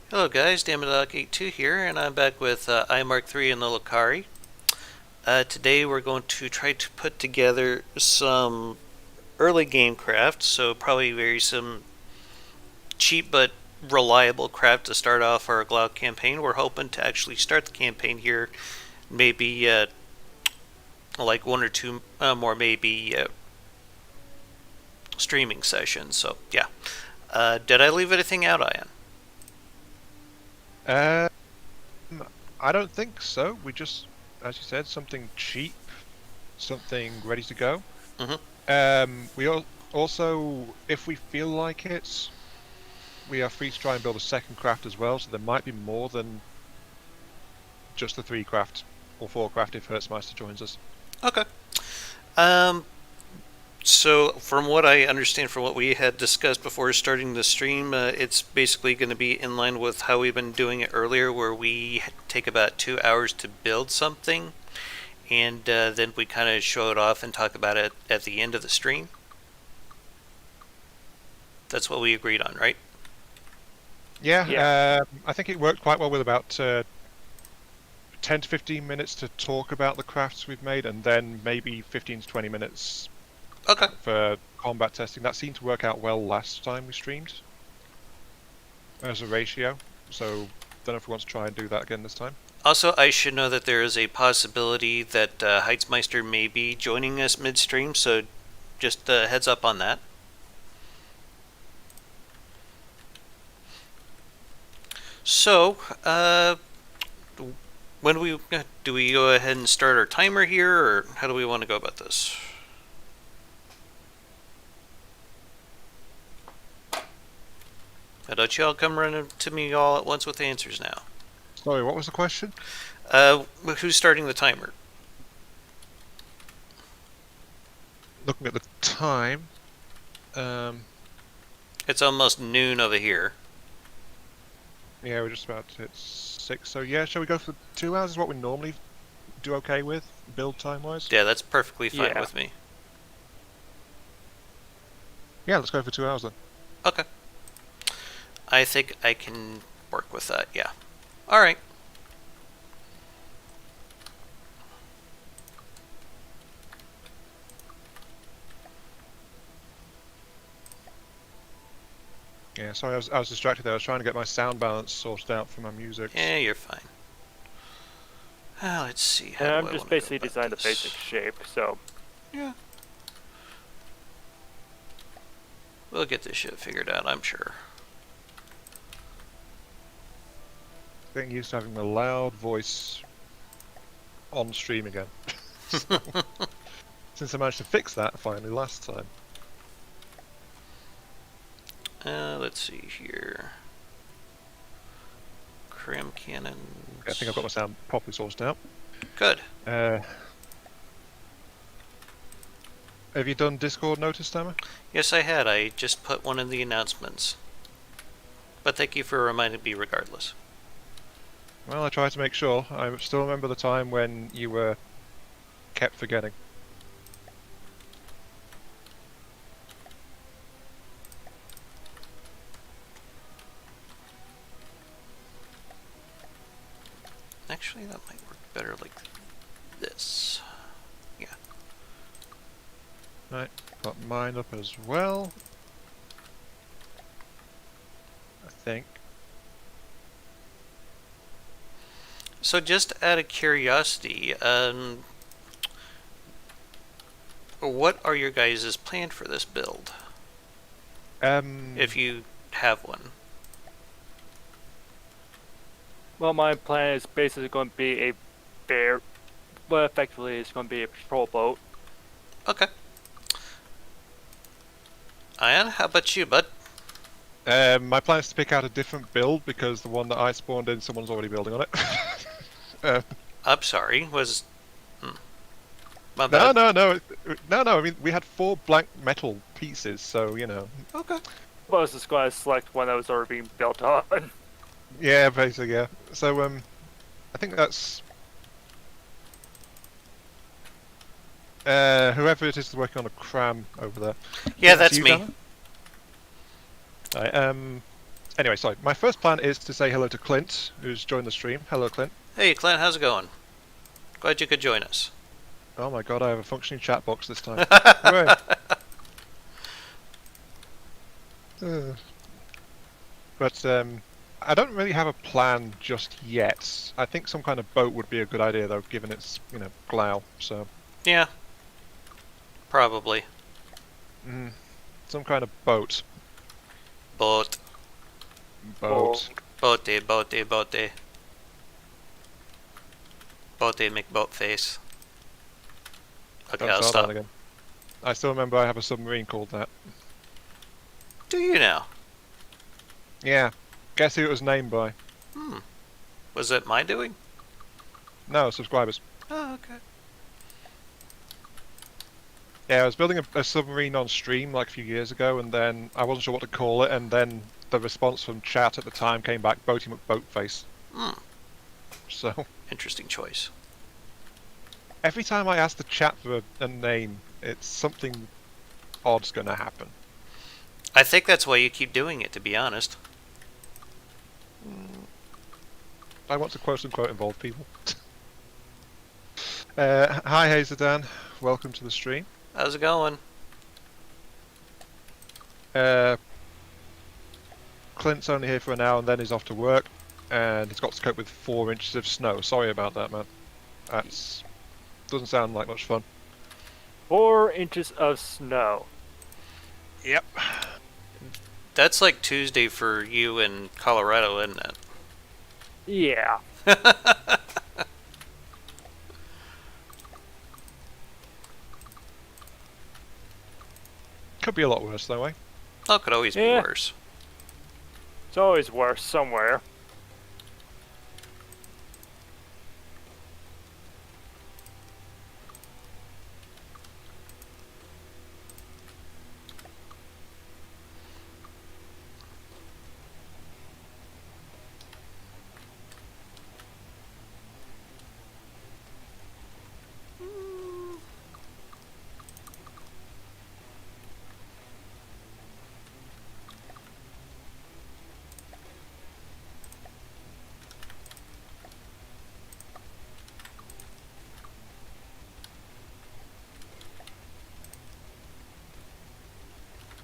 Hello guys, Damodoc82 here, and I'm back with iMark3 and the Lucari. Today we're going to try to put together some early game craft, so probably some cheap but reliable craft to start off our Glout campaign. We're hoping to actually start the campaign here, maybe like one or two more maybe streaming sessions. So yeah, did I leave anything out, Ian? Um, I don't think so. We just, as you said, something cheap, something ready to go. Mm-hmm. Also, if we feel like it, we are free to try and build a second craft as well. So there might be more than just the 3 craft or 4 craft if Hertzmeister joins us. Okay. Um, So, from what I understand, from what we had discussed before starting the stream, it's basically going to be in line with how we've been doing it earlier, where we take about 2 hours to build something, and then we kind of show it off and talk about it at the end of the stream. That's what we agreed on, right? Yeah. Yeah, I think it worked quite well with about 10 to 15 minutes to talk about the crafts we've made, and then maybe 15 to 20 minutes Okay. for combat testing. That seemed to work out well last time we streamed as a ratio, so don't know if we want to try and do that again this time. Also, I should know that there is a possibility that Heitzmeister may be joining us midstream, so just heads up on that. So, when do we go ahead and start our timer here, or how do we want to go about this? Now, don't you all come running to me all at once with answers now. Sorry, what was the question? Who's starting the timer? Looking at the time, It's almost noon over here. yeah, we're just about to hit 6. So yeah, shall we go for 2 hours? Is what we normally do okay with, build time wise. Yeah, that's perfectly fine Yeah. with me. Yeah, let's go for 2 hours then. Okay. I think I can work with that, yeah. Alright. Yeah, sorry, I was distracted there. I was trying to get my sound balance sorted out for my music. Yeah, you're fine. Let's see. How And do I'm I just want to go basically about designed the this? basic shape, so Yeah. We'll get this shit figured out, I'm sure. Getting used to having a loud voice on stream again. Since I managed to fix that finally last time. Let's see here. Cram cannons. I think I've got my sound properly sorted out. Good. Have you done Discord notice, Tammer? Yes, I had. I just put one in the announcements. But thank you for reminding me regardless. Well, I tried to make sure. I still remember the time when you were kept forgetting. Actually, that might work better like this. Yeah. Right, got mine up as well. I think. So just out of curiosity, what are your guys' plan for this build? If you have one. well, my plan is basically going to be a bear. Well, effectively, it's going to be a patrol boat. Okay. Ian, how about you, bud? My plan is to pick out a different build because the one that I spawned in, someone's already building on it. I'm sorry, was... My No, bad. no. I mean, we had 4 blank metal pieces, so you know. Okay. Well, I was just going to select one that was already being built on. Yeah, basically, yeah. So I think that's whoever it is working on a cram over there. Yeah, That's that's you, me. Dana? Right, Anyway, sorry. My first plan is to say hello to Clint, who's joined the stream. Hello, Clint. Hey, Clint, how's it going? Glad you could join us. Oh my god, I have a functioning chat box this time. Hooray. Uh, But I don't really have a plan just yet. I think some kind of boat would be a good idea, though, given it's, Glau. So, Yeah, probably. some kind of boat. Boat. Boat. Boaty, boaty, boaty. Boaty McBoat face. Okay, Don't I'll start that stop. again. I still remember I have a submarine called that. Do you now? Yeah. Guess who it was named by? Was it my doing? No, subscribers. Oh, okay. Yeah, I was building a submarine on stream like a few years ago, and then I wasn't sure what to call it, and then the response from chat at the time came back, Boaty McBoatface. So, Interesting choice. every time I ask the chat for a name, it's something odd's gonna happen. I think that's why you keep doing it, to be honest. I want to quote-unquote involve people. Hi, Hazeldan. Welcome to the stream. How's it going? Clint's only here for an hour and then he's off to work, and he's got to cope with 4 inches of snow. Sorry about that, man. That's doesn't sound like much fun. 4 inches of snow. Yep. That's like Tuesday for you in Colorado, isn't it? Yeah. Could be a lot worse, though, eh? Oh, could always be Yeah. worse. It's always worse somewhere.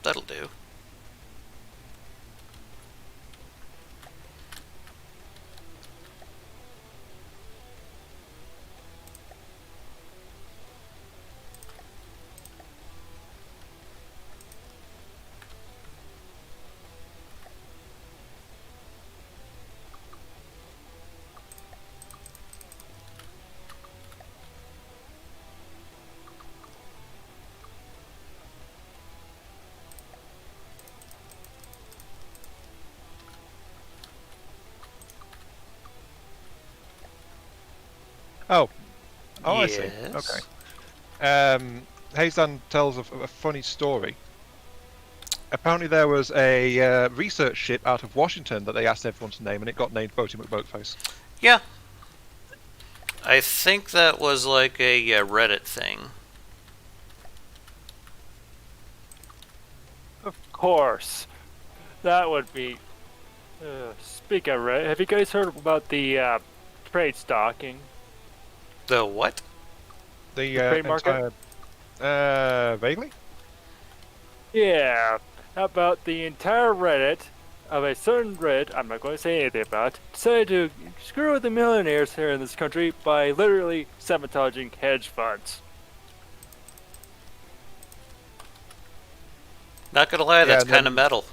That'll do. Oh. Oh, I see. Yes. Okay. Hazan tells a funny story. Apparently there was a research ship out of Washington that they asked everyone to name, and it got named Boaty McBoatface. Yeah. I think that was like a Reddit thing. Of course. That would be... speak of Reddit, have you guys heard about the trade stalking? The what? The trade market? vaguely? Yeah. About the entire Reddit of a certain Reddit, I'm not going to say anything about, decided to screw with the millionaires here in this country by literally sabotaging hedge funds. Not gonna lie, that's and kind of then- metal.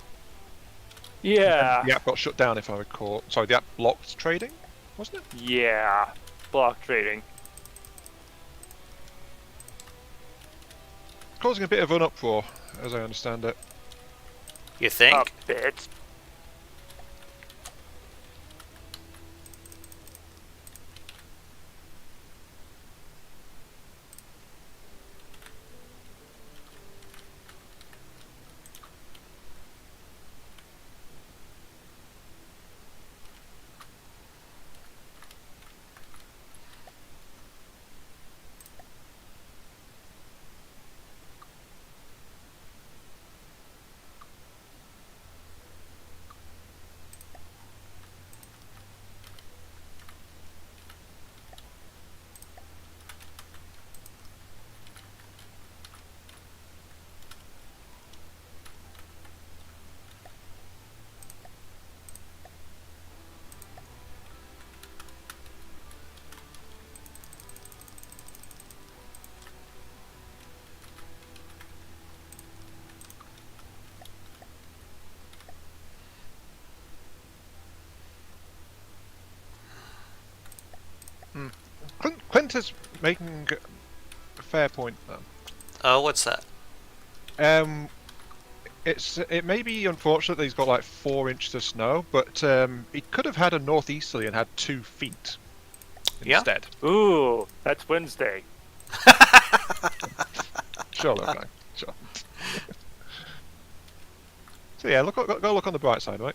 Yeah. The app got shut down, if I recall. Sorry, the app blocked trading, wasn't it? Yeah. Block trading. Causing a bit of an uproar, as I understand it. You think? A bit. Clint is making a fair point though. Oh, what's that? It may be unfortunate that he's got like 4 inches of snow, but he could have had a northeasterly and had 2 feet Yeah? instead. Ooh, that's Wednesday. Sure, look, man. Sure. So yeah, go look on the bright side, right?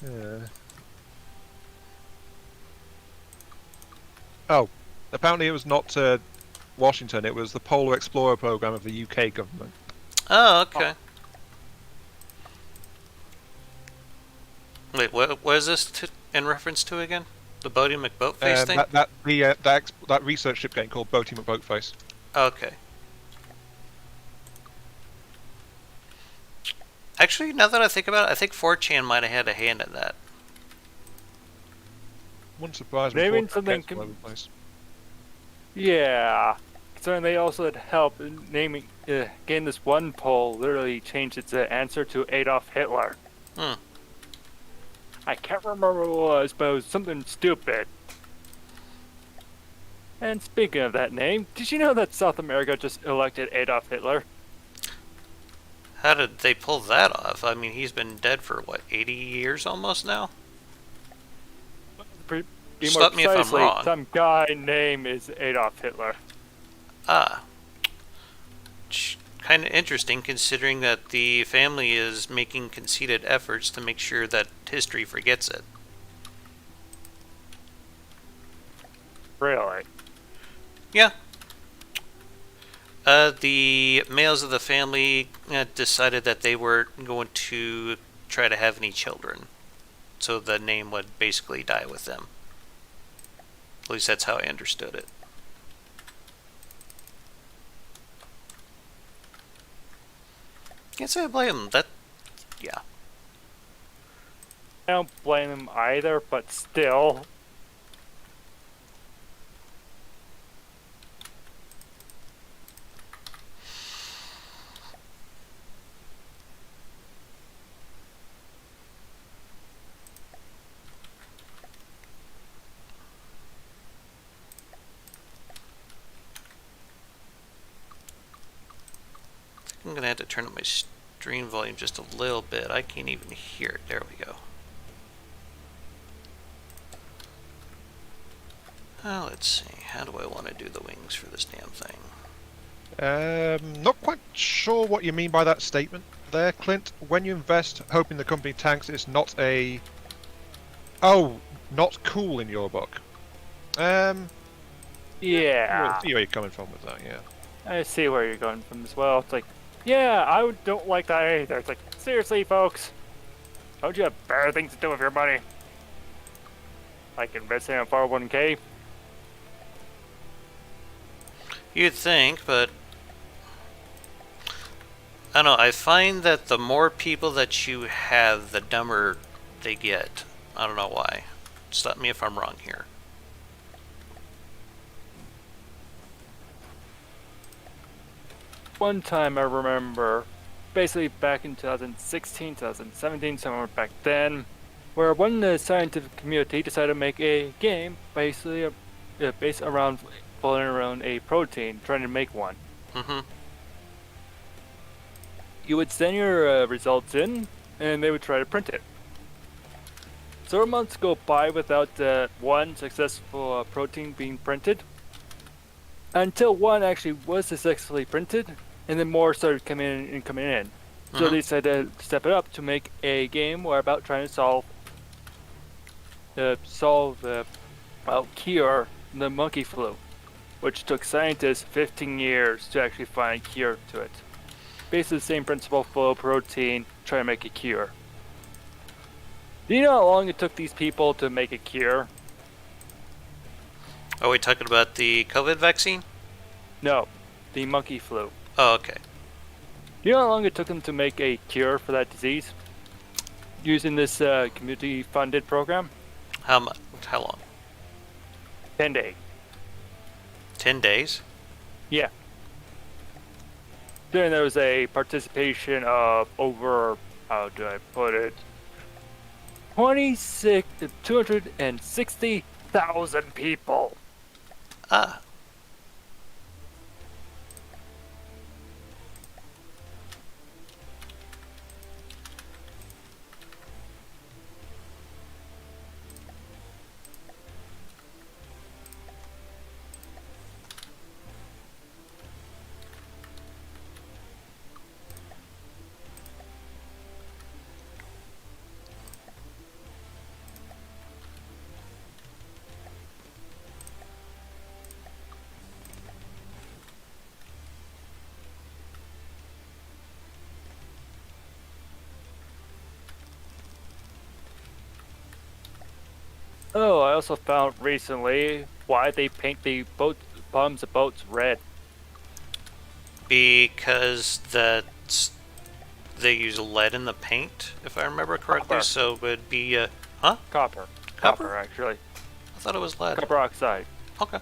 Yeah. Oh, apparently it was not Washington. It was the Polar Explorer program of the UK government. Oh, okay. Wait, what is this in reference to again? The Bodie McBoatface thing? That research ship getting called Boaty McBoatface. Okay. Actually, now that I think about it, I think 4chan might have had a hand in that. Wouldn't surprise me. Naming 4chan something gets all over the place. Yeah. Considering they also had help in naming, getting this one poll literally changed its answer to Adolf Hitler. Hmm. I can't remember what it was, but it was something stupid. And speaking of that name, did you know that South America just elected Adolf Hitler? How did they pull that off? I mean, he's been dead for, what, 80 years almost now? Be Stop me if I'm precisely, wrong. some guy name is Adolf Hitler. Ah. Kind of interesting considering that the family is making conceited efforts to make sure that history forgets it. Really? Yeah. The males of the family decided that they weren't going to try to have any children. So the name would basically die with them. At least that's how I understood it. Can't say I blame them. Yeah. I don't blame him either, but still. I'm gonna have to turn up my stream volume just a little bit. I can't even hear it. There we go. Let's see. How do I want to do the wings for this damn thing? Not quite sure what you mean by that statement there, Clint. When you invest hoping the company tanks, it's not a... Oh, not cool in your book. Yeah. I see where you're coming from with that, yeah. I see where you're going from as well. It's like, yeah, I don't like that either. It's like, seriously, folks, don't you have better things to do with your money? Like investing in 401k? You'd think, but I don't know. I find that the more people that you have, the dumber they get. I don't know why. Stop me if I'm wrong here. One time I remember, basically back in 2016, 2017, somewhere back then, where one in the scientific community decided to make a game basically based around following around a protein, trying to make one. Mm-hmm. You would send your results in, and they would try to print it. Several months go by without one successful protein being printed, until one actually was successfully printed, and then more started coming in and coming in. So they decided to step it up to make a game where about trying to cure the monkey flu, which took scientists 15 years to actually find a cure to it. Basically the same principle for protein, trying to make a cure. Do you know how long it took these people to make a cure? Are we talking about the COVID vaccine? No, the monkey flu. Oh, okay. Do you know how long it took them to make a cure for that disease? Using this community-funded program? How much? How long? 10 days. 10 days? Yeah. Then there was a participation of over, how do I put it, 260,000 people. Ah, Oh, I also found recently why they paint the bottoms of boats red. because they use lead in the paint, if I remember correctly. Copper. So it would be huh? Copper. Copper? Actually. I thought it was lead. Copper oxide. Okay.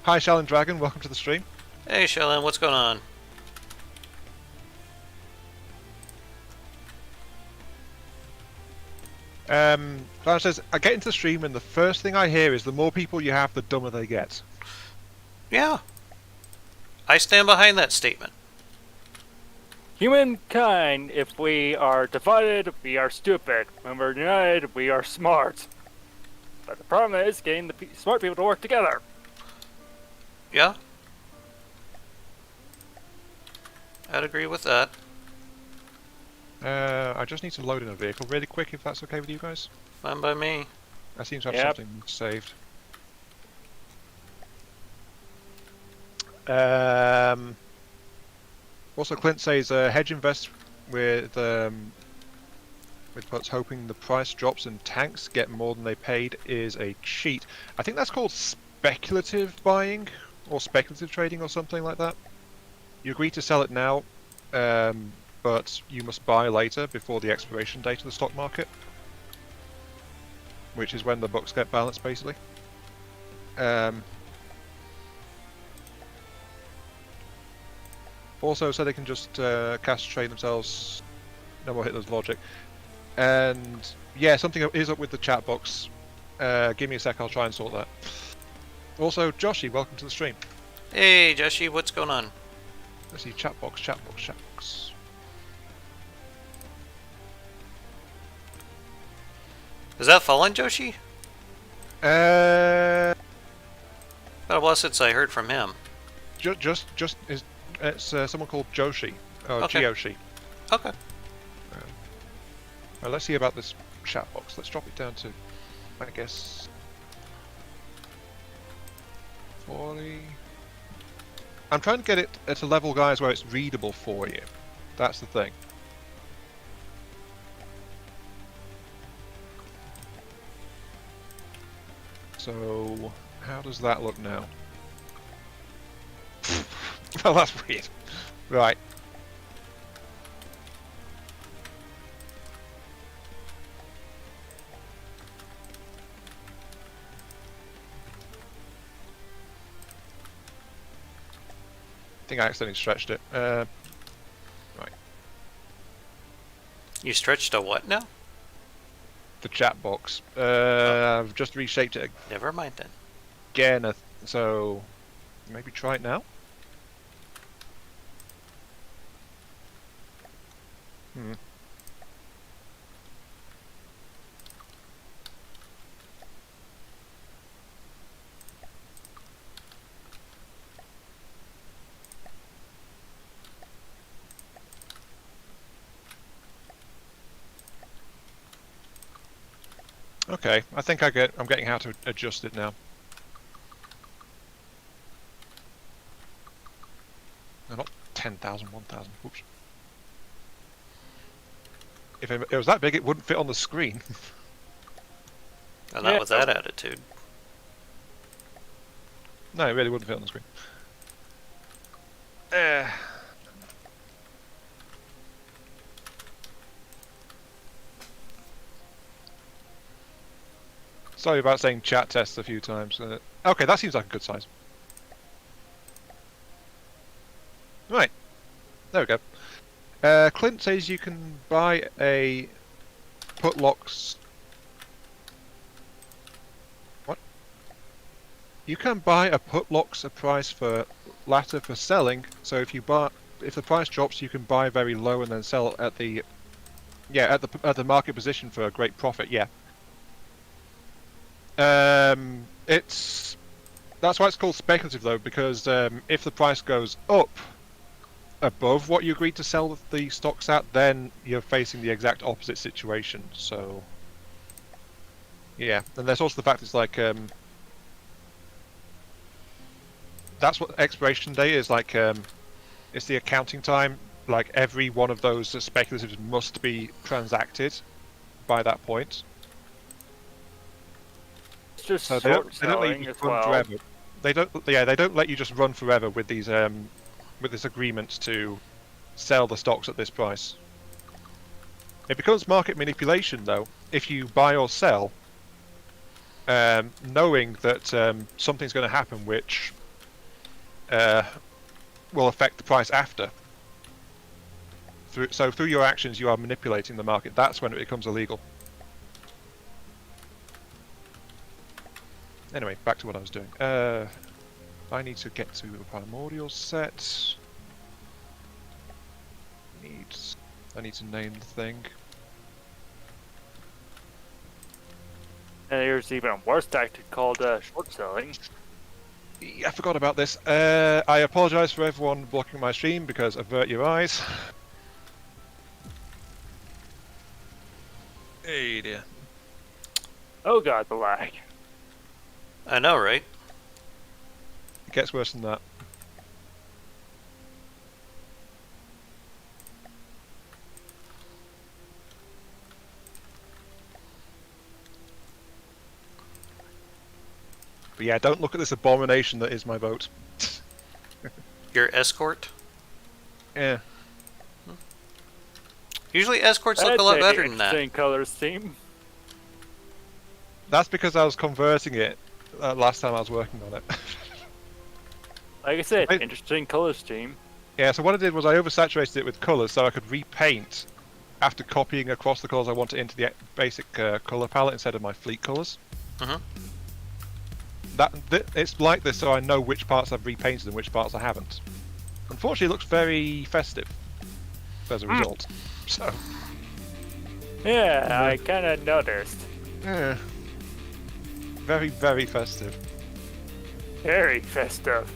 Hi, Shallon Dragon. Welcome to the stream. Hey, Shellin, what's going on? Fran says, I get into the stream and the first thing I hear is the more people you have, the dumber they get. Yeah. I stand behind that statement. Humankind, if we are divided, we are stupid. When we're united, we are smart. But the problem is getting the smart people to work together. Yeah. I'd agree with that. I just need to load in a vehicle really quick, if that's okay with you guys. Fine by me. I seem to have Yep. something saved. Also, Clint says hedge invest with what's hoping the price drops and tanks get more than they paid is a cheat. I think that's called speculative buying or speculative trading or something like that. You agree to sell it now, but you must buy later before the expiration date of the stock market, which is when the books get balanced, basically. Also, so they can just castrate themselves. No more Hitler's logic. And yeah, something is up with the chat box. Give me a sec, I'll try and sort that. Also, Joshy, welcome to the stream. Hey, Joshi, what's going on? Let's see, chat box, chat box, chat box. Is that Fallen Joshi? Uh, But well, since I heard from him. just is it's someone called Joshi. Oh, Okay. Gyoshi. Okay. Let's see about this chat box. Let's drop it down to, I guess, 40. I'm trying to get it at a level, guys, where it's readable for you. That's the thing. So, how does that look now? Well, that's weird. Right. I think I accidentally stretched it. Right. You stretched a what now? The chat box. I've just reshaped it Never mind then. again, so maybe try it now? Hmm. Okay, I think I'm getting how to adjust it now. No, not 10,000, 1,000. Oops. If it was that big, it wouldn't fit on the screen. And not Yeah. with that attitude. No, it really wouldn't fit on the screen. Sorry about saying chat test a few times. Okay, that seems like a good size. Right. There we go. Clint says you can buy a putlocks. What? You can buy a putlocks a price for latter for selling. So if the price drops, you can buy very low and then sell at the at the market position for a great profit. Yeah. That's why it's called speculative though, because if the price goes up above what you agreed to sell the stocks at, then you're facing the exact opposite situation. So, yeah, and there's also the fact it's like that's what expiration date is like. It's the accounting time. Like every one of those speculatives must be transacted by that point. It's just So short they don't let selling you as just run well. forever. They don't let you just run forever with these with this agreement to sell the stocks at this price. It becomes market manipulation though if you buy or sell, knowing that something's going to happen which will affect the price after. Through your actions, you are manipulating the market. That's when it becomes illegal. Anyway, back to what I was doing. I need to get to a primordial set. I need to name the thing. And there's even a worse tactic called short selling. I forgot about this. I apologise for everyone blocking my stream because avert your eyes. Hey dear. Oh god, the lag. I know, right? It gets worse than that. But yeah, don't look at this abomination that is my vote. Your escort? Yeah. Usually escorts look That's a lot an better than that. interesting color scheme. That's because I was converting it last time I was working on it. Like I said, Wait. interesting color scheme. Yeah, so what I did was I oversaturated it with colours so I could repaint after copying across the colours I wanted into the basic colour palette instead of my fleet colours. Mhm. It's like this so I know which parts I've repainted and which parts I haven't. Unfortunately, it looks very festive as a result. So, Yeah, I kind of noticed. yeah. Very, very festive. Very festive.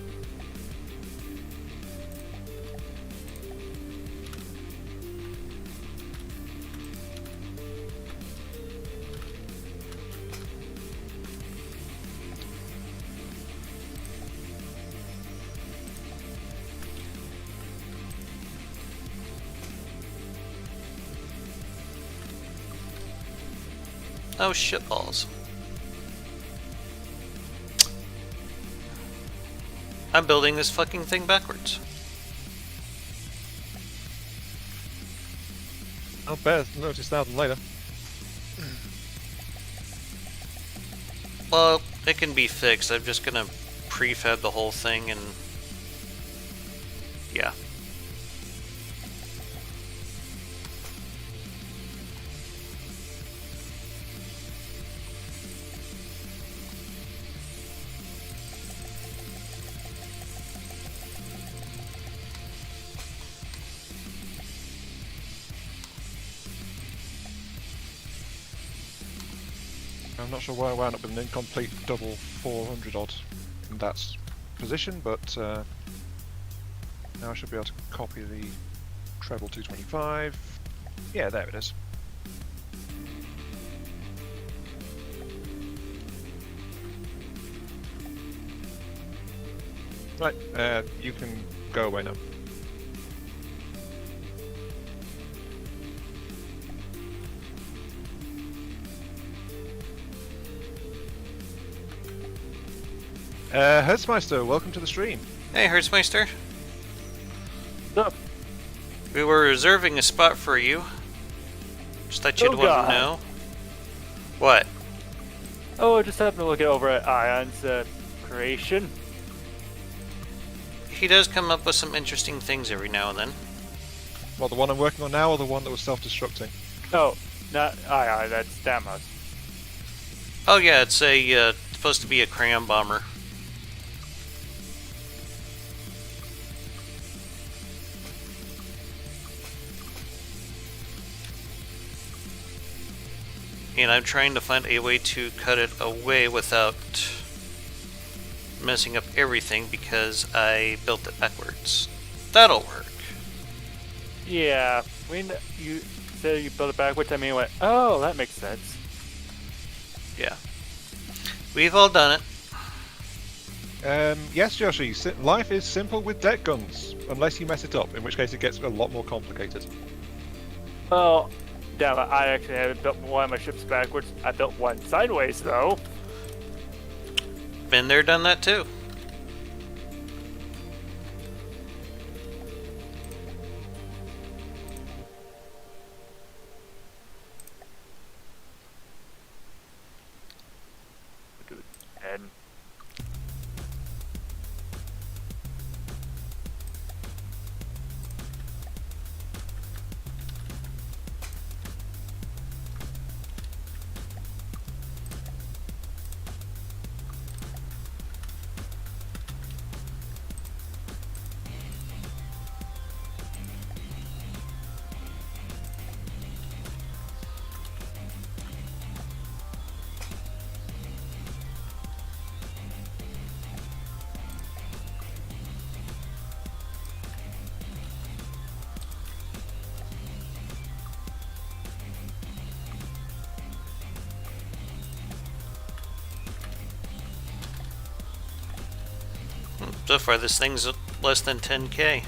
Oh, shitballs. I'm building this fucking thing backwards. I'll better notice that later. Well, it can be fixed. I'm just gonna prefab the whole thing and... yeah. I'm not sure why I wound up with an incomplete double 400 odd in that position, but now I should be able to copy the treble 225. Yeah, there it is. Right, you can go away now. Hertzmeister, welcome to the stream. Hey, Hertzmeister. What's up? We were reserving a spot for you. Just thought you'd Oh, want God. to know. What? Oh, I just happened to look over at Ion's creation. He does come up with some interesting things every now and then. Well, the one I'm working on now, or the one that was self-destructing? Oh, not Ion, that's Damos. Oh yeah, it's a supposed to be a cram bomber. And I'm trying to find a way to cut it away without messing up everything because I built it backwards. That'll work. Yeah, when you said you built it backwards, I mean, I went, oh, that makes sense. Yeah. We've all done it. Yes, Joshi, life is simple with deck guns, unless you mess it up, in which case it gets a lot more complicated. Well, damn it, I actually haven't built one of my ships backwards. I built one sideways, though. Been there, done that too. And So far, this thing's less than 10k.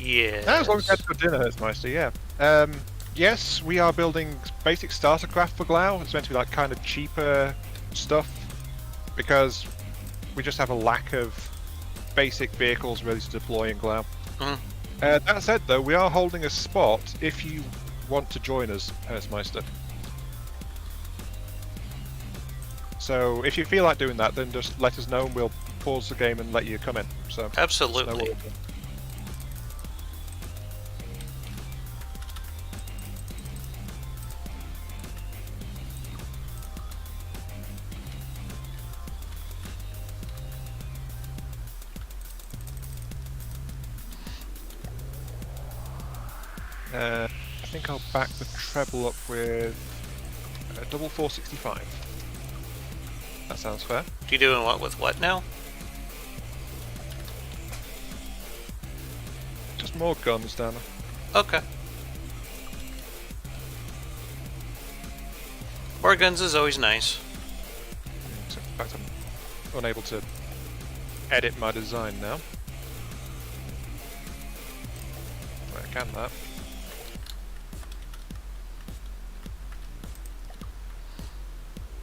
Yeah. As long as we had good dinner, Hertzmeister, yeah. Yes, we are building basic starter craft for Glau. It's meant to be like kind of cheaper stuff, because we just have a lack of basic vehicles ready to deploy in Glau. Mhm. That said, though, we are holding a spot if you want to join us, Hertzmeister. So if you feel like doing that, then just let us know and we'll pause the game and let you come in. So just know what Absolutely. we're doing. I think I'll back the treble up with a double 465. That sounds fair. You doing what with what now? Just more guns, Dana. Okay. More guns is always nice. Except the fact I'm unable to edit my design now. I can that.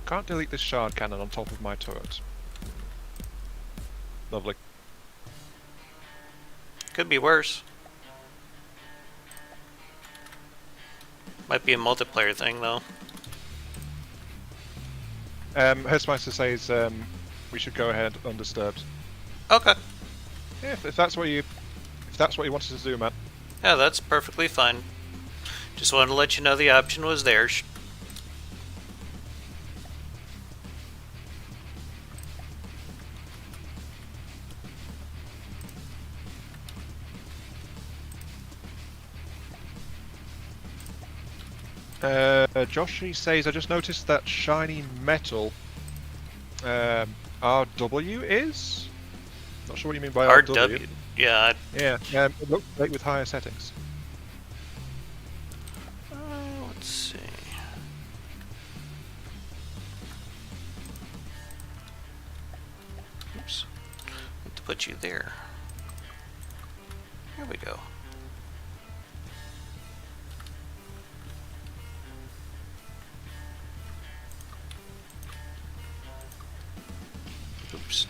Can't delete this shard cannon on top of my turret. Lovely. Could be worse. Might be a multiplayer thing though. Hertzmeister says we should go ahead undisturbed. Okay. Yeah, if that's what you wanted to do, man. Yeah, that's perfectly fine. Just wanted to let you know the option was there. Joshi says, I just noticed that shiny metal RW is? Not sure what you mean by RW. RW. Yeah. Yeah, it looks great with higher settings. Let's see. Oops. Need to put you there. Here we go. Oops.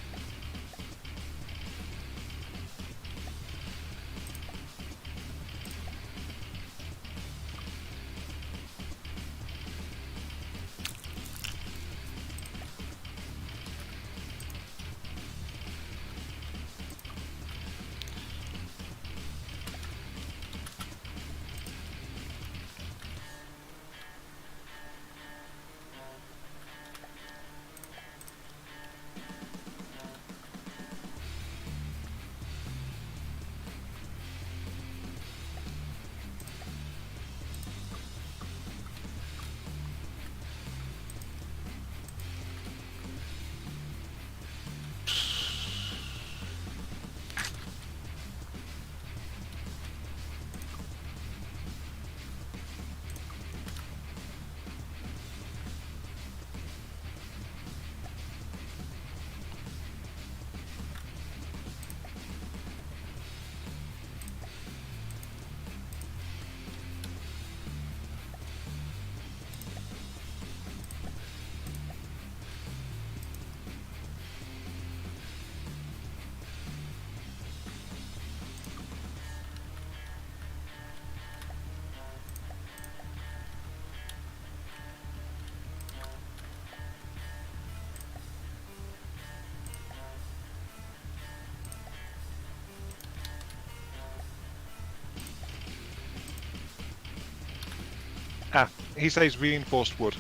Ah, he says reinforced wood.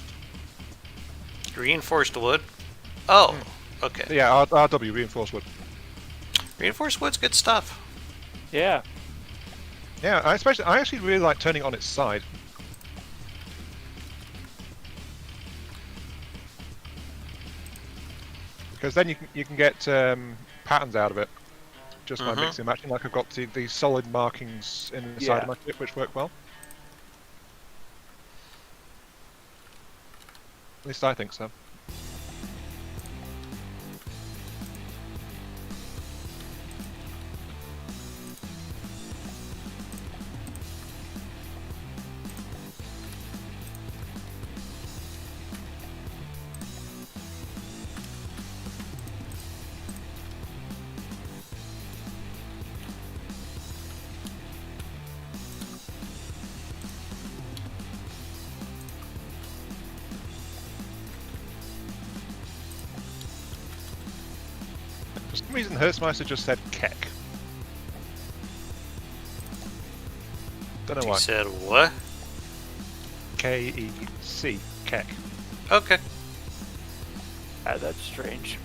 Reinforced wood. Oh, okay. Yeah, RW, reinforced wood. Reinforced wood's good stuff. Yeah. Yeah, I actually really like turning it on its side. Because then you can get patterns out of it just by mixing and matching. Like I've got the solid markings in the side of my kit, which work well. At least I think so. For some reason, Hertzmeister just said Keck. Don't know You why. said what? K-E-C, Keck. Okay. Ah, that's strange.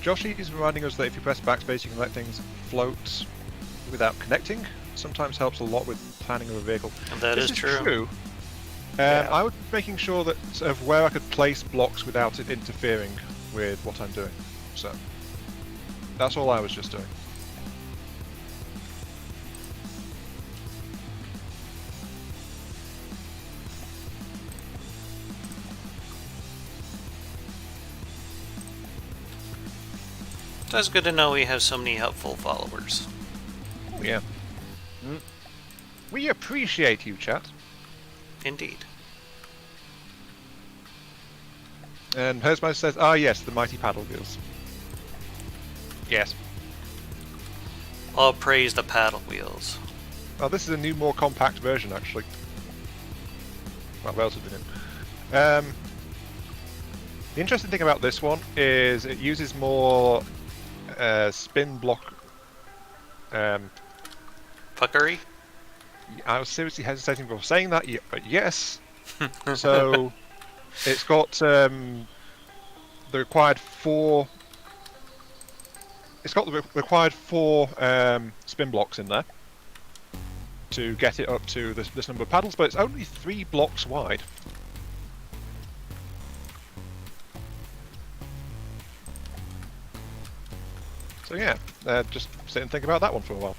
Josh is reminding us that if you press backspace, you can let things float without connecting. sometimes helps a lot with planning of a vehicle. And that This is true. Yeah. I was making sure that of where I could place blocks without it interfering with what I'm doing. So that's all I was just doing. That's good to know we have so many helpful followers. Oh, yeah. Mm. We appreciate you, chat. Indeed. And Hersmeister says, "Ah, yes, the mighty paddle wheels." Yes. All praise the paddle wheels. Well, this is a new, more compact version, actually. Well, relatively new. The interesting thing about this one is it uses more spin block. Puckery? I was seriously hesitating before saying that, but yes. So it's got the required 4. It's got the required 4 spin blocks in there to get it up to this number of paddles, but it's only 3 blocks wide. So yeah, just sit and think about that one for a while.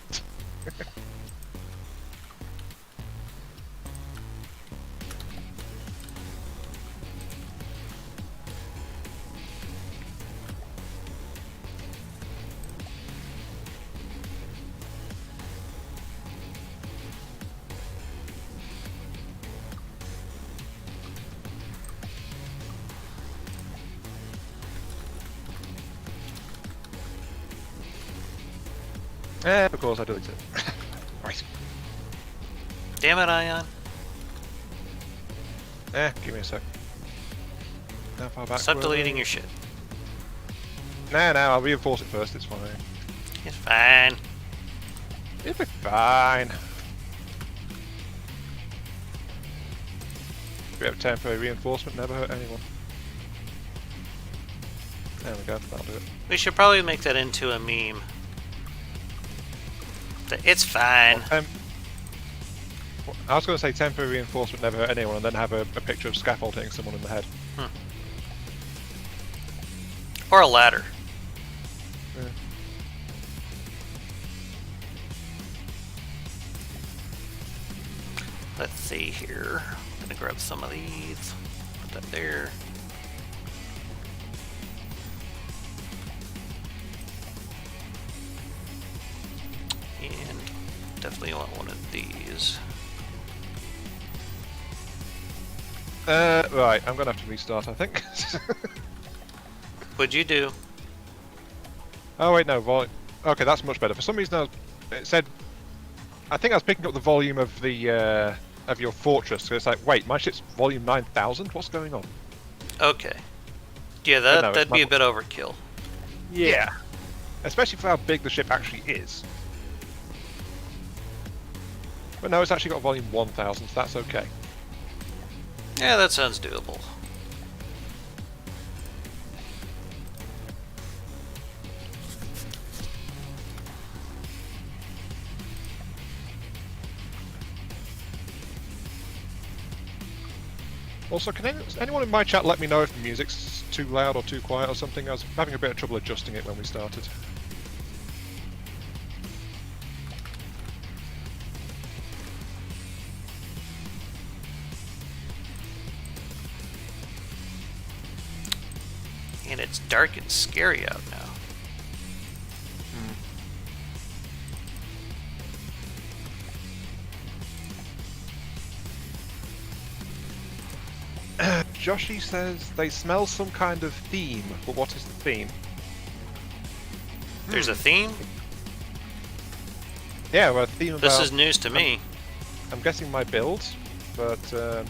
Of course I deleted it. Right. Damn it, Ion. Give me a sec. How far back Stop were deleting they? your shit. No, I'll reinforce it first, it's fine. It's fine. It'll be fine. Bit of temporary reinforcement never hurt anyone. There we go, that'll do it. We should probably make that into a meme. It's fine. I was going to say temporary reinforcement never hurt anyone, and then have a picture of scaffold hitting someone in the head. Or a ladder. Yeah. Let's see here. I'm gonna grab some of these. Put that there. And definitely want one of these. Right, I'm going to have to restart, I think. What'd you do? Oh wait, no, volume. Okay, that's much better. For some reason, it said. I think I was picking up the volume of the of your fortress. So it's like, wait, my ship's volume 9,000. What's going on? Okay. Yeah, no, that'd it's be a not- bit overkill. Yeah. Especially for how big the ship actually is. But no, it's actually got volume 1,000, so that's okay. Yeah, that sounds doable. Also, can anyone in my chat let me know if the music's too loud or too quiet or something? I was having a bit of trouble adjusting it when we started. And it's dark and scary out now. Joshi says they smell some kind of theme, but what is the theme? There's a theme? Yeah, well, a theme about... This is news to me. I'm guessing my build, but...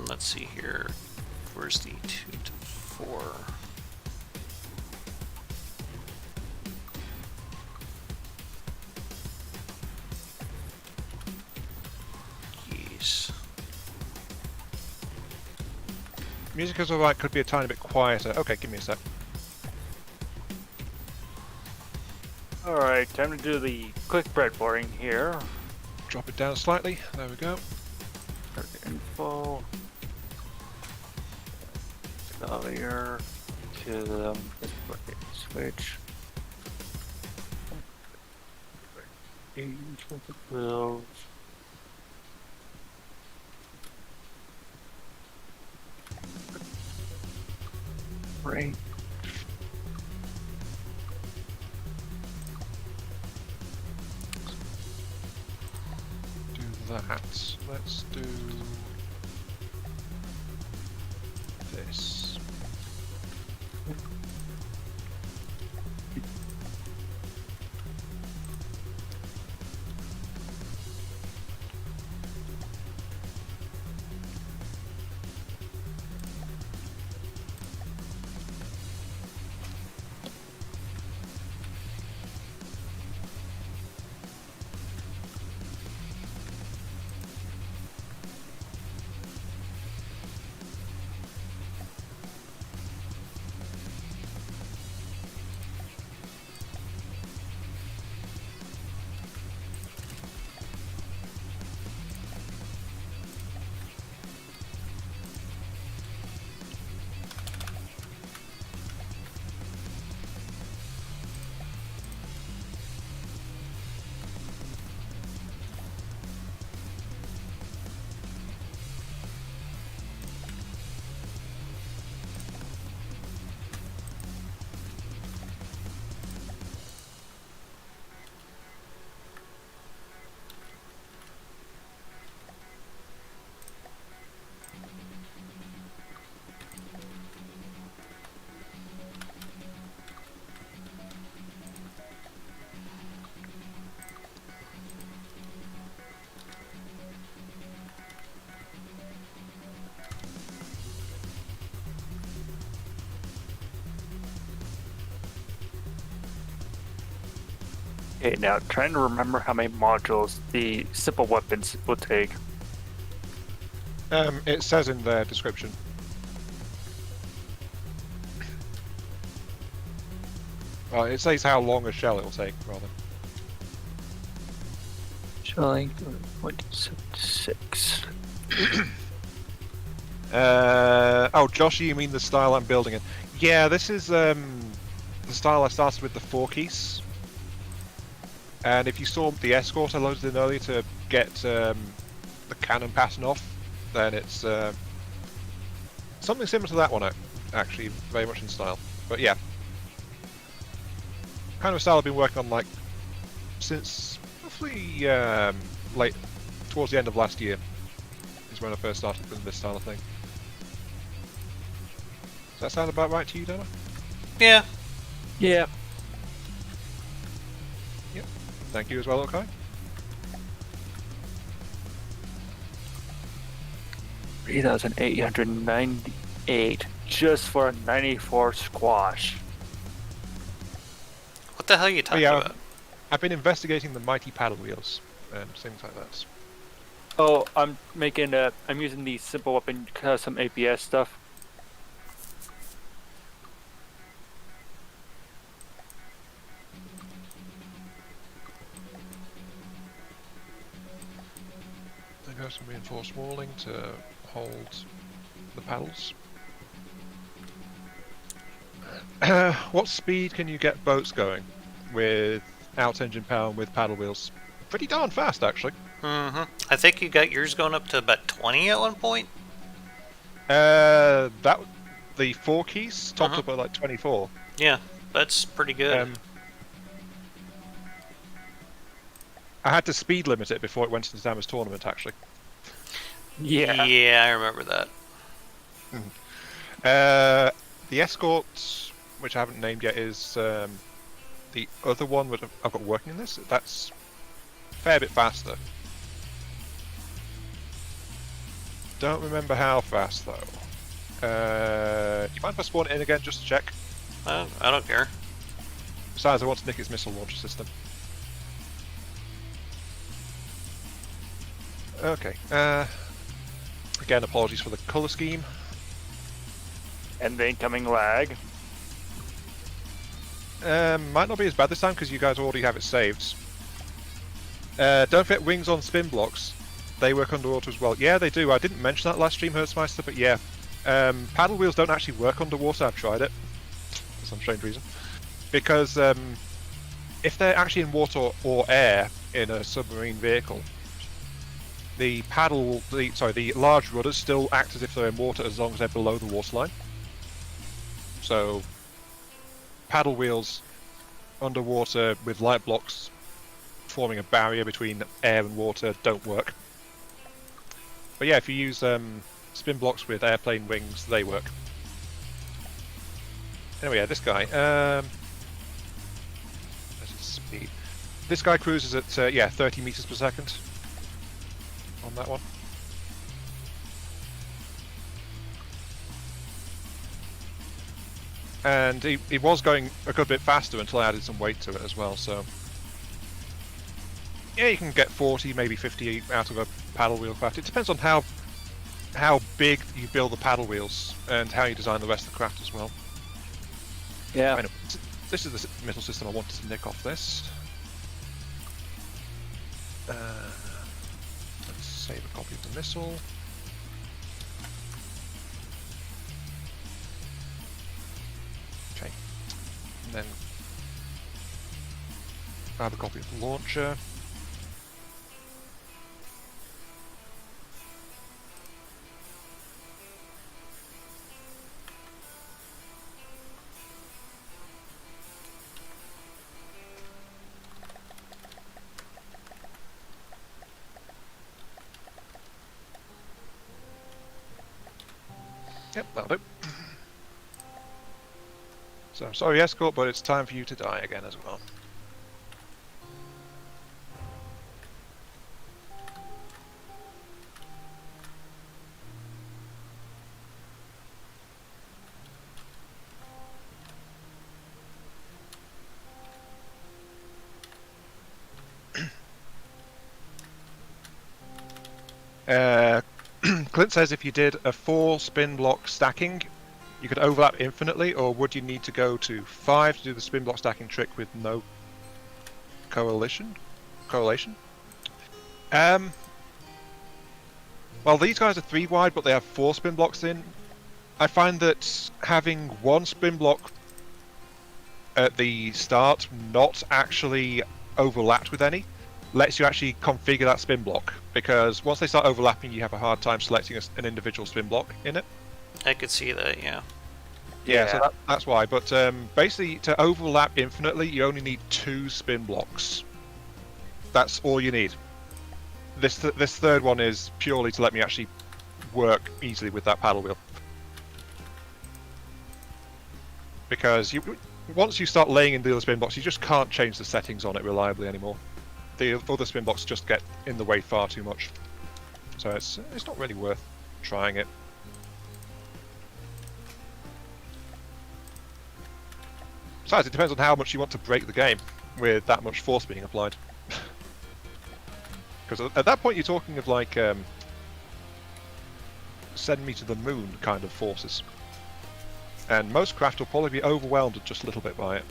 Let's see here. Where's the 2 to 4? Nice. Music is alright, could be a tiny bit quieter. Okay, give me a sec. Alright, time to do the quick breadboarding here. Drop it down slightly. There we go. Target info. Failure to the switch. Build. Right. Do that. Let's do this. Okay, now trying to remember how many modules the simple weapons will take. It says in their description. Well, it says how long a shell it will take, rather. Shelling 176. Oh, Josh, you mean the style I'm building in? Yeah, this is the style I started with the 4 keys. And if you saw the escort I loaded in earlier to get the cannon pattern off, then it's something similar to that one, actually, very much in style. But yeah, kind of style I've been working on like since roughly late towards the end of last year is when I first started with this style of thing. Does that sound about right to you, Dana? Yeah. Yeah. Thank you as well, okay? 3,898 just for a 94 squash. What the hell are you talking yeah, about? I've been investigating the mighty paddle wheels and things like that. Oh, I'm using the simple weapon custom APS stuff. There goes some reinforced walling to hold the paddles. What speed can you get boats going without engine power and with paddle wheels? Pretty darn fast, actually. Mm-hmm. I think you got yours going up to about 20 at one point. The 4 keys topped up at like 24. Yeah, that's pretty good. I had to speed limit it before it went into Dama's tournament, actually. Yeah. Yeah, I remember that. The escort, which I haven't named yet, is the other one that I've got working in this. That's a fair bit faster. Don't remember how fast though. Do you mind if I spawn it in again just to check? I don't care. Besides, I want to nick its missile launcher system. Okay. Again, apologies for the color scheme. And the incoming lag. Might not be as bad this time because you guys already have it saved. Don't forget wings on spin blocks. They work underwater as well. Yeah, they do. I didn't mention that last stream, Hertzmeister, but yeah. Paddle wheels don't actually work underwater. I've tried it for some strange reason. Because if they're actually in water or air in a submarine vehicle, the large rudders still act as if they're in water as long as they're below the waterline. So, paddle wheels underwater with light blocks forming a barrier between air and water don't work. But yeah, if you use spin blocks with airplane wings, they work. Anyway, yeah, this guy. What's his speed? This guy cruises at 30 meters per second on that one. And he was going a good bit faster until I added some weight to it as well, so... Yeah, you can get 40, maybe 50 out of a paddle wheel craft. It depends on how big you build the paddle wheels and how you design the rest of the craft as well. Yeah. Anyway, this is the missile system I wanted to nick off this. Let's save a copy of the missile. Okay. And then grab a copy of the launcher. Yep, that'll do. So, sorry Escort, but it's time for you to die again as well. Clint says if you did a 4 spin block stacking, you could overlap infinitely, or would you need to go to 5 to do the spin block stacking trick with no correlation? Well, these guys are 3 wide, but they have 4 spin blocks in. I find that having 1 spin block at the start not actually overlapped with any lets you actually configure that spin block, because once they start overlapping you have a hard time selecting an individual spin block in it. I could see that, yeah. Yeah, so that's why. But basically, to overlap infinitely, you only need 2 spin blocks. That's all you need. This third one is purely to let me actually work easily with that paddle wheel. Because once you start laying in the other spin blocks, you just can't change the settings on it reliably anymore. The other spin blocks just get in the way far too much. So it's not really worth trying it. Besides, it depends on how much you want to break the game with that much force being applied. Because at that point you're talking of like send me to the moon kind of forces. And most craft will probably be overwhelmed just a little bit by it.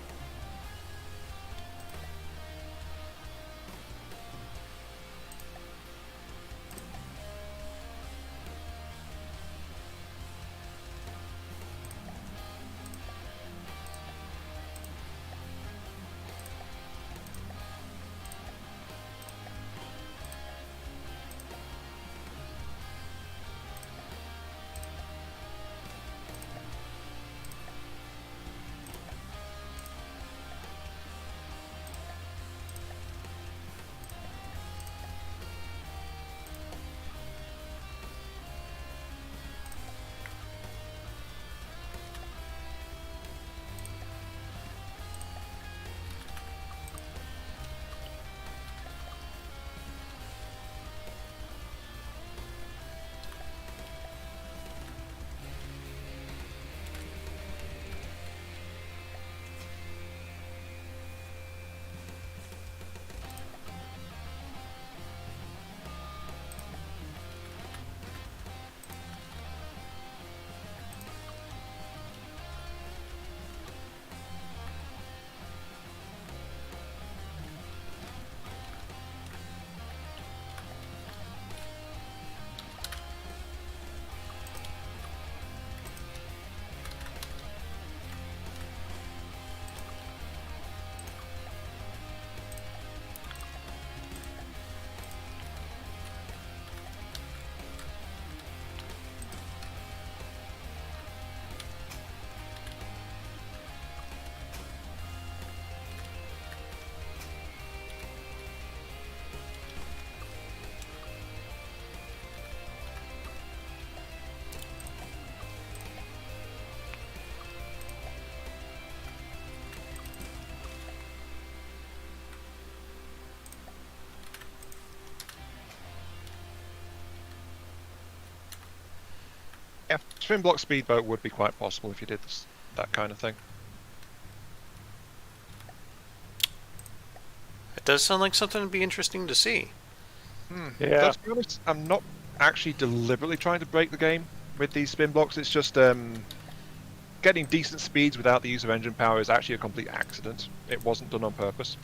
Yeah, twin block speedboat would be quite possible if you did that kind of thing. It does sound like something to be interesting to see. Yeah. Let's be honest, I'm not actually deliberately trying to break the game with these spin blocks. It's just getting decent speeds without the use of engine power is actually a complete accident. It wasn't done on purpose.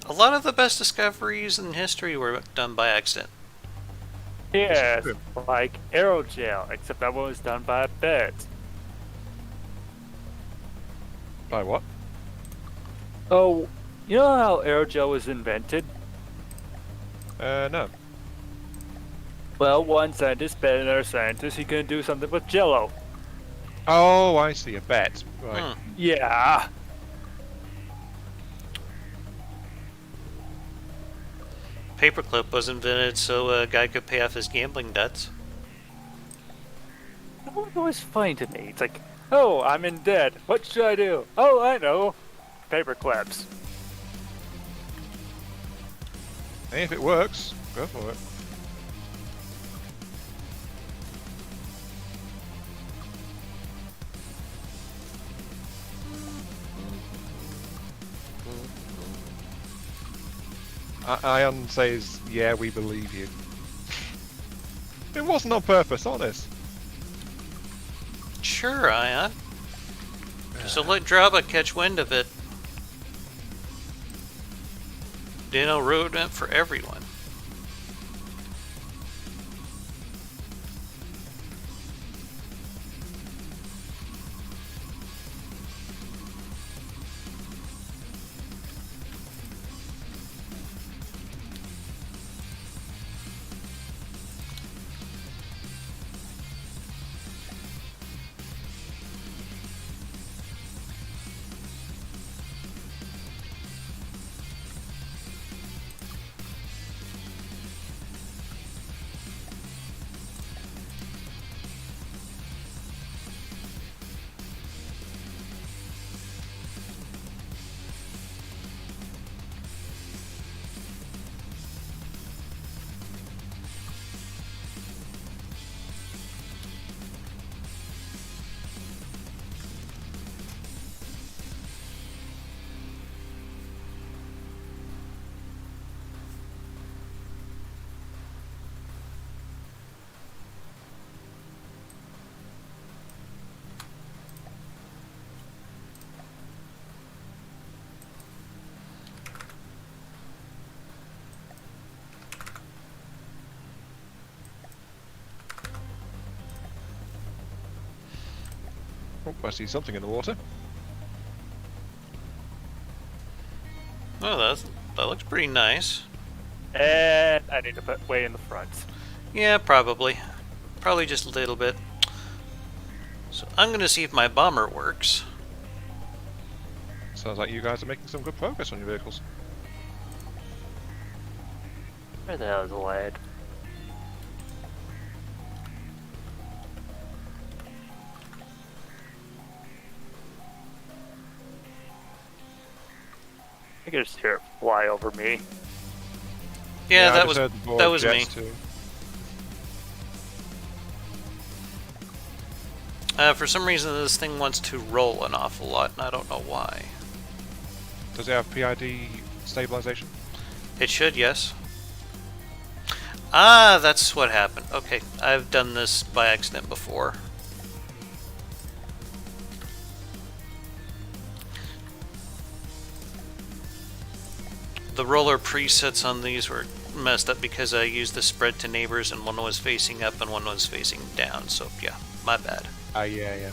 A lot of the best discoveries in history were done by accident. Yeah, true. like aerogel, except that one was done by a bed. By what? Oh, you know how aerogel was invented? No. Well, one scientist bet another scientist he couldn't do something with jello. Oh, I see. A bet. Right. Yeah. Paperclip was invented so a guy could pay off his gambling debts. That was always funny to me. It's like, oh, I'm in debt. What should I do? Oh, I know. Paper clips. Hey, if it works, go for it. Ion says, yeah, we believe you. It wasn't on purpose, honest. Sure, Ion. So let Draba catch wind of it. Dino ruined it for everyone. Oh, I see something in the water. Oh, that looks pretty nice. And I need to put way in the front. Yeah, probably. Probably just a little bit. So I'm gonna see if my bomber works. Sounds like you guys are making some good progress on your vehicles. Where the hell is the lad? I can just hear it fly over me. Yeah, I that just was heard the board that was me. jets too. For some reason, this thing wants to roll an awful lot, and I don't know why. Does it have PID stabilization? It should, yes. Ah, that's what happened. Okay, I've done this by accident before. The roller presets on these were messed up because I used the spread to neighbors and one was facing up and one was facing down, so yeah, my bad. Yeah.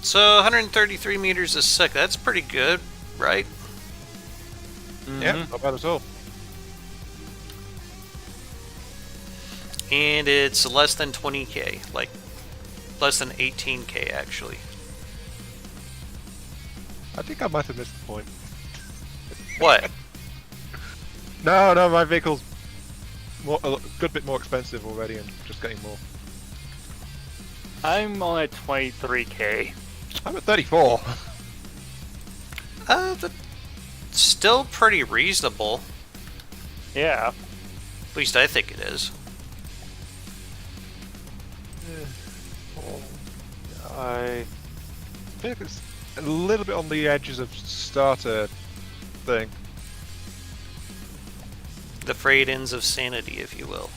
So 133 meters a sec, that's pretty good, right? Yeah, not bad at all. And it's less than 20k, like less than 18k actually. I think I might have missed the point. What? No, my vehicle's a good bit more expensive already and just getting more. I'm only at 23k. I'm at 34. That's still pretty reasonable. Yeah. At least I think it is. I feel like it's a little bit on the edges of starter thing. The frayed ends of sanity, if you will.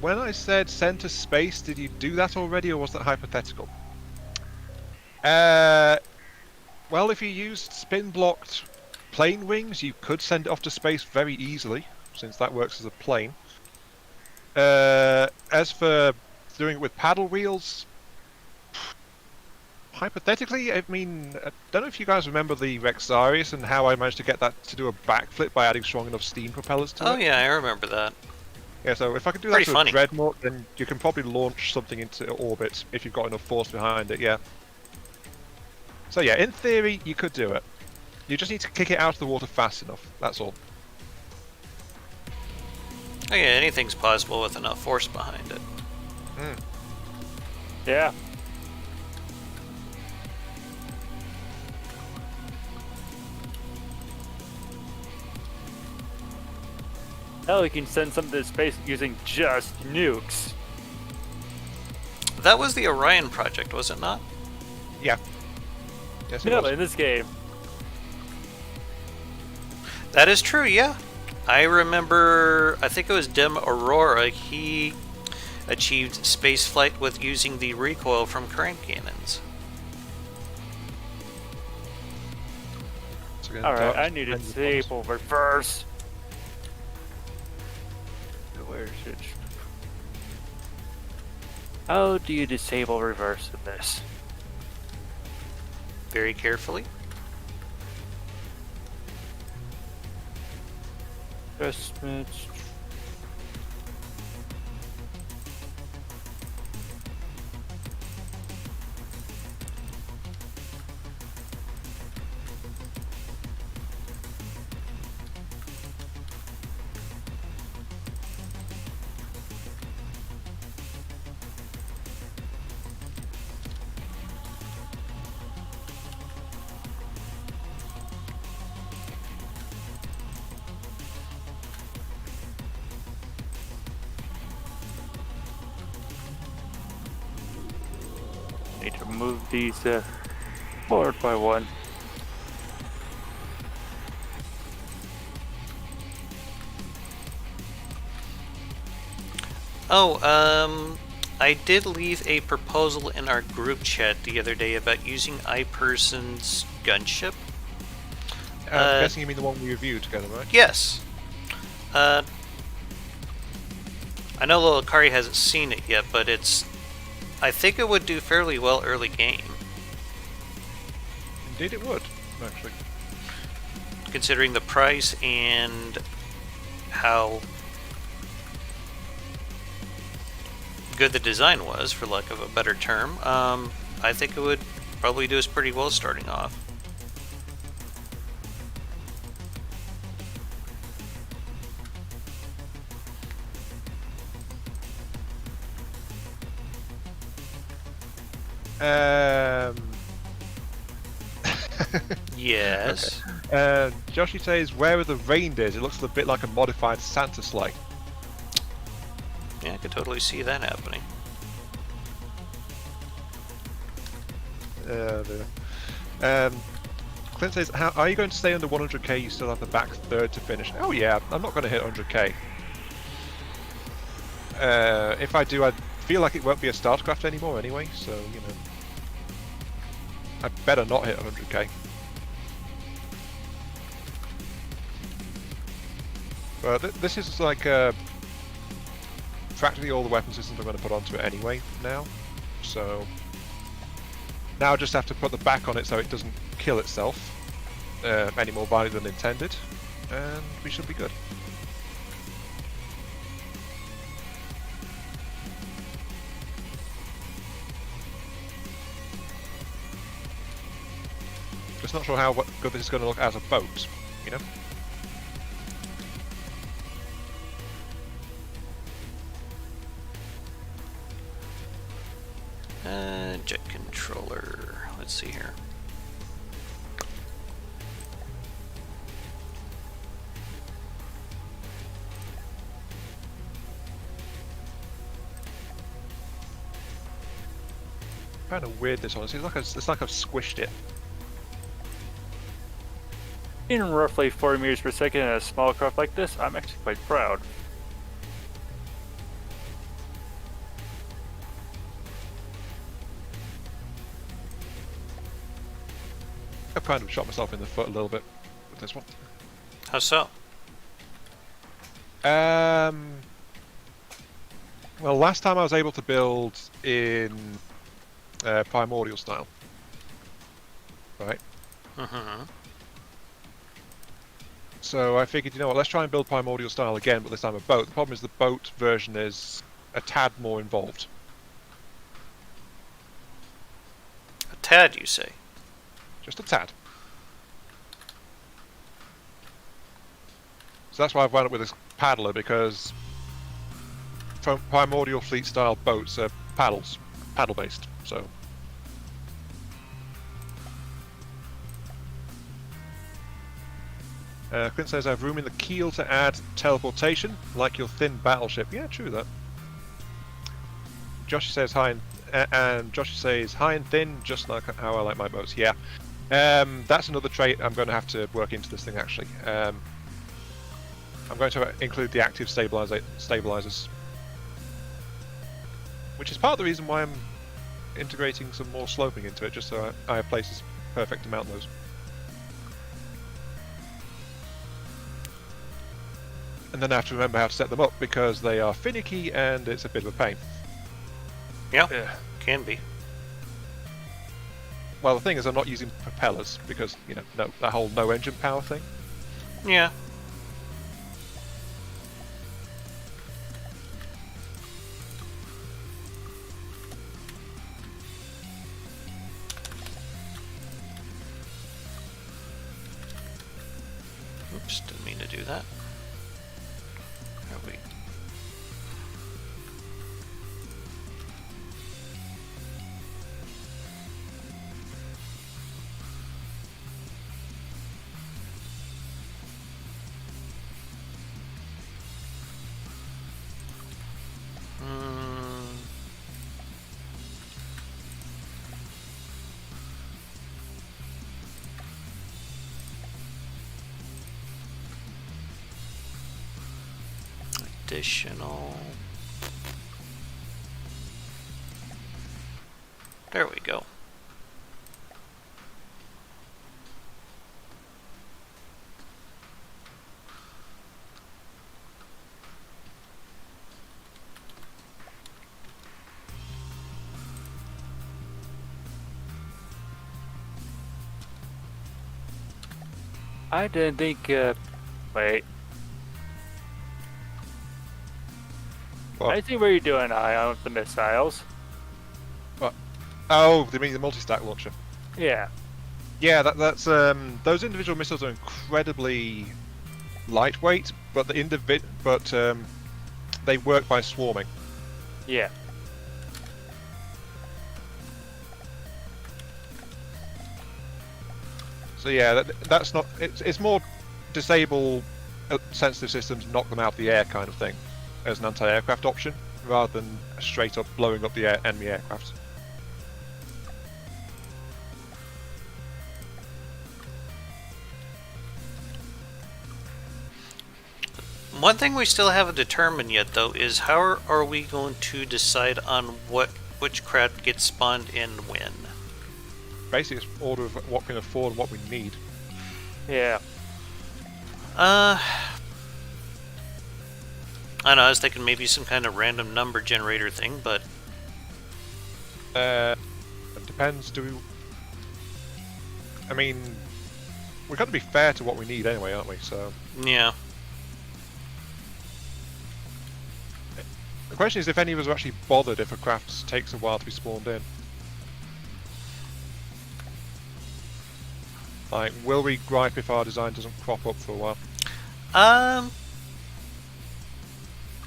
When I said center space, did you do that already, or was that hypothetical? Well, if you used spin-blocked plane wings, you could send it off to space very easily, since that works as a plane. As for doing it with paddle wheels, hypothetically, I mean, I don't know if you guys remember the Rexarius and how I managed to get that to do a backflip by adding strong enough steam propellers to it. Oh yeah, I remember that. Yeah, so if I could do that Pretty to funny. a Dreadnought, then you can probably launch something into orbit if you've got enough force behind it, yeah. So yeah, in theory, you could do it. You just need to kick it out of the water fast enough, that's all. Oh yeah, anything's possible with enough force behind it. yeah. Hell, you can send something to space using just nukes. That was the Orion project, was it not? Yeah. Yes, it No, was. in this game. That is true, yeah. I remember, I think it was Dim Aurora, he achieved spaceflight with using the recoil from crank cannons. So again, Alright, dark I need to depends disable reverse. Where is it? How do you disable reverse in this? Very carefully. Adjustments. Need to move these forward by one. Oh, I did leave a proposal in our group chat the other day about using iPerson's gunship. I'm guessing you mean the one we reviewed together, right? Yes. I know Lil Akari hasn't seen it yet, but I think it would do fairly well early game, Indeed it would, actually. considering the price and how good the design was, for lack of a better term. I think it would probably do us pretty well starting off. Yes. Joshi says, where are the reindeers? It looks a bit like a modified Santa sleigh. Yeah, I could totally see that happening. Clint says, are you going to stay under 100k? You still have the back third to finish. Oh yeah, I'm not going to hit 100k. If I do, I feel like it won't be a StarCraft anymore anyway, so, you know. I better not hit 100k. But this is like practically all the weapon systems I'm going to put onto it anyway now. So now I just have to put the back on it so it doesn't kill itself any more violently than intended, and we should be good. Just not sure how good this is going to look as a boat, you know? jet controller. Let's see here. Kind of weird this one. It's like I've squished it. In roughly 4 meters per second in a small craft like this, I'm actually quite proud. I've kind of shot myself in the foot a little bit with this one. How so? Well, last time I was able to build in primordial style, right? Mm-hmm. So I figured, you know what, let's try and build primordial style again, but this time a boat. The problem is the boat version is a tad more involved. A tad, you say? Just a tad. So that's why I've wound up with this paddler, because primordial fleet style boats are paddle based. So Clint says I have room in the keel to add teleportation, like your thin battleship. Yeah, true that. Josh says hi, and Josh says high and thin, just like how I like my boats. Yeah, that's another trait I'm going to have to work into this thing actually. I'm going to include the active stabilizers, which is part of the reason why I'm integrating some more sloping into it, just so I have places perfect to mount those. And then I have to remember how to set them up, because they are finicky and it's a bit of a pain. Yeah, can be. Well, the thing is, I'm not using propellers because, you know, that whole no engine power thing. Yeah. Oops, didn't mean to do that. There we. Additional. There we go. I didn't think. Wait. What? I see what you're doing, Ion, with the missiles. What? Oh, they mean the multi-stack launcher. Yeah. Yeah, that's those individual missiles are incredibly lightweight, but they work by swarming. Yeah. So yeah, that's not. It's more disable sensitive systems, knock them out of the air kind of thing, as an anti-aircraft option, rather than straight up blowing up the enemy aircraft. One thing we still haven't determined yet, though, is how are we going to decide on which craft gets spawned in when? Basically, it's order of what we can afford and what we need. Yeah. I don't know, I was thinking maybe some kind of random number generator thing, but It depends. I mean, we've got to be fair to what we need anyway, aren't we? So yeah. the question is if any of us are actually bothered if a craft takes a while to be spawned in. Like, will we gripe if our design doesn't crop up for a while?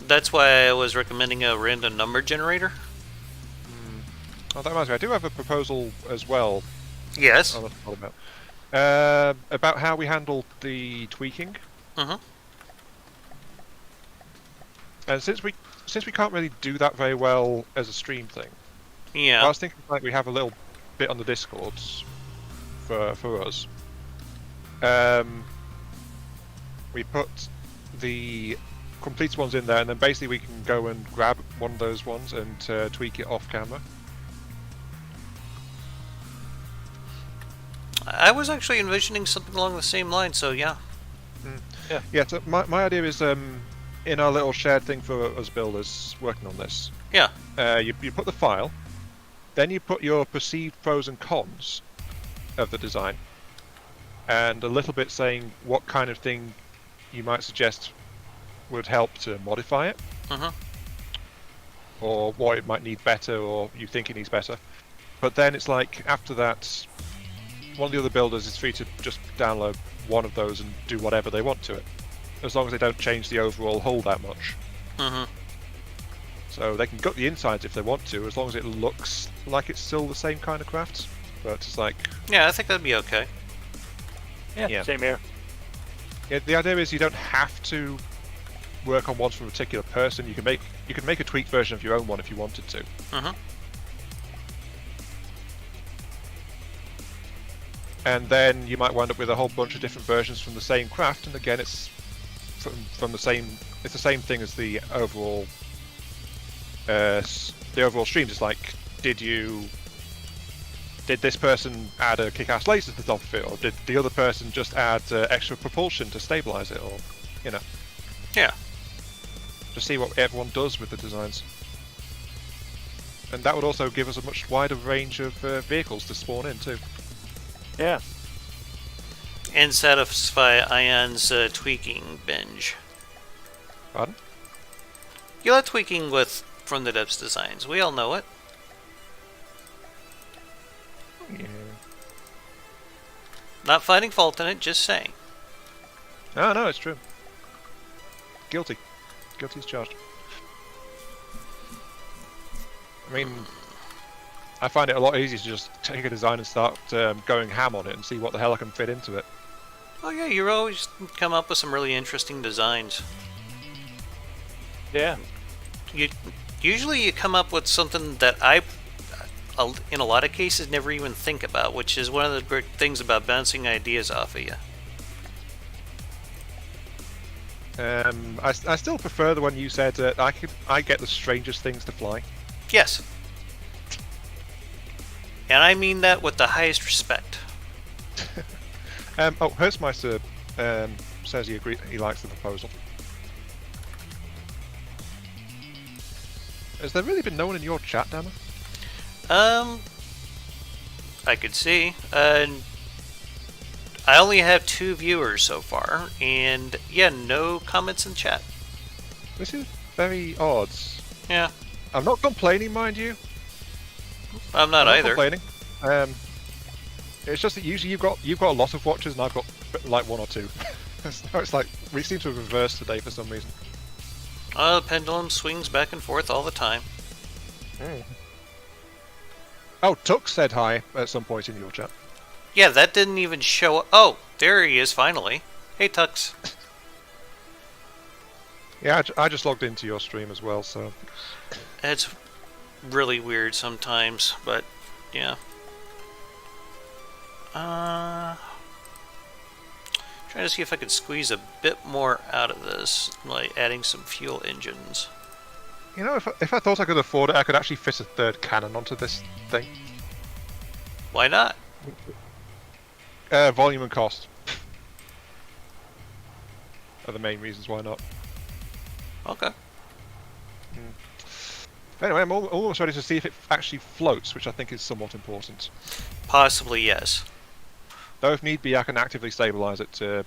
That's why I was recommending a random number generator. Oh, that reminds me, I do have a proposal as well. Yes. On the about how we handle the tweaking. Mm-hmm. And since we can't really do that very well as a stream thing, I Yeah. was thinking like we have a little bit on the Discords for us. We put the complete ones in there, and then basically we can go and grab one of those ones and tweak it off camera. I was actually envisioning something along the same line, so yeah. Yeah. So my idea is in our little shared thing for us builders working on this. Yeah. You put the file, then you put your perceived pros and cons of the design, and a little bit saying what kind of thing you might suggest would help to modify it, Mm-hmm. or what it might need better, or you think it needs better. But then it's like after that, one of the other builders is free to just download one of those and do whatever they want to it, as long as they don't change the overall hull that much. Mm-hmm. So they can gut the insides if they want to, as long as it looks like it's still the same kind of craft. But it's like, Yeah, I think that'd be okay. Yeah. Same here. yeah, the idea is you don't have to work on one from a particular person. You can make a tweaked version of your own one if you wanted to. Mm-hmm. And then you might wind up with a whole bunch of different versions from the same craft, and again it's from the same, it's the same thing as the overall streams. It's like, did this person add a kick-ass laser to the top of it, or did the other person just add extra propulsion to stabilize it, or Yeah. to see what everyone does with the designs. And that would also give us a much wider range of vehicles to spawn in too. Yeah. And satisfy Ion's tweaking binge. Pardon? You like tweaking from the devs designs. We all know it. Yeah. Not finding fault in it, just saying. No, it's true. Guilty. Guilty as charged. I mean, I find it a lot easier to just take a design and start going ham on it and see what the hell I can fit into it. Oh yeah, you always come up with some really interesting designs. Yeah. Usually you come up with something that in a lot of cases, never even think about, which is one of the great things about bouncing ideas off of you. I still prefer the one you said. I get the strangest things to fly. Yes. And I mean that with the highest respect. Hertzmeister says he likes the proposal. Has there really been no one in your chat, Dana? I could see. I only have 2 viewers so far, and yeah, no comments in chat. This is very odd. Yeah, I'm not complaining, mind you. I'm not either. Complaining. It's just that usually you've got a lot of watchers, and I've got like 1 or 2. It's like we seem to have reversed today for some reason. The pendulum swings back and forth all the time. Oh, Tux said hi at some point in your chat. Yeah, that didn't even show up. Oh, there he is finally. Hey, Tux. Yeah, I just logged into your stream as well, so... It's really weird sometimes, but yeah. Trying to see if I could squeeze a bit more out of this, like adding some fuel engines. You know, if I thought I could afford it, I could actually fit a 3rd cannon onto this thing. Why not? Volume and cost are the main reasons why not. Okay. Anyway, I'm almost ready to see if it actually floats, which I think is somewhat important. Possibly, yes. Though if need be, I can actively stabilize it to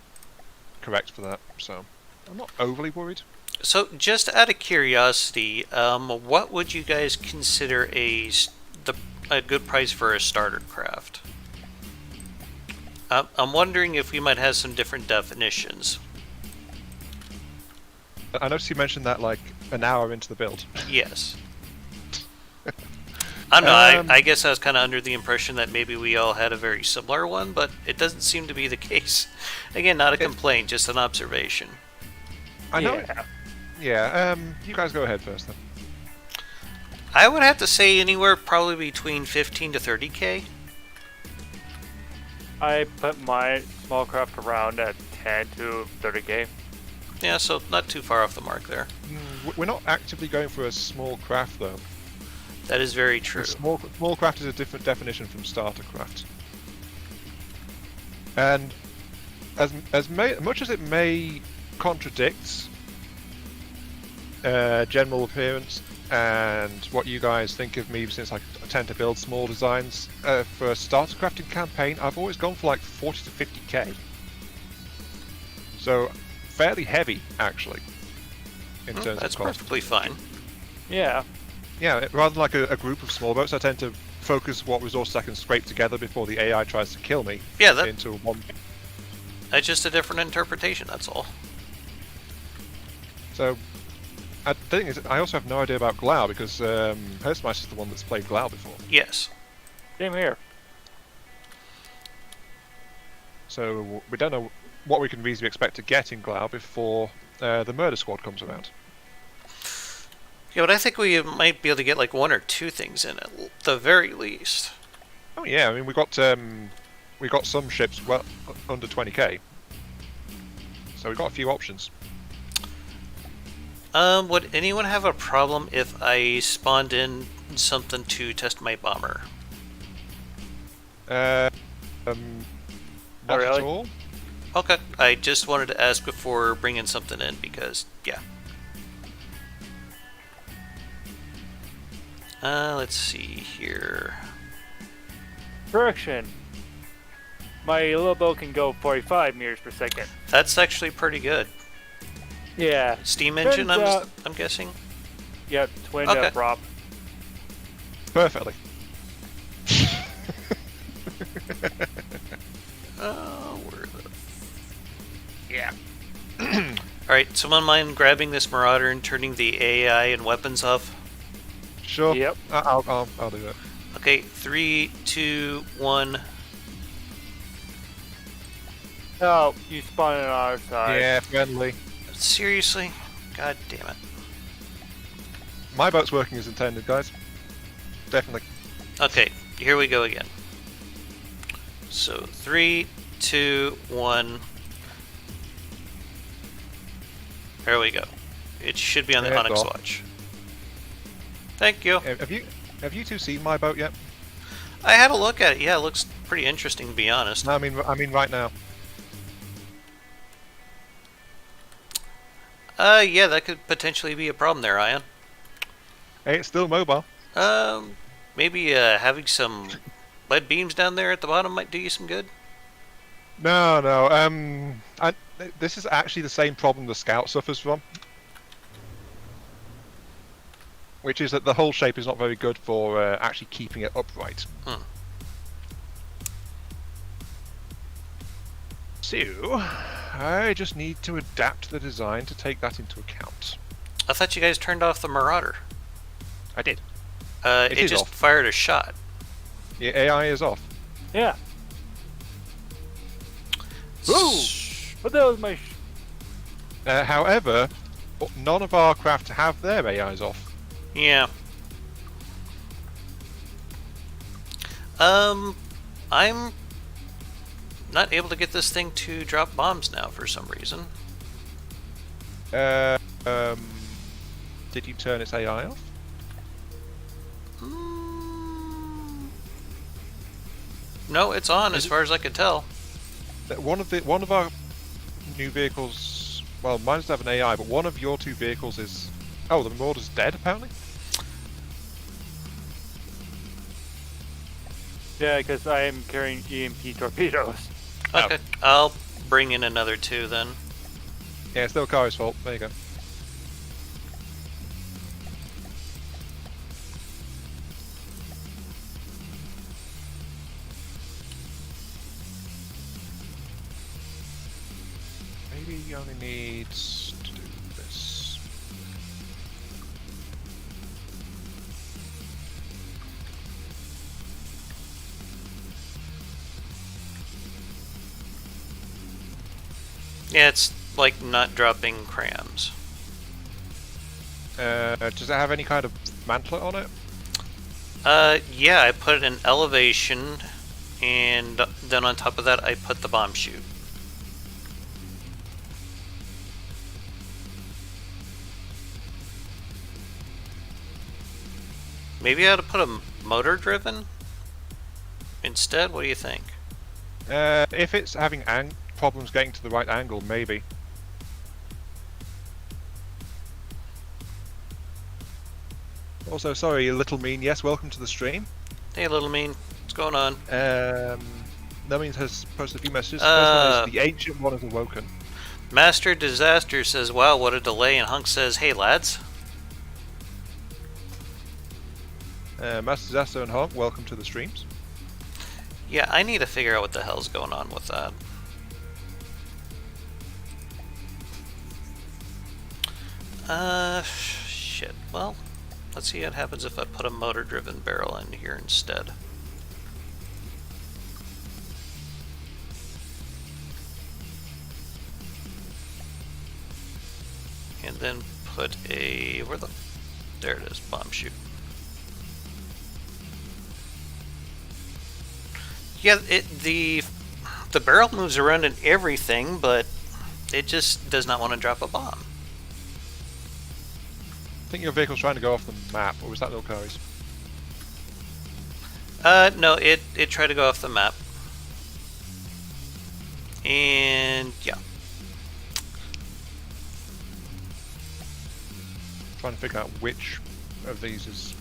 correct for that, so I'm not overly worried. So, just out of curiosity, what would you guys consider a good price for a starter craft? I'm wondering if we might have some different definitions. I noticed you mentioned that like an hour into the build. Yes. I don't know. Um, I guess I was kind of under the impression that maybe we all had a very similar one, but it doesn't seem to be the case. Again, not a complaint, just an observation. I know. Yeah. Yeah. You guys go ahead first then. I would have to say anywhere probably between 15 to 30k. I put my small craft around at 10 to 30k. Yeah, so not too far off the mark there. We're not actively going for a small craft though. That is very true. Small craft is a different definition from starter craft. And much as it may contradict general appearance and what you guys think of me, since I tend to build small designs, for a starter crafting campaign, I've always gone for like 40 to 50k. So fairly heavy, actually, in terms That's of cost. perfectly fine. Yeah. Yeah, rather than like a group of small boats, I tend to focus what resources I can scrape together before the AI tries to kill me Yeah, into one. that's just a different interpretation, that's all. So, the thing is, I also have no idea about Glau because Hurstmeister's the one that's played Glau before. Yes. Same here. So we don't know what we can reasonably expect to get in Glau before the Murder Squad comes around. Yeah, but I think we might be able to get like one or two things in at the very least. Oh yeah, I mean we got some ships well under 20k, so we've got a few options. Would anyone have a problem if I spawned in something to test my bomber? Not really. at all. Okay, I just wanted to ask before bringing something in because, yeah. Let's see here. Correction. My little boat can go 45 meters per second. That's actually pretty good. Yeah. Steam engine, Turns out- I'm guessing? Yep, twin Okay. prop. Perfectly. Where the... Yeah. Alright, someone mind grabbing this Marauder and turning the AI and weapons off? Sure. Yep. I'll do that. Okay, 3, 2, 1. Oh, you spawned on our side. Yeah, friendly. Seriously? God damn it. My boat's working as intended, guys. Definitely. Okay, here we go again. So 3, 2, 1. There we go. It should be on the There Onyx you go. watch. Thank you. Have you two seen my boat yet? I had a look at it. Yeah, it looks pretty interesting to be honest. No, I mean right now. Yeah, that could potentially be a problem there, Ian. Hey, it's still mobile. Maybe having some lead beams down there at the bottom might do you some good. No. This is actually the same problem the Scout suffers from, which is that the hull shape is not very good for actually keeping it upright. So, I just need to adapt the design to take that into account. I thought you guys turned off the Marauder. I did. It is just off. fired a shot. The AI is off. Yeah. Ooh! But that was my... However, none of our craft have their AIs off. Yeah. I'm not able to get this thing to drop bombs now for some reason. Did you turn its AI off? No, it's on as far as I could tell. One of our new vehicles. Well, mine doesn't have an AI, but one of your two vehicles is. Oh, the Marauder's dead apparently. Yeah, because I am carrying EMP torpedoes. Okay, I'll bring in another two then. Yeah, it's still Kari's fault. There you go. Maybe he only needs to do this. Yeah, it's like not dropping crams. Does it have any kind of mantlet on it? Yeah, I put an elevation, and then on top of that, I put the bomb chute. Maybe I ought to put a motor-driven instead. What do you think? If it's having problems getting to the right angle, maybe. Also, sorry, Little Mean. Yes, welcome to the stream. Hey, little mean, what's going on? No Means has posted a few messages. First one is the Ancient One has awoken. Master Disaster says, "Wow, what a delay!" And Hunk says, "Hey, lads." Master Disaster and Honk, welcome to the streams. Yeah, I need to figure out what the hell's going on with that. Shit. Well, let's see what happens if I put a motor-driven barrel in here instead. And then put a... there it is, bomb chute. Yeah, the barrel moves around in everything, but it just does not want to drop a bomb. I think your vehicle's trying to go off the map, or was that little Curry's? No, it tried to go off the map. And yeah. Trying to figure out which of these is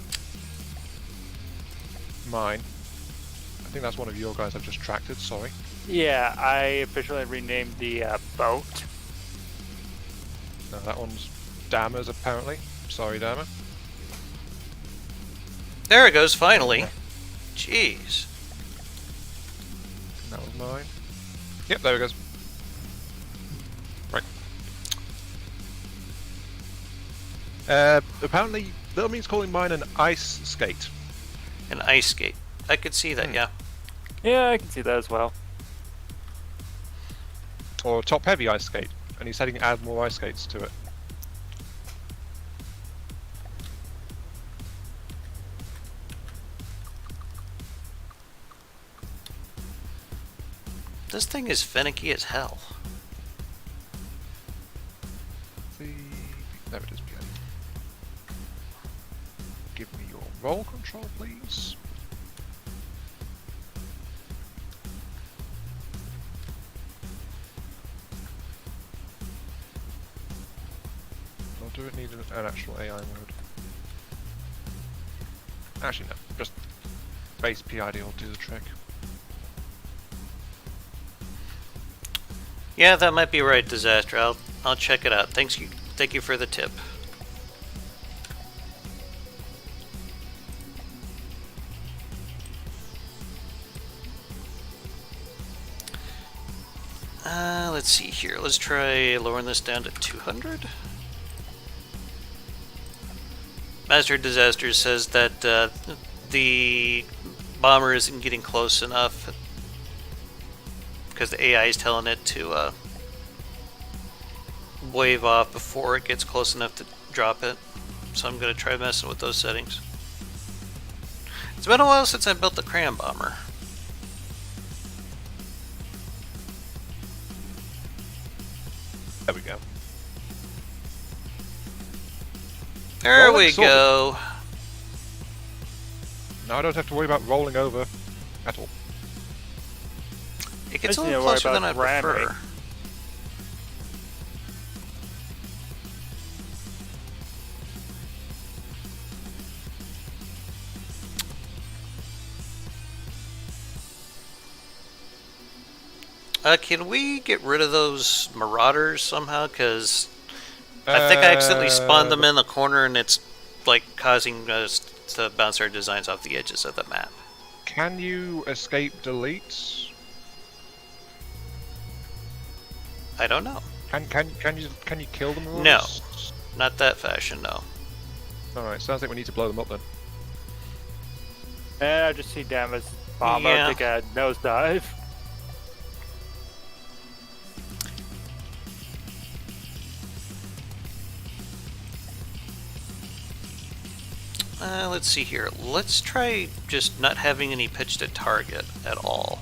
mine. I think that's one of your guys I've just tracted, sorry. Yeah, I officially renamed the boat. No, that one's Dammer's apparently. Sorry, Dammer. There it goes, finally. Jeez. That was mine. Yep, there it goes. Right. Apparently, Little Mean's calling mine an ice skate. An ice skate. I could see that, yeah. Yeah, I can see that as well. Or a top-heavy ice skate. And he's heading to add more ice skates to it. This thing is finicky as hell. There it is, Pierre. Give me your roll control, please. Or do it need an actual AI mode? Actually, no. Just base PID will do the trick. Yeah, that might be right, Disaster. I'll check it out. Thank you for the tip. Let's see here. Let's try lowering this down to 200. Master Disaster says that the bomber isn't getting close enough because the AI is telling it to wave off before it gets close enough to drop it. So I'm going to try messing with those settings. It's been a while since I built the cram bomber. There we go. There Rolling we sorted. go. Now I don't have to worry about rolling over at all. It gets a I just little need to worry closer than I about ramming. prefer. Can we get rid of those marauders somehow? Because I think I accidentally spawned them in the corner and it's like causing us to bounce our designs off the edges of the map. Can you escape delete? I don't know. Can you kill them all? No. Not that fashion, no. Alright, sounds like we need to blow them up then. And I just see Damage Bomber Yeah. take a nosedive. Let's see here. Let's try just not having any pitch to target at all.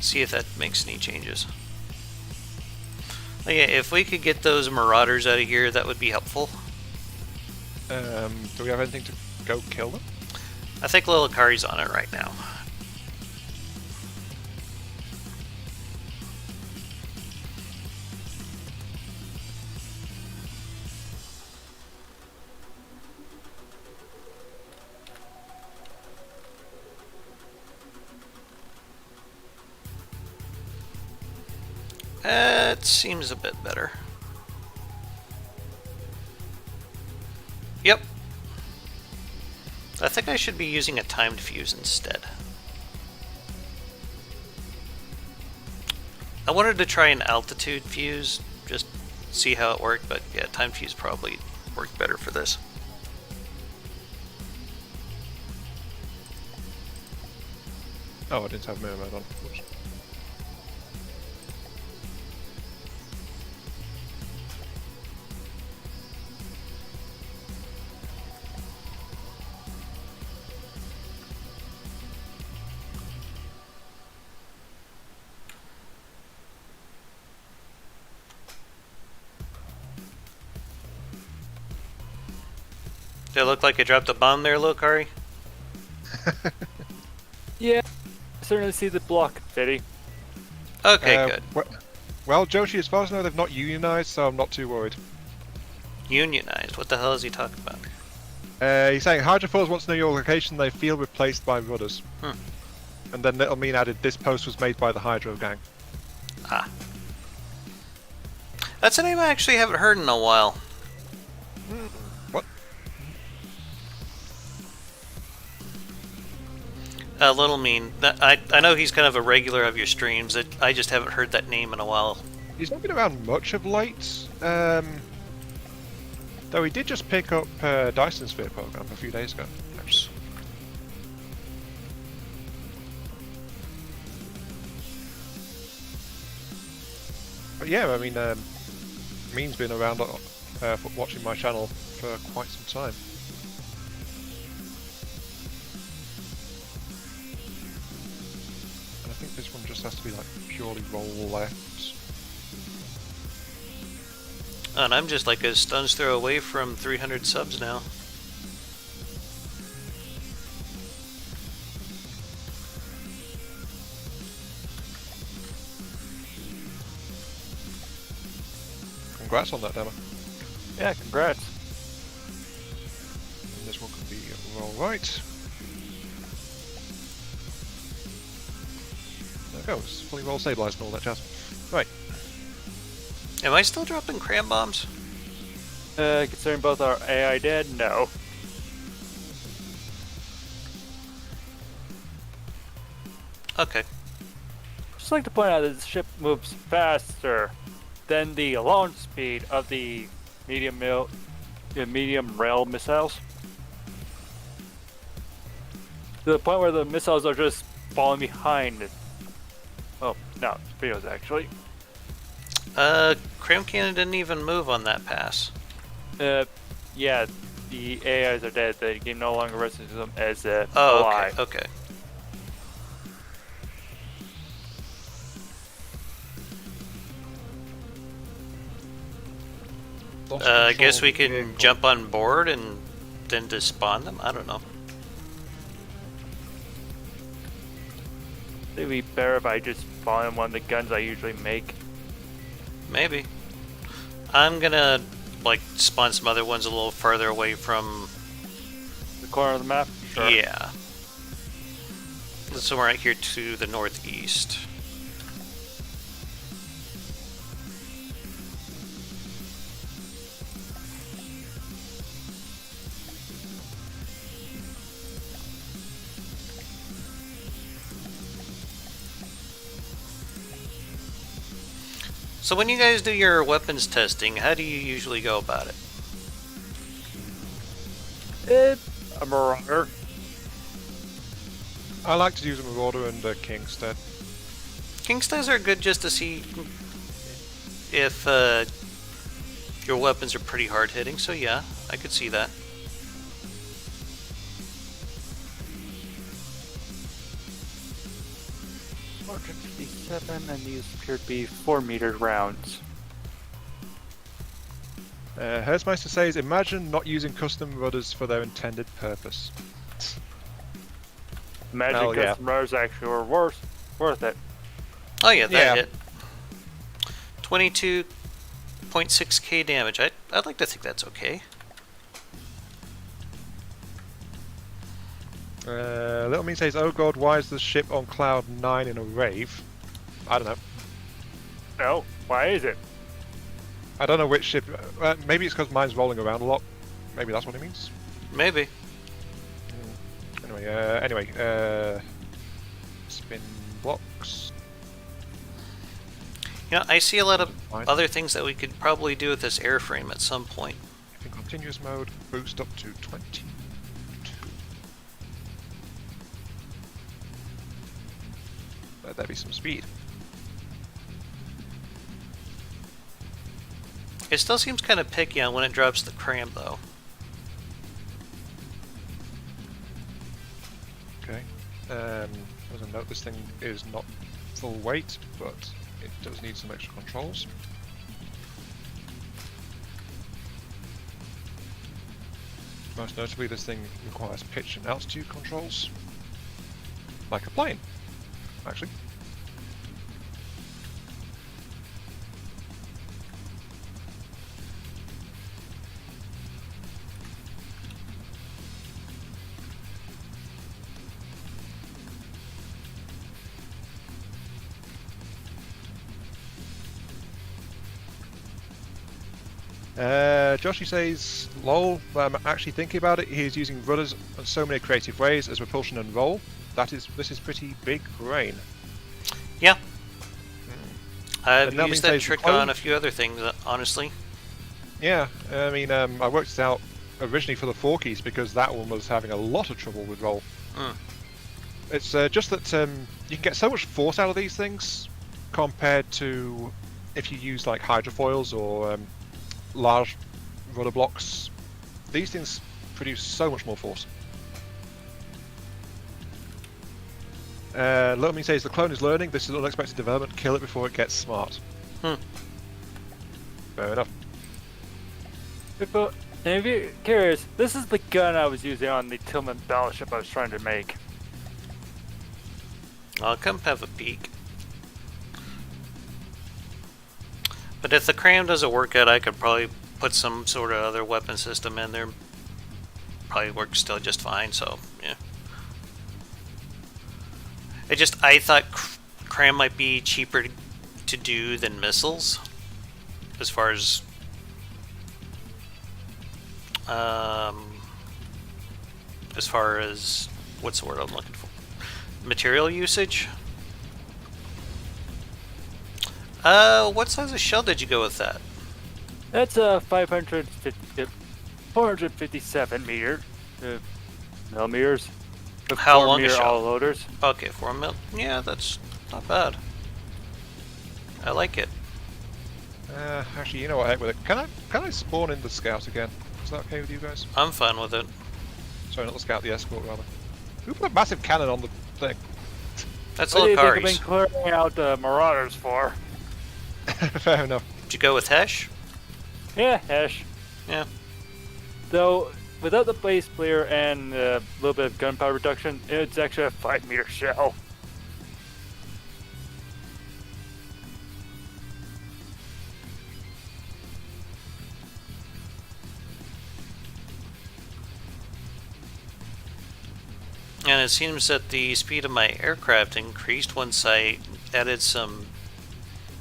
See if that makes any changes. Oh, yeah, if we could get those marauders out of here, that would be helpful. Do we have anything to go kill them? I think Lilakari's on it right now. It seems a bit better. Yep. I think I should be using a timed fuse instead. I wanted to try an altitude fuse, just see how it worked, but yeah, timed fuse probably worked better for this. Oh, I didn't have mirror mode on. Oops. Did it look like I dropped a bomb there, Lokari? Yeah, I certainly see the block, Fitty. Okay, good. Well, Joshi, as far as I know, they've not unionized, so I'm not too worried. Unionized? What the hell is he talking about? He's saying Hydra Force wants to know your location. They feel replaced by rudders. And then Little Mean added, this post was made by the Hydro gang. Ah. That's a name I actually haven't heard in a while. What? Little Mean. I know he's kind of a regular of your streams. I just haven't heard that name in a while. He's not been around much of late. Though he did just pick up Dyson Sphere program a few days ago. Oops. But yeah, I mean, Mean's been around watching my channel for quite some time. And I think this one just has to be like purely roll left. And I'm just like a stone's throw away from 300 subs now. Congrats on that demo. Yeah, congrats. And this one can be roll right. There it goes. Fully roll stabilized and all that jazz. Right. Am I still dropping cram bombs? Considering both our AI dead, no. Okay. Just like to point out that the ship moves faster than the launch speed of the medium rail missiles. To the point where the missiles are just falling behind. Oh, no, speedos actually. Cram cannon didn't even move on that pass. Yeah, the AIs are dead. The game no longer registers them as Oh, alive. okay, okay. I guess we can jump on board and then despawn them? I don't know. It'd be better if I just spawn in one of the guns I usually make. Maybe. I'm gonna, like, spawn some other ones a little further away from... The corner of the map? Sure. Yeah. Somewhere right here to the northeast. So when you guys do your weapons testing, how do you usually go about it? A marauder. I like to use a Marauder and a King instead. Kingsters are good just to see if Your weapons are pretty hard hitting, so yeah, I could see that. $457, and these appear to be 4-meter rounds. Hertzmeister says, imagine not using custom rudders for their intended purpose. Imagine Hell yeah. customers actually were worth it. Oh yeah, that Yeah. hit. 22.6k damage. I'd like to think that's okay. Little Mean says, oh god, why is the ship on cloud 9 in a rave? I don't know. No, why is it? I don't know which ship. Maybe it's because mine's rolling around a lot. Maybe that's what it means. Maybe. Anyway, spin blocks. You know, I see a lot of Fine. other things that we could probably do with this airframe at some point. In continuous mode, boost up to 22. Let there be some speed. It still seems kind of picky on when it drops the cram, though. Okay. As a note, this thing is not full weight, but it does need some extra controls. Most notably, this thing requires pitch and altitude controls. Like a plane, actually. Joshy says, lol, I'm actually thinking about it. He's using rudders in so many creative ways as propulsion and roll. This is pretty big brain. Yeah. I've That used means that there's trick clone- on a few other things, honestly. Yeah, I mean, I worked it out originally for the Forkies because that one was having a lot of trouble with roll. Mm. It's just that you can get so much force out of these things compared to if you use like hydrofoils or large rudder blocks. These things produce so much more force. Lomi says the clone is learning. This is unexpected development. Kill it before it gets smart. Hmm. Fair enough. And if you're curious, this is the gun I was using on the Tillman battleship I was trying to make. I'll come have a peek. But if the cram doesn't work out, I could probably put some sort of other weapon system in there. Probably works still just fine, so yeah. I thought cram might be cheaper to do than missiles. As far as what's the word I'm looking for? Material usage? What size of shell did you go with that? That's a 457 millimeters. With How 4 long a meter shell? all loaders. Okay, 4 mil. Yeah, that's not bad. I like it. Actually, you know what? Heck with it. Can I spawn in the scout again? Is that okay with you guys? I'm fine with it. Sorry, not the scout, the escort rather. Who put a massive cannon on the thing? That's What do you think I've Lokari's. been clearing out marauders for? Fair enough. Did you go with Hesh? Yeah, Hesh. Yeah. Though, without the base player and a little bit of gunpowder reduction, it's actually a 5-meter shell. And it seems that the speed of my aircraft increased once I added some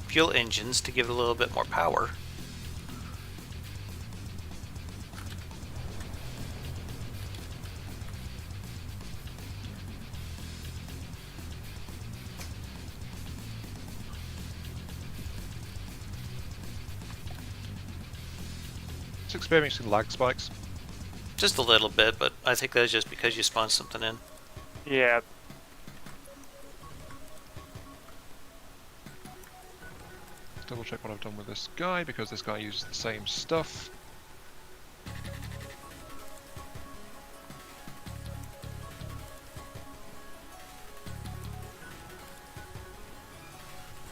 fuel engines to give it a little bit more power. It's experiencing lag spikes. Just a little bit, but I think that's just because you spawned something in. Yeah. double check what I've done with this guy, because this guy uses the same stuff.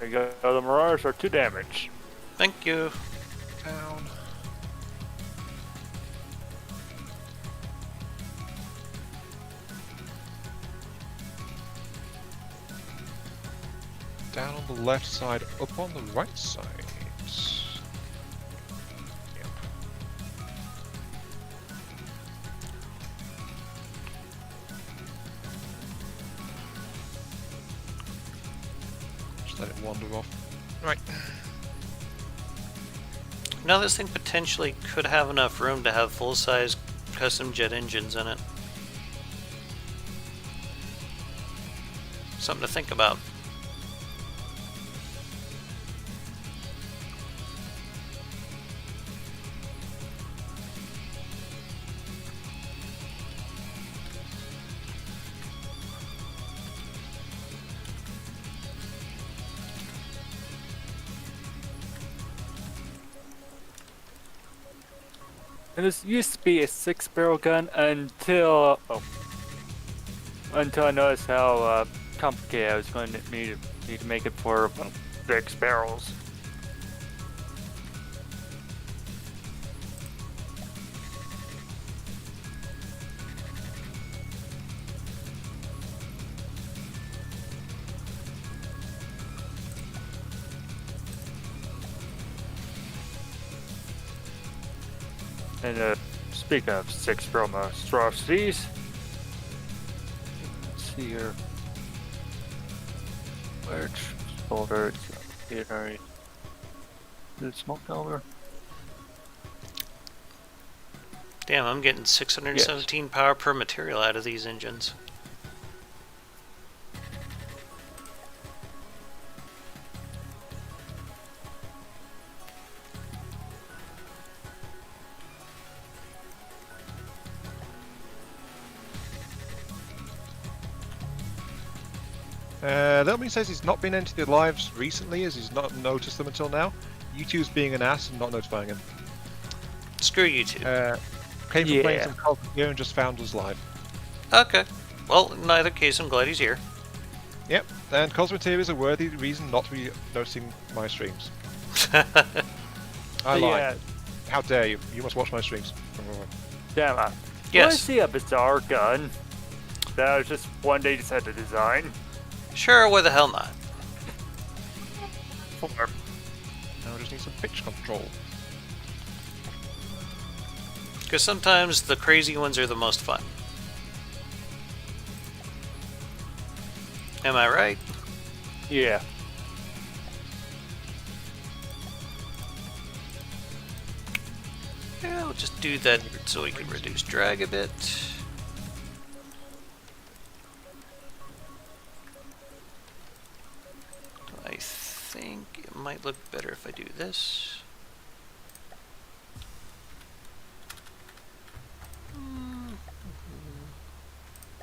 There you go. The Marauders are 2 damage. Thank you. Down. Down on the left side, up on the right side. Yep. Just let it wander off. Right. Now this thing potentially could have enough room to have full-size custom jet engines in it. Something to think about. And this used to be a 6-barrel gun until I noticed how complicated I was going to need to make it for 6 barrels. And speaking of 6-barrel monstrosities, let's see here. Which folder? Is it smoke caliber? Damn, I'm getting 617 power per material out of these engines. Littleman says he's not been into the lives recently, as he's not noticed them until now. YouTube's being an ass and not notifying him. Screw YouTube. Came from playing some Call of Duty and just found us live. Okay. Well, in either case, I'm glad he's here. Yep, and Cosmeteer is a worthy reason not to be noticing my streams. I lie. How dare you? You must watch my streams. Damn it. Yes. I see a bizarre gun that I was just one day decided to design. Sure, why the hell not? Now we just need some pitch control. Because sometimes the crazy ones are the most fun. Am I right? Yeah. Yeah, we'll just do that so we can reduce drag a bit. I think it might look better if I do this.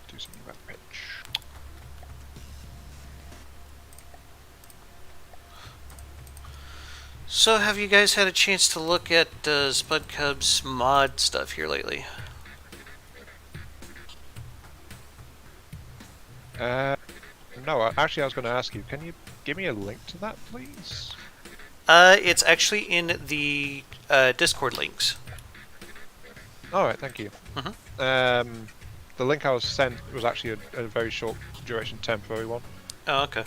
Do something about pitch. So, have you guys had a chance to look at Spud Cub's mod stuff here lately? No, actually I was going to ask you, can you give me a link to that, please? It's actually in the Discord links. Alright, thank you. Mhm. The link I was sent was actually a very short duration temporary one. Oh, okay.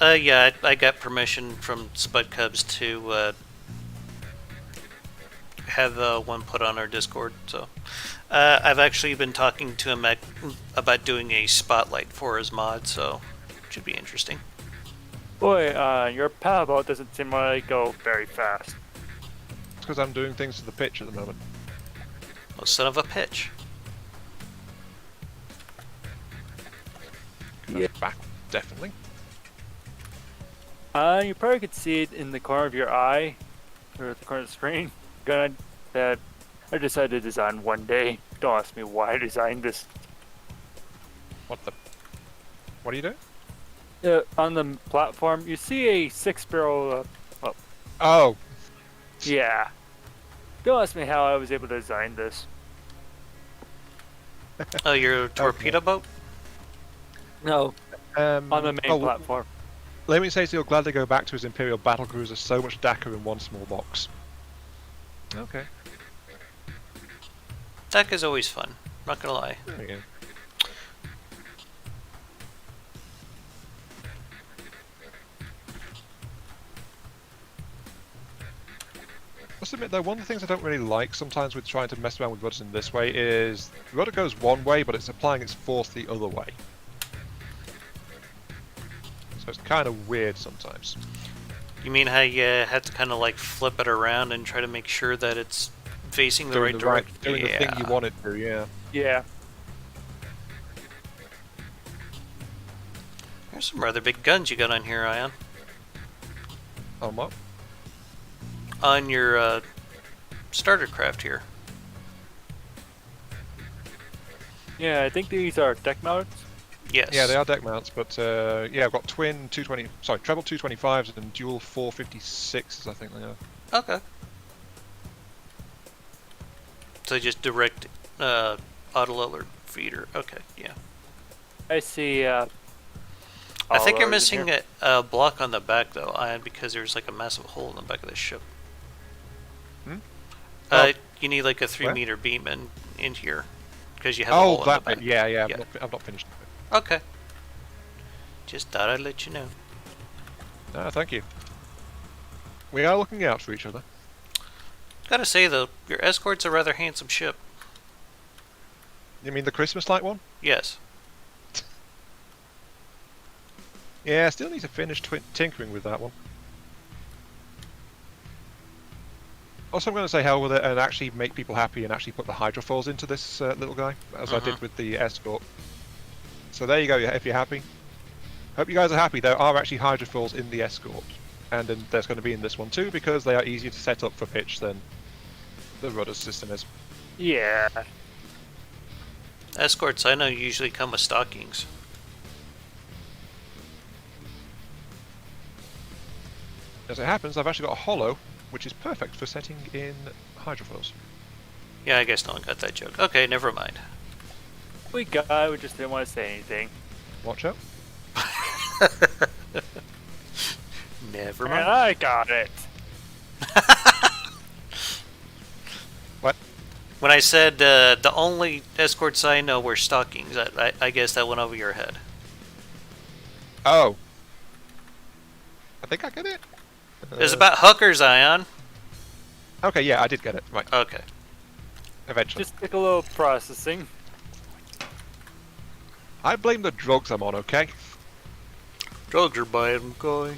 Yeah, I got permission from Spud Cubs to have one put on our Discord, so I've actually been talking to him about doing a spotlight for his mod, so it should be interesting. Boy, your paddleboat doesn't seem like go very fast. It's because I'm doing things to the pitch at the moment. Oh, son of a pitch. Yeah. Back, definitely. You probably could see it in the corner of your eye, or at the corner of the screen. Gun that I decided to design one day. Don't ask me why I designed this. What are you doing? On the platform, you see a 6-barrel, Oh, Yeah. Don't ask me how I was able to design this. Oh, your torpedo boat? No, on the main oh, platform. let me say, so you'll gladly go back to his Imperial battlecruiser. So much DACA in one small box. Okay. Deck is always fun. Not gonna lie. There we go. I must admit though, one of the things I don't really like sometimes with trying to mess around with rudders in this way is the rudder goes one way, but it's applying its force the other way. So it's kind of weird sometimes. You mean how you had to kind of like flip it around and try to make sure that it's facing the right direction? Doing the thing you want it to, yeah. Yeah. There's some rather big guns you got on here, Ion. On what? On your starter craft here. Yeah, I think these are deck mounts. Yes. Yeah, they are deck mounts, but yeah, I've got twin 220, sorry, treble 225s and dual 456s, I think they are. Okay. So just direct autoloader feeder. Okay, yeah. I see. I think you're autoloaders in missing here. a block on the back though, Ion, because there's like a massive hole in the back of this ship. Hmm? You need like a 3 where? meter beam in here, because you have a hole in the that back. bit, yeah, Yeah. I've not finished. Okay. Just thought I'd let you know. Ah, thank you. We are looking out for each other. Gotta say though, your escort's a rather handsome ship. You mean the Christmas light one? Yes. Yeah, I still need to finish tinkering with that one. Also, I'm going to say hell with it and actually make people happy and actually put the hydrofoils into this little guy, as I did with the escort. So there you go, if you're happy. Hope you guys are happy. There are actually hydrofoils in the escort. And then there's going to be in this one too, because they are easier to set up for pitch than the rudder system is. Yeah. Escorts I know usually come with stockings. As it happens, I've actually got a hollow, which is perfect for setting in hydrofoils. Yeah, I guess no one got that joke. Okay, never mind. We just didn't want to say anything. Watch out. Never And mind. I got it. What? When I said the only escorts I know were stockings, I guess that went over your head. Oh. I think I get it. It's about hookers, Ion. Okay, yeah, I did get it. Right, Okay. eventually. Just take a little processing. I blame the drugs I'm on, okay? Drugs are bad, I'm going.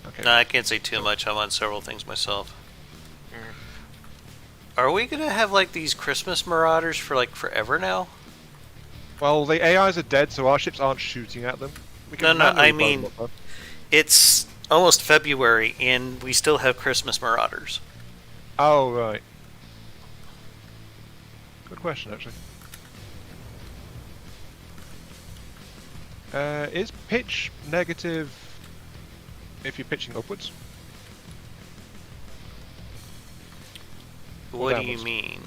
Okay. No, I can't say too much. I'm on several things myself. Are we gonna have like these Christmas marauders for like forever now? Well, the AIs are dead, so our ships aren't shooting at them. We No, can no, manually I blow mean- them up, though. It's almost February and we still have Christmas marauders. Oh, right. Good question, actually. Is pitch negative if you're pitching upwards? What do you downwards? mean?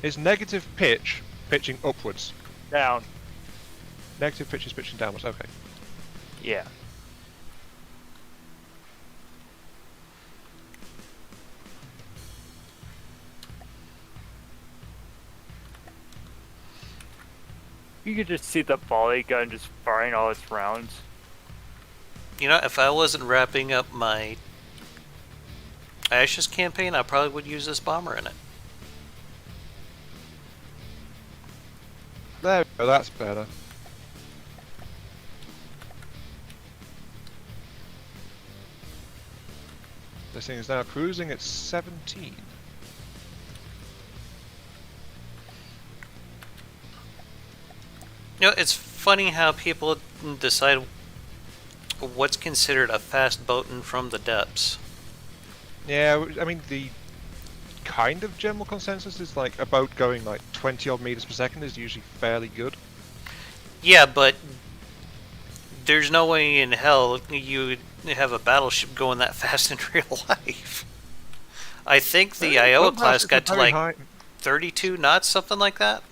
Is negative pitch pitching upwards? Down. Negative pitch is pitching downwards, okay. Yeah. You could just see the volley gun just firing all its rounds. You know, if I wasn't wrapping up my Ashes campaign, I probably would use this bomber in it. There we go, that's better. This thing is now cruising at 17. You know, it's funny how people decide what's considered a fast boating from the depths. Yeah, I mean, the kind of general consensus is like a boat going like 20 odd meters per second is usually fairly good. Yeah, but there's no way in hell you would have a battleship going that fast in real life. I think the Iowa class got to like high. 32 knots, something like that.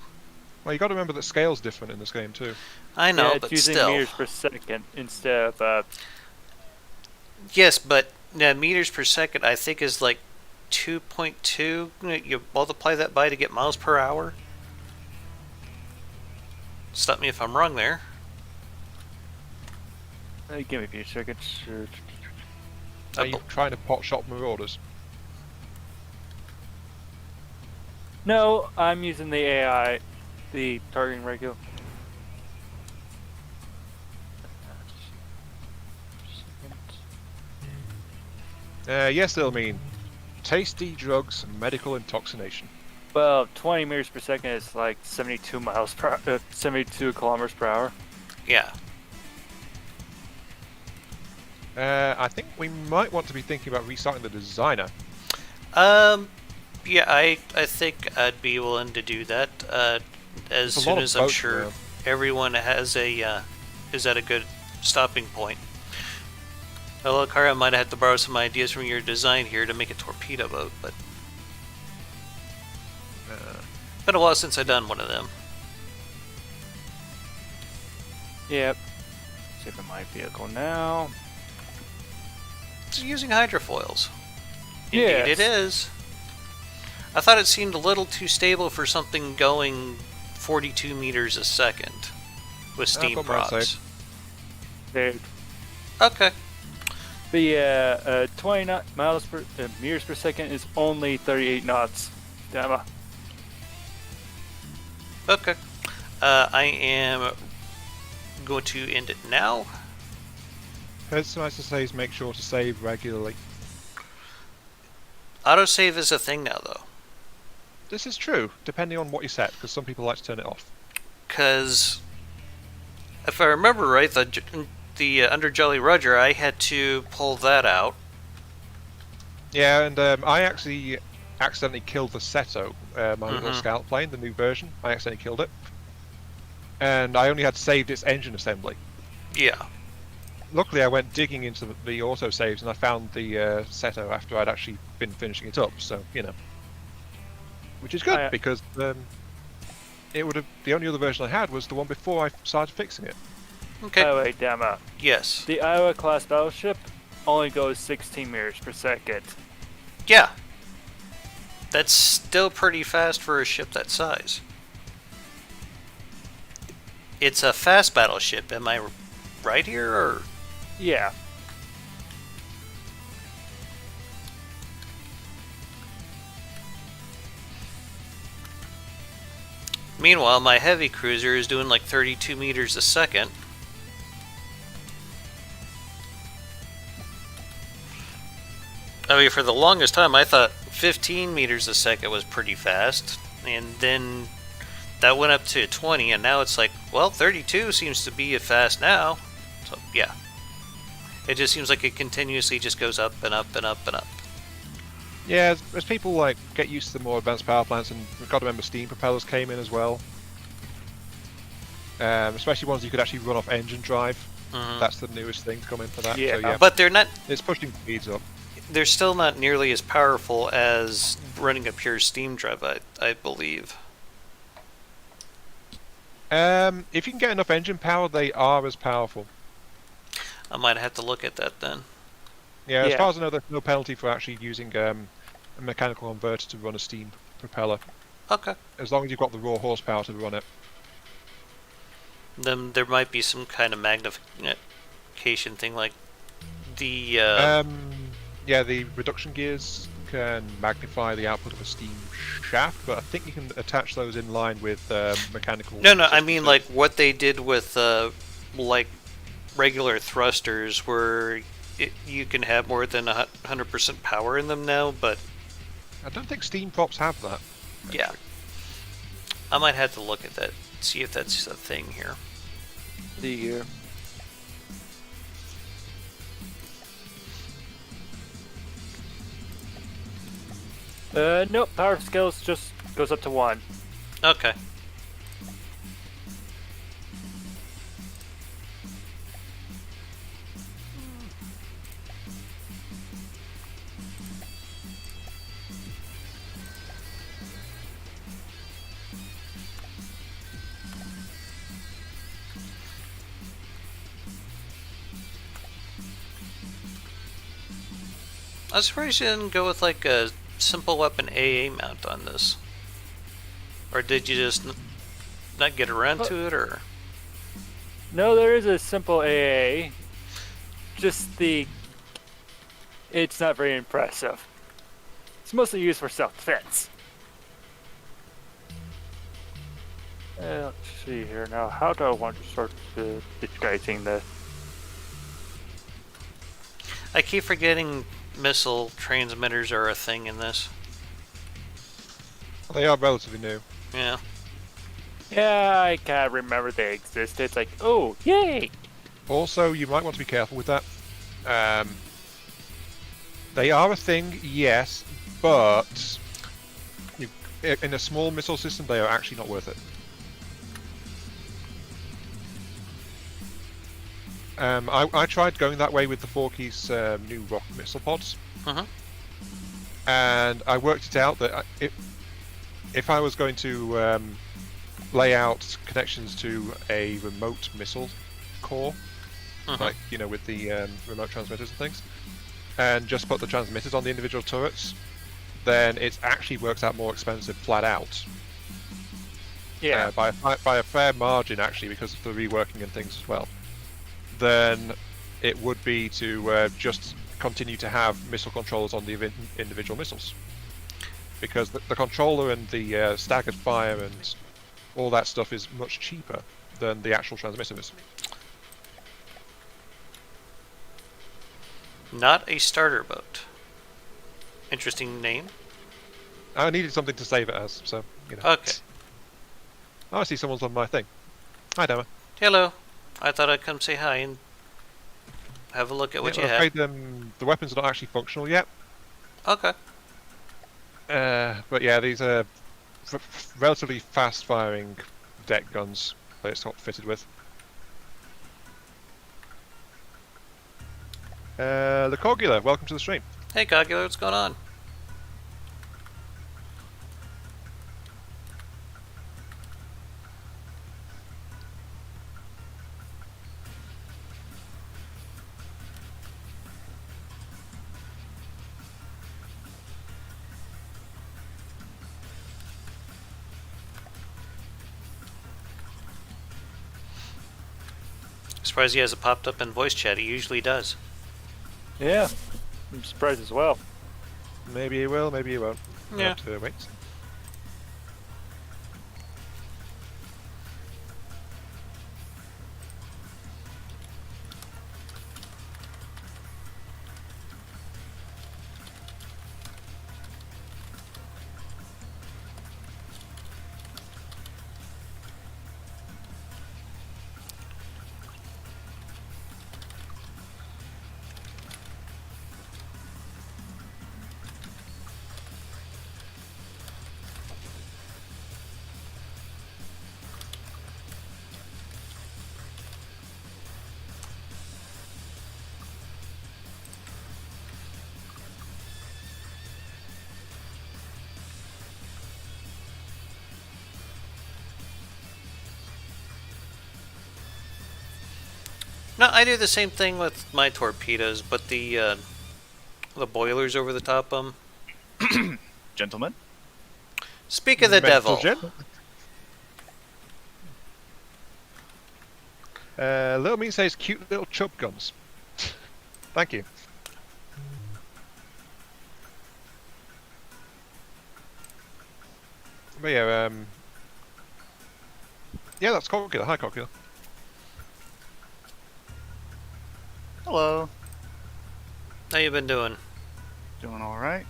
Well, you got to remember that scale's different in this game too. I know, it's but using still. meters per second instead of Yes, but meters per second I think is like 2.2. You multiply that by to get miles per hour. Stop me if I'm wrong there. give me a few seconds. Are you trying to pot shot marauders? No, I'm using the AI, the targeting regular. Yes, they'll mean tasty drugs and medical intoxication. Well, 20 meters per second is like 72 72 kilometers per hour. Yeah. I think we might want to be thinking about restarting the designer. Yeah, I think I'd be willing to do that as soon as I'm sure everyone has a is at a good stopping point. Well, Kara, I might have to borrow some ideas from your design here to make a torpedo boat, but been a while since I've done one of them. Yep. Saving my vehicle now. It's using hydrofoils. Yes. Indeed it is. I thought it seemed a little too stable for something going 42 meters a second with steam props. Dude. Okay. The 20 meters per second is only 38 knots. Damn it. Okay. I am going to end it now. It's nice to say is make sure to save regularly. Autosave is a thing now, though. This is true, depending on what you set, because some people like to turn it off. Because if I remember right, the under Jolly Roger, I had to pull that out. Yeah, and I actually accidentally killed the Seto, my little scout plane, the new version. I accidentally killed it. And I only had saved its engine assembly. Yeah. Luckily, I went digging into the autosaves and I found the Seto after I'd actually been finishing it up, so, you know. Which is good, because it would have the only other version I had was the one before I started fixing it. Okay. Oh, wait, damn it. Yes. The Iowa class battleship only goes 16 meters per second. Yeah. That's still pretty fast for a ship that size. It's a fast battleship, am I right here, or? Yeah. Meanwhile, my heavy cruiser is doing like 32 meters a second. I mean, for the longest time, I thought 15 meters a second was pretty fast, and then that went up to 20, and now it's like, well, 32 seems to be fast now. So, yeah. It just seems like it continuously just goes up and up and up and up. Yeah, as people like get used to the more advanced power plants, and we've got to remember steam propellers came in as well. Especially ones you could actually run off engine drive. That's the newest thing to come in for that. Yeah, so, yeah. But they're not. It's pushing speeds up. They're still not nearly as powerful as running a pure steam drive, I believe. If you can get enough engine power, they are as powerful. I might have to look at that then. Yeah, as far as I know, there's no penalty for actually using a mechanical converter to run a steam propeller. Okay. As long as you've got the raw horsepower to run it. Then there might be some kind of magnification thing, like the... Yeah, the reduction gears can magnify the output of a steam shaft, but I think you can attach those in line with mechanical... No, I mean like what they did with like regular thrusters, where you can have more than 100% power in them now, but... I don't think steam props have that. Yeah. Actually. I might have to look at that, see if that's a thing here. See here. Nope, power skills just goes up to 1. Okay. I was surprised you didn't go with like a simple weapon AA mount on this. Or did you just not get around to it, or? No, there is a simple AA. Just it's not very impressive. It's mostly used for self-defense. Let's see here now. How do I want to start disguising this? I keep forgetting missile transmitters are a thing in this. They are relatively new. Yeah. Yeah, I can't remember they existed. It's like, oh, yay! Also, you might want to be careful with that. They are a thing, yes, but in a small missile system, they are actually not worth it. I tried going that way with the Forky's new rock missile pods, and I worked it out that if I was going to lay out connections to a remote missile core, like with the remote transmitters and things, and just put the transmitters on the individual turrets, then it actually works out more expensive flat out. Yeah. By a fair margin, actually, because of the reworking and things as well. Then it would be to just continue to have missile controllers on the individual missiles, because the controller and the staggered fire and all that stuff is much cheaper than the actual transmitters. Not a starter boat. Interesting name. I needed something to save it as, so Okay. Oh, I see someone's on my thing. Hi, Dama. Hello. I thought I'd come say hi and have a look at what you I'm have. afraid the weapons are not actually functional yet. Okay. But yeah, these are relatively fast-firing deck guns that it's not fitted with. The Cogula, welcome to the stream. Hey, Cogula, what's going on? Surprised he hasn't popped up in voice chat. He usually does. Yeah. I'm surprised as well. Maybe he will, maybe he won't. Yeah. Have to wait. No, I do the same thing with my torpedoes, but the boilers over the top of them. Gentlemen? Speak of the Mental devil. gem. Little Mean says cute little chub guns. Thank you. But yeah, yeah, that's Cogula. Hi, Cogula. Hello. How you been doing? Doing alright?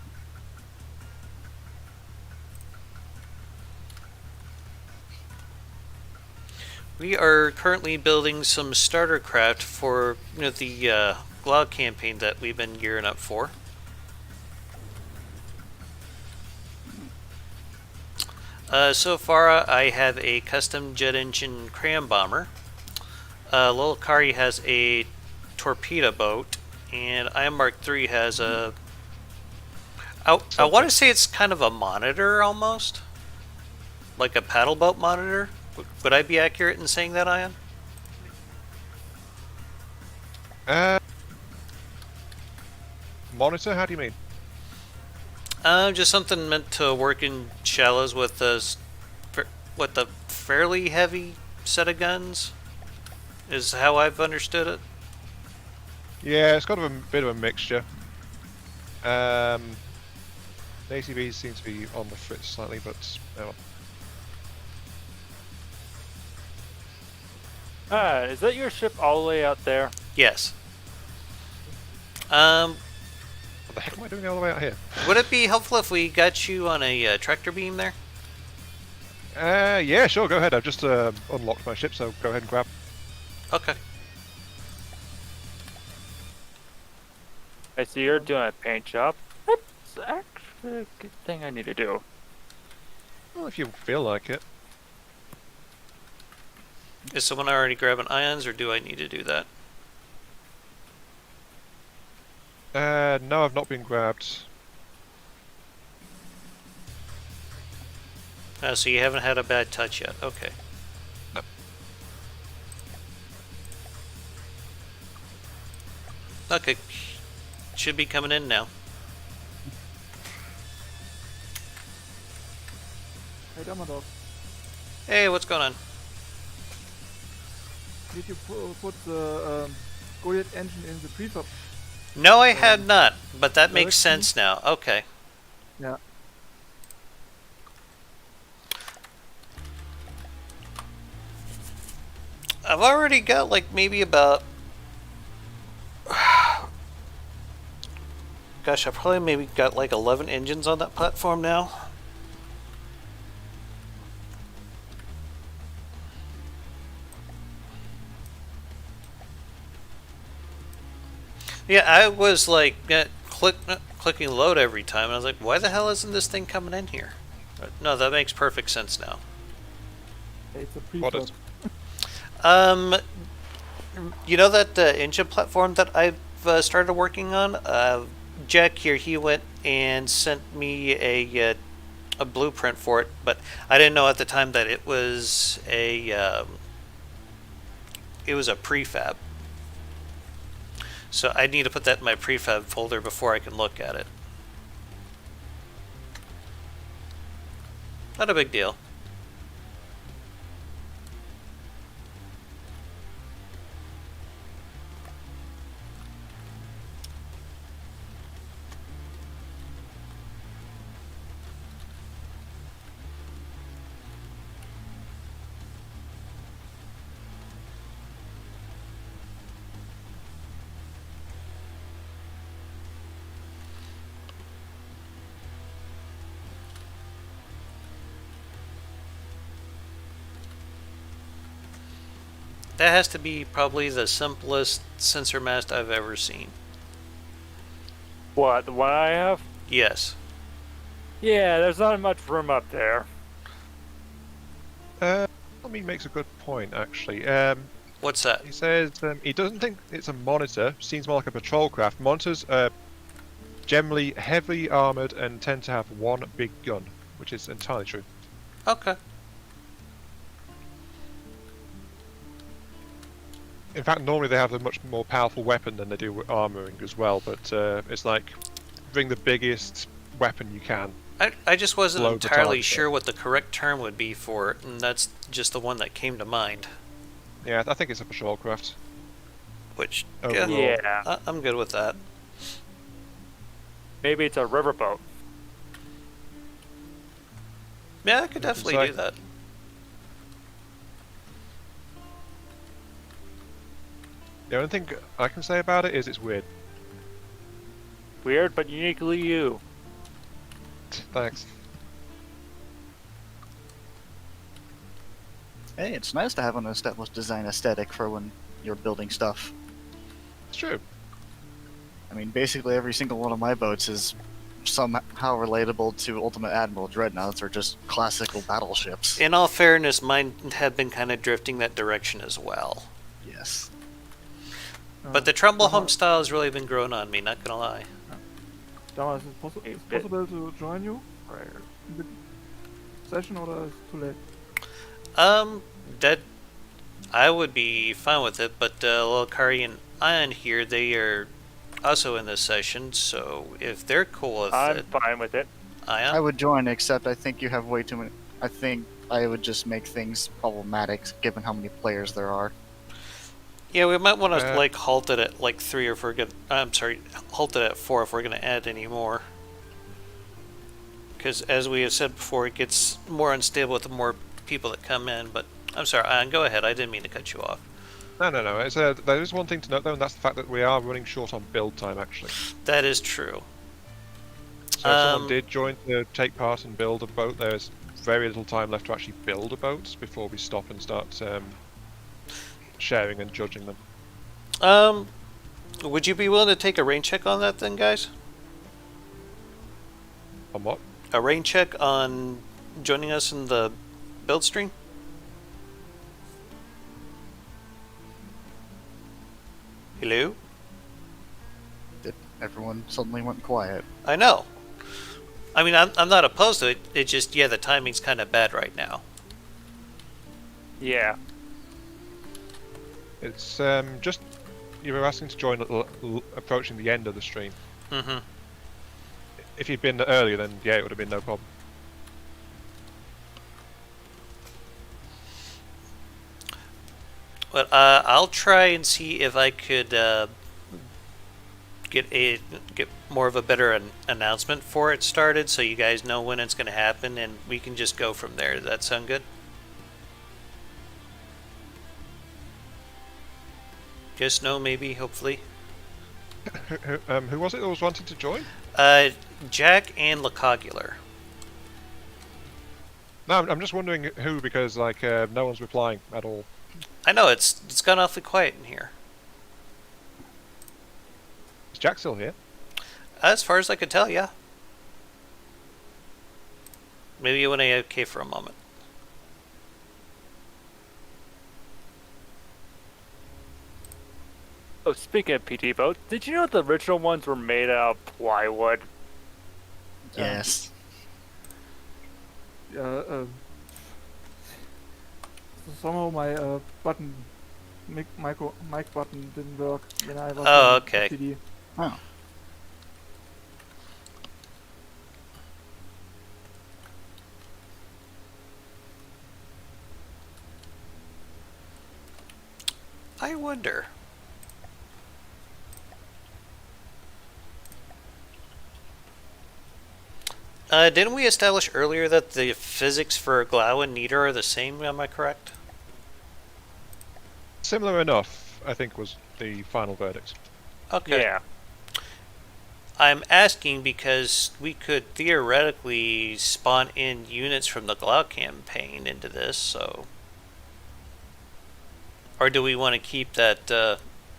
We are currently building some starter craft for the log campaign that we've been gearing up for. So far, I have a custom jet engine cram bomber. Lil Kari has a torpedo boat, and Mark III has a. I want to say it's kind of a monitor almost, like a paddle boat monitor. Would I be accurate in saying that, Ian? Monitor? How do you mean? Just something meant to work in shallows with a fairly heavy set of guns, is how I've understood it. Yeah, it's got a bit of a mixture. ACBs seem to be on the fritz slightly, but Is that your ship all the way out there? Yes. what the heck am I doing all the way out here? Would it be helpful if we got you on a tractor beam there? Yeah, sure, go ahead. I've just unlocked my ship, so go ahead and grab. Okay. I see you're doing a paint job. That's actually a good thing I need to do. Well, if you feel like it. Is someone already grabbing ions, or do I need to do that? No, I've not been grabbed. So you haven't had a bad touch yet. Okay. No. Okay. Should be coming in now. Hey, Damadov, Hey, what's going on? did you put the Goliath engine in the prefab? No, I had not, but that makes direction? sense now. Okay. Yeah. I've already got like maybe about... Gosh, I probably maybe got like 11 engines on that platform now. Yeah, I was like clicking load every time, and I was like, why the hell isn't this thing coming in here? But no, that makes perfect sense now. It's a What prefab. is- You know that engine platform that I've started working on? Jack here, he went and sent me a blueprint for it, but I didn't know at the time that it was a prefab. So I need to put that in my prefab folder before I can look at it. Not a big deal. That has to be probably the simplest sensor mast I've ever seen. What, the one I have? Yes. Yeah, there's not much room up there. Tommy makes a good point, actually. What's that? He says he doesn't think it's a monitor. Seems more like a patrol craft. Monitors are generally heavily armored and tend to have one big gun, which is entirely true. Okay. In fact, normally they have a much more powerful weapon than they do with armoring as well. But it's like bring the biggest weapon you can. I just wasn't Blow the entirely target. sure what the correct term would be for it, and that's just the one that came to mind. Yeah, I think it's a patrol craft. Which, Overall. Yeah. I'm good with that. Maybe it's a riverboat. Yeah, I could definitely say. do that. The only thing I can say about it is it's weird. Weird, but uniquely you. Thanks. Hey, it's nice to have an established design aesthetic for when you're building stuff. It's true. I mean, basically every single one of my boats is somehow relatable to Ultimate Admiral Dreadnoughts or just classical battleships. In all fairness, mine have been kind of drifting that direction as well. Yes. But the Trumbull home style has really been growing on me, not gonna lie. Dama, is it A it's bit. possible to join you in the session, or is it too late? That I would be fine with it, but little Kari and Ion here, they are also in this session, so if they're cool with I'm it, fine with it. I I am. would join, except I think you have way too many. I think I would just make things problematic given how many players there are. Yeah, we might want to Uh, like halt it at like 3 if we're gonna. I'm sorry, halt it at 4 if we're gonna add any more. Because as we have said before, it gets more unstable with the more people that come in. But I'm sorry, Ian, go ahead. I didn't mean to cut you off. no. There is one thing to note though, and that's the fact that we are running short on build time actually. That is true. So if someone did join to take part and build a boat, there's very little time left to actually build a boat before we stop and start sharing and judging them. Would you be willing to take a rain check on that then, guys? On what? A rain check on joining us in the build stream? Hello? Everyone suddenly went quiet. I know. I mean, I'm not opposed to it. It just, yeah, the timing's kind of bad right now. Yeah. It's just you were asking to join approaching the end of the stream. Mm-hmm. If you'd been earlier, then yeah, it would have been no problem. But I'll try and see if I could get more of a better announcement for it started, so you guys know when it's going to happen, and we can just go from there. Does that sound good? Just no, maybe, hopefully. Who was it that was wanting to join? Jack and Lecogular. No, I'm just wondering who, because like no one's replying at all. I know it's gone awfully quiet in here. Is Jack still here? As far as I could tell, yeah. Maybe you went AFK for a moment. Oh, speaking of PT boats, did you know the original ones were made out of plywood? Yes. Somehow my button, mic button didn't work when I was Oh, on okay. FTD. Oh. I wonder. Didn't we establish earlier that the physics for Glau and Niter are the same? Am I correct? Similar enough, I think, was the final verdict. Okay. Yeah. I'm asking because we could theoretically spawn in units from the Glau campaign into this, so... Or do we want to keep that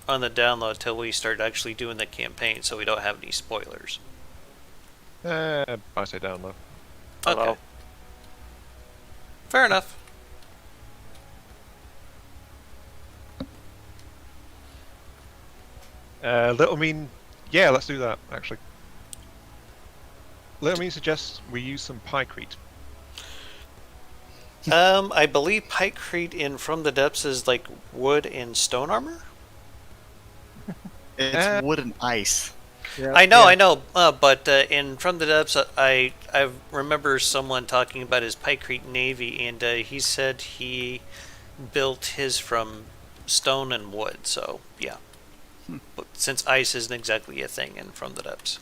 on the download till we start actually doing the campaign so we don't have any spoilers? I say down low. Okay. Hello. Fair enough. Little Mean, yeah, let's do that actually. Little Mean suggests we use some pycrete. I believe Pycrete in From the Depths is like wood and stone armor? It's wood and ice. Yeah, I know, but in From the Depths, I remember someone talking about his Pycrete navy, and he said he built his from stone and wood. So yeah, but since ice isn't exactly a thing in From the Depths,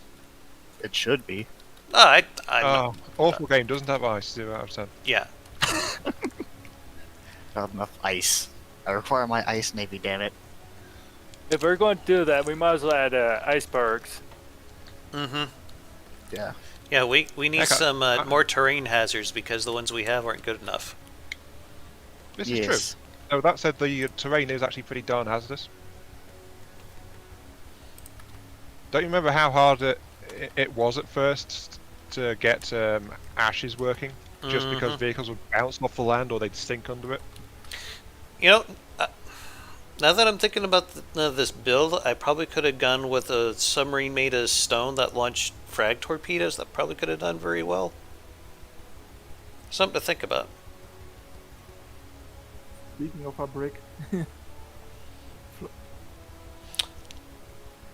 It should be. I Oh, awful game, doesn't have ice, 0 out of 10. yeah. Not enough ice. I require my ice navy, damn it. If we're going to do that, we might as well add icebergs. Mm-hmm. Yeah. Yeah, we need Okay. some more terrain hazards because the ones we have aren't good enough. This yes. is true. So that said, the terrain is actually pretty darn hazardous. Don't you remember how hard it was at first to get ashes working? Just because vehicles would bounce off the land or they'd sink under it? You know, now that I'm thinking about this build, I probably could have gone with a submarine made of stone that launched frag torpedoes. That probably could have done very well. Something to think about. Speaking of a brick,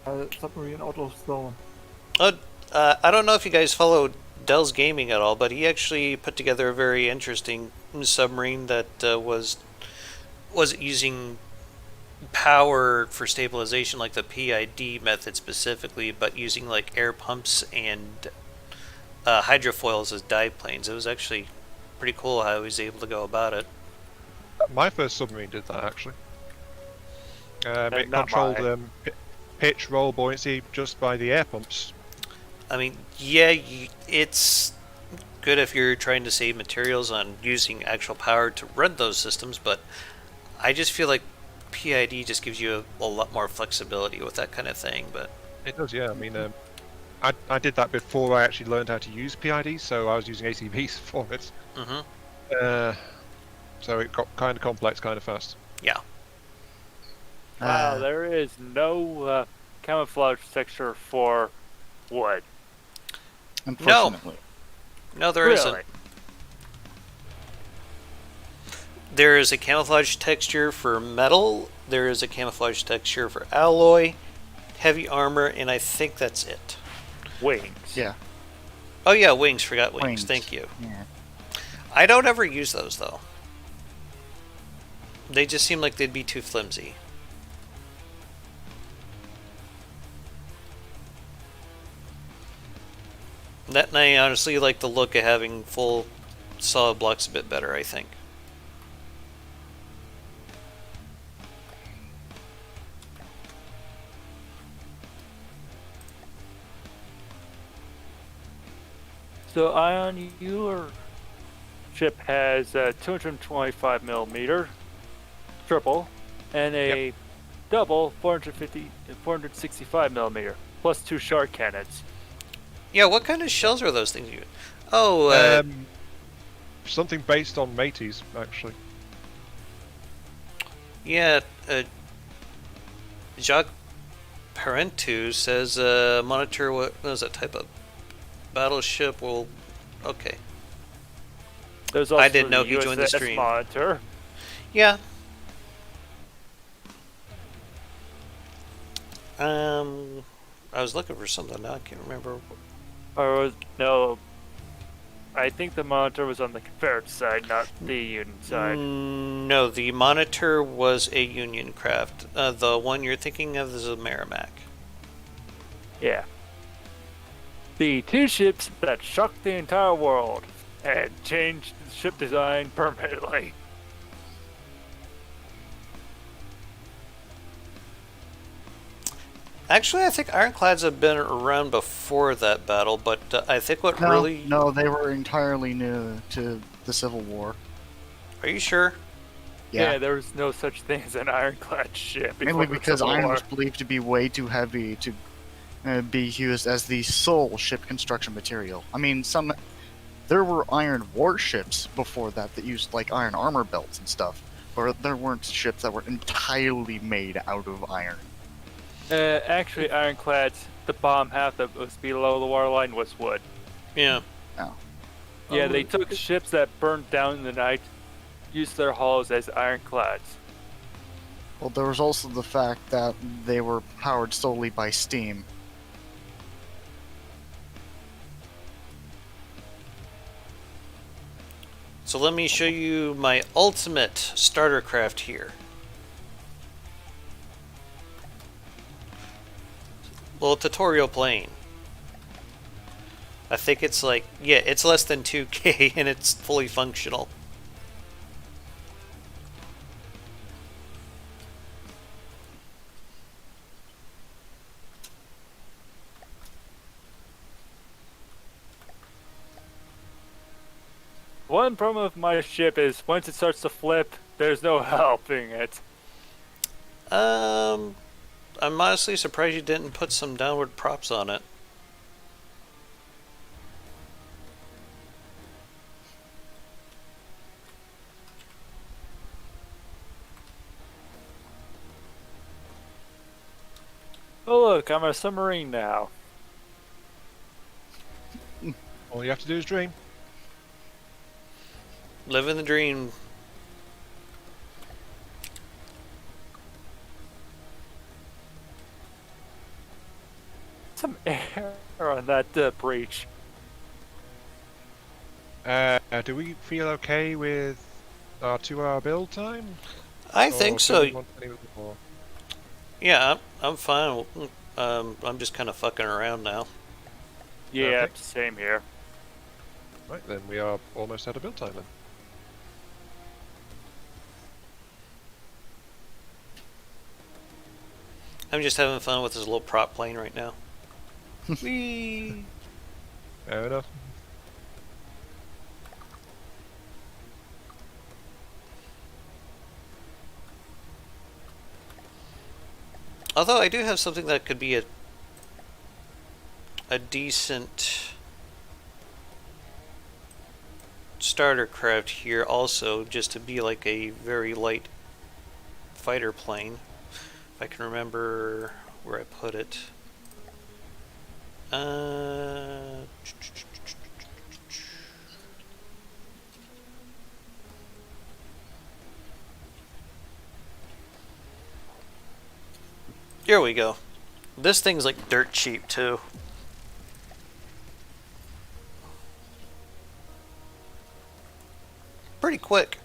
submarine out of zone. I don't know if you guys follow Dell's Gaming at all, but he actually put together a very interesting submarine that wasn't using power for stabilization like the PID method specifically, but using like air pumps and hydrofoils as dive planes. It was actually pretty cool how he was able to go about it. My first submarine did that actually. It not controlled mine. pitch, roll, buoyancy just by the air pumps. I mean, yeah, it's good if you're trying to save materials on using actual power to run those systems, but I just feel like PID just gives you a lot more flexibility with that kind of thing. But It does, yeah. I mean, I did that before I actually learned how to use PID, so I was using ACVs for it. mm-hmm. So it got kind of complex, kind of fast. Yeah. Wow, there is no camouflage texture for wood. Unfortunately. No, there Really? not There is a camouflage texture for metal. There is a camouflage texture for alloy, heavy armor, and I think that's it. Wings. Yeah. Oh yeah, wings. Forgot wings. Wings. Thank you. Yeah. I don't ever use those though. They just seem like they'd be too flimsy. That and I honestly like the look of having full solid blocks a bit better, I think. So, Ion, your ship has a 225 millimeter triple and a double 465 millimeter plus 2 shark cannons. Yeah, what kind of shells are those things you? Oh, Something based on Mateys, actually. yeah. Jacques Parentu says monitor what is that type of battleship will. Okay. There's also I didn't know the he joined the USS stream. Monitor. Yeah. I was looking for something now. I can't remember. No, I think the Monitor was on the Confederate side, not the Union side. No, the Monitor was a Union craft. The one you're thinking of is a Merrimack. Yeah. The 2 ships that shocked the entire world and changed the ship design permanently. Actually, I think ironclads have been around before that battle, but I think what really... No, they were entirely new to the Civil War. Are you sure? Yeah, there was no such thing as an ironclad ship. Mainly before the because Civil iron War. was believed to be way too heavy to be used as the sole ship construction material. I mean, there were iron warships before that used like iron armor belts and stuff, but there weren't ships that were entirely made out of iron. Actually, ironclads, the bottom half that was below the waterline was wood. Yeah. Yeah, they took ships that burned down in the night, used their hulls as ironclads. Well, there was also the fact that they were powered solely by steam. So let me show you my ultimate starter craft here. Little tutorial plane. I think it's like, yeah, it's less than 2K and it's fully functional. One problem with my ship is once it starts to flip, there's no helping it. I'm honestly surprised you didn't put some downward props on it. Oh look, I'm a submarine now. All you have to do is dream. Living the dream. some air on that breach. Do we feel okay with our 2-hour build time? I Or think do so. we want any more? Yeah, I'm fine. I'm just kind of fucking around now. Yeah, Okay. same here. Right, then we are almost out of build time then. I'm just having fun with this little prop plane right now. Whee! Fair enough. Although I do have something that could be a decent starter craft here also, just to be like a very light fighter plane. If I can remember where I put it. Here we go. This thing's like dirt cheap too. Pretty quick.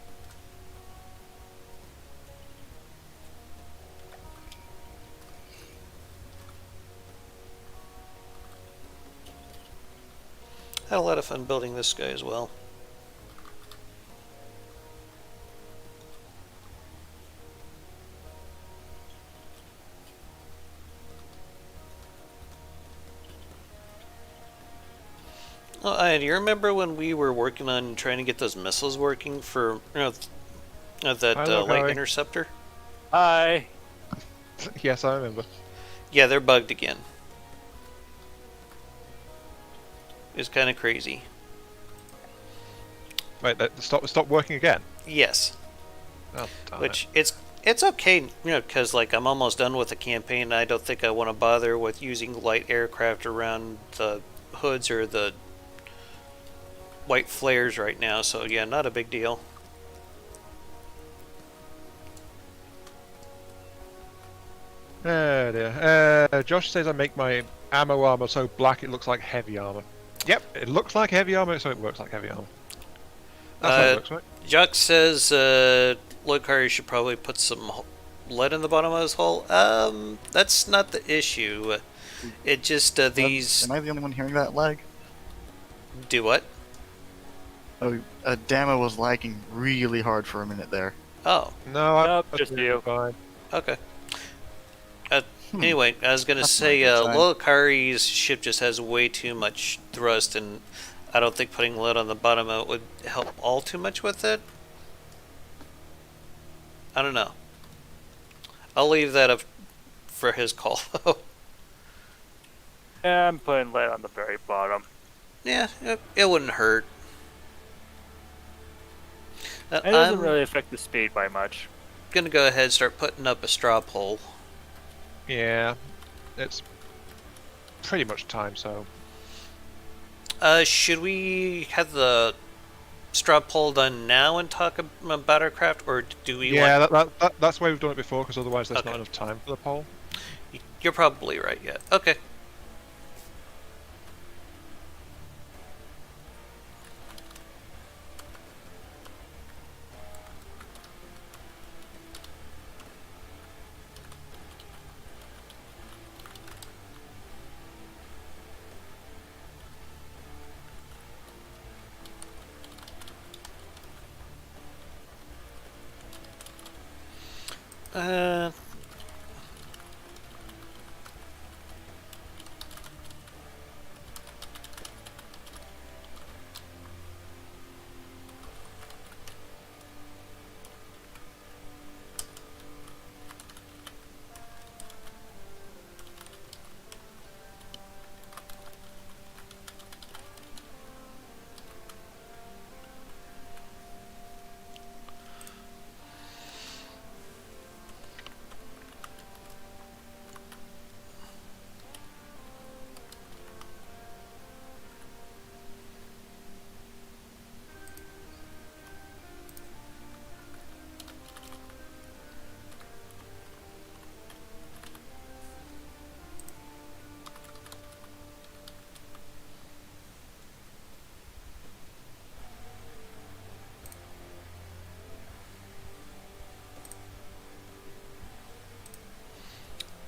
Had a lot of fun building this guy as well. Oh, and you remember when we were working on trying to get those missiles working for that Hello, light Harry. interceptor? Hi. Yes, I remember. Yeah, they're bugged again. It's kind of crazy. Wait, stop working again. Yes, Oh, darn which it's okay, because like I'm almost done with the campaign. And I don't think I want to bother with using light aircraft around the hoods or the white flares right now. So yeah, not a big deal. it. Oh dear. Josh says I make my ammo armor so black it looks like heavy armor. Yep, it looks like heavy armor, so it works like heavy armor. That's how it works, right? Jock says Lokari should probably put some lead in the bottom of his hull. That's not the issue. It just these Am I the only one hearing that lag? do what? Oh, Dama was lagging really hard for a minute there. Oh, No, Nope, I'm just you. fine. okay. Anyway, I was gonna That's say not a good sign. Lokari's ship just has way too much thrust, and I don't think putting lead on the bottom of it would help all too much with it. I don't know. I'll leave that up for his call. Yeah, I'm putting lead on the very bottom. Yeah, it wouldn't hurt. It doesn't I'm really affect the speed by much. gonna go ahead and start putting up a straw pole. Yeah, it's pretty much time, so. Should we have the straw pole done now and talk about our craft, or do we Yeah, want... that's why we've done it before, because otherwise there's Okay. not enough time for the poll. You're probably right, yeah. Okay. Uh,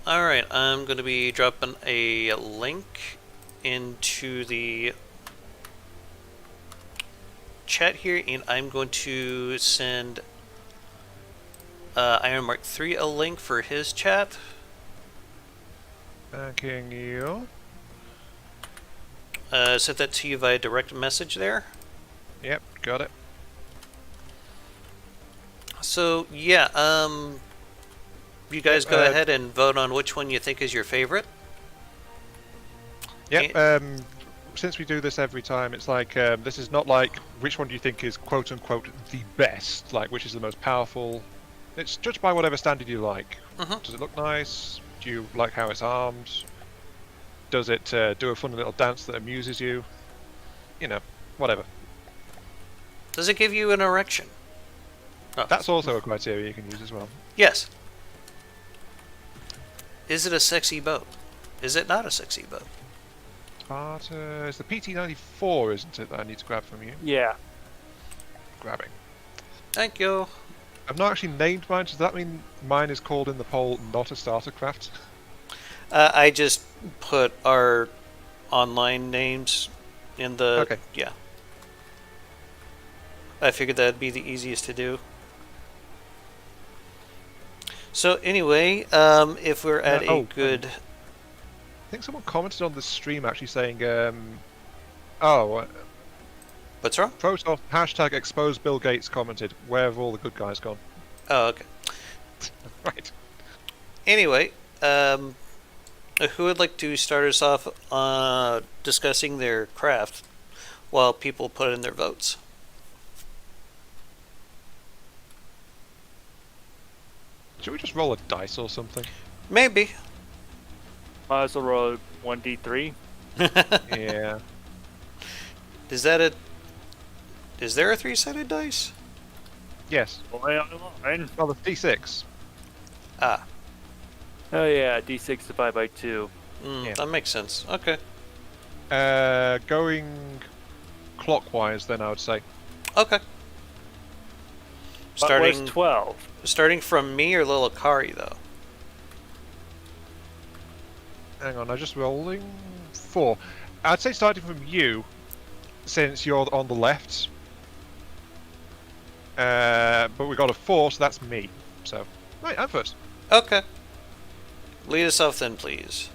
Alright, I'm going to be dropping a link into the chat here, and I'm going to send Iron Mark 3 a link for his chat. Thanking you. Sent that to you via direct message there. Yep, got it. So, yeah, you guys Yep, go ahead and vote on which one you think is your favorite. Yep. Since we do this every time, it's like this is not like which one do you think is quote unquote the best, like which is the most powerful. It's judged by whatever standard you like. Mhm. Does it look nice? Do you like how it's armed? Does it do a fun little dance that amuses you? You know, whatever. Does it give you an erection? Oh. That's also a criteria you can use as well. Yes. Is it a sexy boat? Is it not a sexy boat? It's the PT-94, isn't it, that I need to grab from you? Yeah. Grabbing. Thank you. I've not actually named mine. Does that mean mine is called in the poll not a starter craft? I just put our online names in the... Okay. Yeah. I figured that'd be the easiest to do. So anyway, if we're at a good... I think someone commented on the stream actually saying, What's wrong? Protoss hashtag expose Bill Gates commented, where have all the good guys gone? Oh, okay. Right. Anyway, who would like to start us off discussing their craft while people put in their votes? Should we just roll a dice or something? Maybe. Might as well roll 1d3. Yeah. Is that a... Is there a three-sided dice? Yes. Boy online. Well, the D6. Ah. Oh yeah, d6 divided by 2. Yeah. That makes sense. Okay. Going clockwise, then I would say. Okay. But where's 12? Starting from me or Lil Akari, though? Hang on, I'm just rolling 4. I'd say starting from you, since you're on the left. But we got a 4, so that's me. So, right, I'm first. Okay. Lead us off then, please.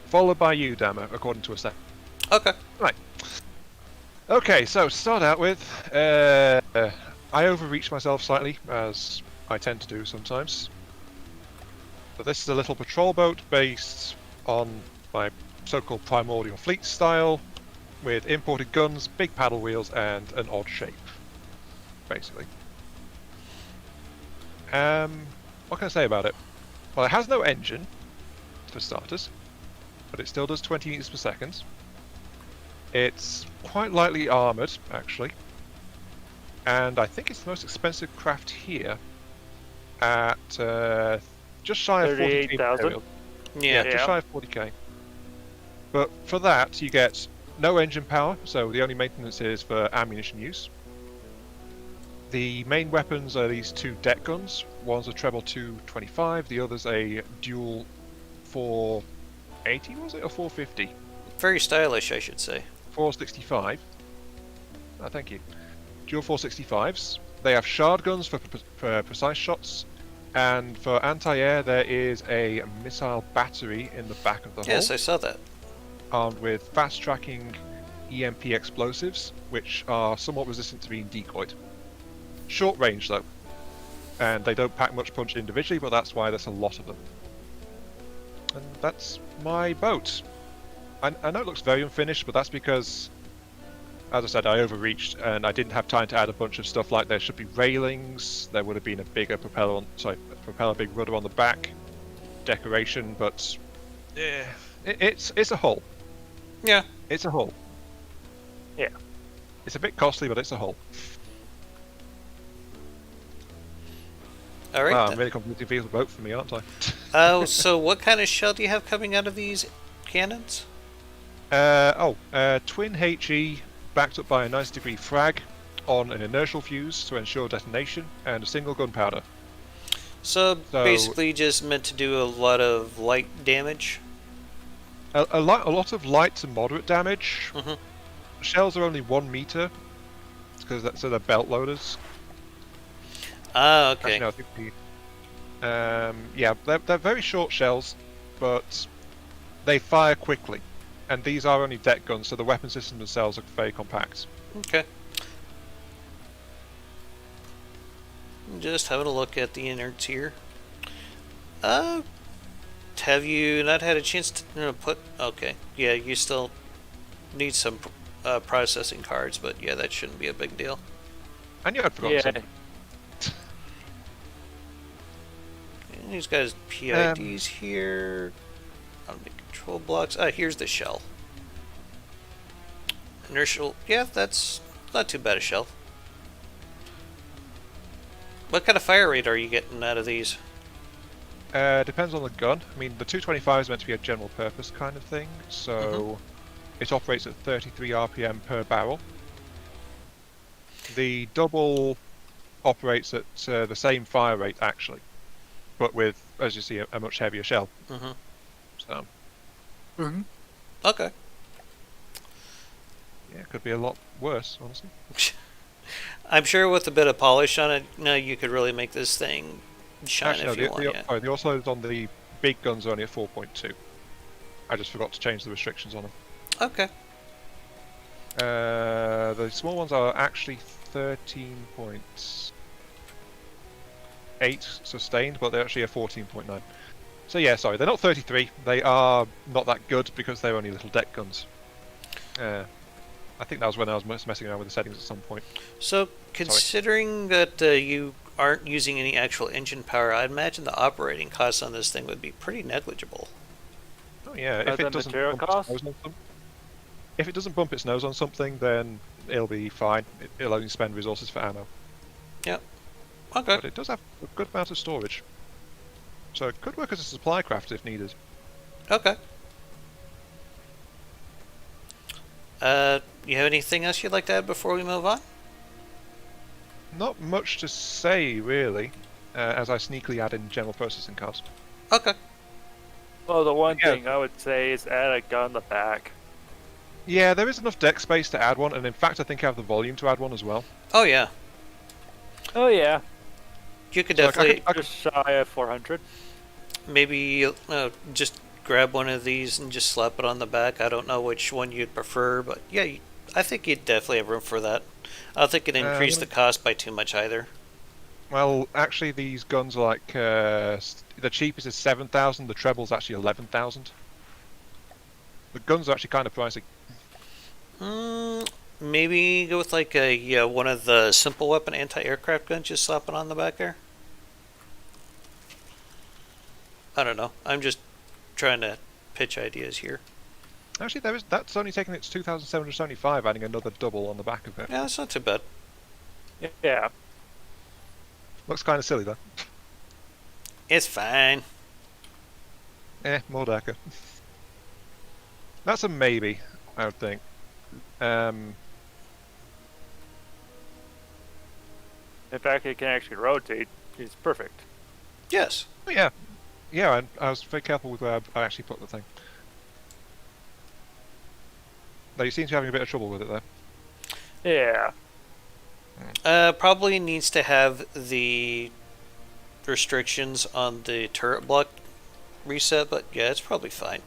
Followed by you, Dama, according to a set. Okay. Right. Okay, so to start out with, I overreached myself slightly, as I tend to do sometimes. But this is a little patrol boat based on my so-called primordial fleet style, with imported guns, big paddle wheels, and an odd shape, basically. What can I say about it? Well, it has no engine, for starters, but it still does 20 meters per second. It's quite lightly armored, actually, and I think it's the most expensive craft here, at just shy of 40k. 38,000? Yeah. Just shy of 40k. But for that, you get no engine power, so the only maintenance is for ammunition use. The main weapons are these 2 deck guns. One's a treble 225, the other's a dual 480, was it, or 450? Very stylish, I should say. 465. Oh, thank you. Dual 465s. They have shard guns for precise shots, and for anti-air there is a missile battery in the back of the hull. Yes, I saw that. Armed with fast-tracking EMP explosives, which are somewhat resistant to being decoyed. Short range though, and they don't pack much punch individually, but that's why there's a lot of them. And that's my boat. I know it looks very unfinished, but that's because, as I said, I overreached and I didn't have time to add a bunch of stuff like there should be railings, there would have been a bigger propeller, big rudder on the back, decoration, but yeah, it's a hull. Yeah. It's a hull. Yeah. It's a bit costly, but it's a hull. All right. Wow, then. I'm really completely feels a boat for me, aren't I? So what kind of shell do you have coming out of these cannons? Twin HE backed up by a 90-degree frag on an inertial fuse to ensure detonation, and a single gunpowder. So So basically, just meant to do a lot of light damage. a lot of light to moderate damage. Mhm. Shells are only 1 meter so they're belt loaders. Ah, Actually, okay. no, I think yeah, they're very short shells, but they fire quickly, and these are only deck guns, so the weapon systems themselves are very compact. Okay. Just having a look at the innards here. Uh, have you not had a chance to put? Okay, yeah, you still need some processing cards, but yeah, that shouldn't be a big deal. I knew I'd forgotten Yeah. something. And he's got his PIDs here. On the control blocks. Ah, here's the shell. Inertial. Yeah, that's not too bad a shell. What kind of fire rate are you getting out of these? Depends on the gun. I mean, the 225 is meant to be a general purpose kind of thing, so it operates at 33 RPM per barrel. The double operates at the same fire rate, actually, but with, as you see, a much heavier shell. Mm-hmm. So, Mm-hmm. Okay. yeah, it could be a lot worse, honestly. I'm sure with a bit of polish on it, you could really make this thing shine Actually, if no, you want. Yeah. sorry, the autoloads on the big guns are only at 4.2. I just forgot to change the restrictions on them. Okay. The small ones are actually 13.8 sustained, but they're actually a 14.9. So yeah, sorry, they're not 33. They are not that good because they're only little deck guns. I think that was when I was messing around with the settings at some point. So, considering that you aren't using any actual engine power, I'd imagine the operating costs on this thing would be pretty negligible. Oh yeah, Are if the it doesn't material bump its costs? nose on if it doesn't bump its nose on something, then it'll be fine. It'll only spend resources for ammo. Okay. But it does have a good amount of storage. So it could work as a supply craft if needed. Okay. You have anything else you'd like to add before we move on? Not much to say, really, as I sneakily add in general processing cards. Okay. Well, the one Yeah. thing I would say is add a gun in the back. Yeah, there is enough deck space to add one, and in fact I think I have the volume to add one as well. Oh yeah, Oh yeah, you could So, like, definitely just shy of 400. maybe just grab one of these and just slap it on the back. I don't know which one you'd prefer, but yeah, I think you'd definitely have room for that. I don't think it'd increase the cost by too much either. Well, actually these guns are like, the cheapest is 7,000, the treble's actually 11,000. The guns are actually kind of pricey. Maybe go with like one of the simple weapon anti-aircraft guns. Just slap it on the back there. I don't know. I'm just trying to pitch ideas here. Actually, that's only taking it to 2,775, adding another double on the back of it. Yeah, that's not too bad. Yeah. Looks kind of silly though. It's fine. More decker. That's a maybe, I would think. In fact, it can actually rotate. It's perfect. Yes. Oh, yeah. Yeah, I was very careful with where I actually put the thing. Though you seem to be having a bit of trouble with it there. Yeah. Probably needs to have the restrictions on the turret block reset, but yeah, it's probably fine.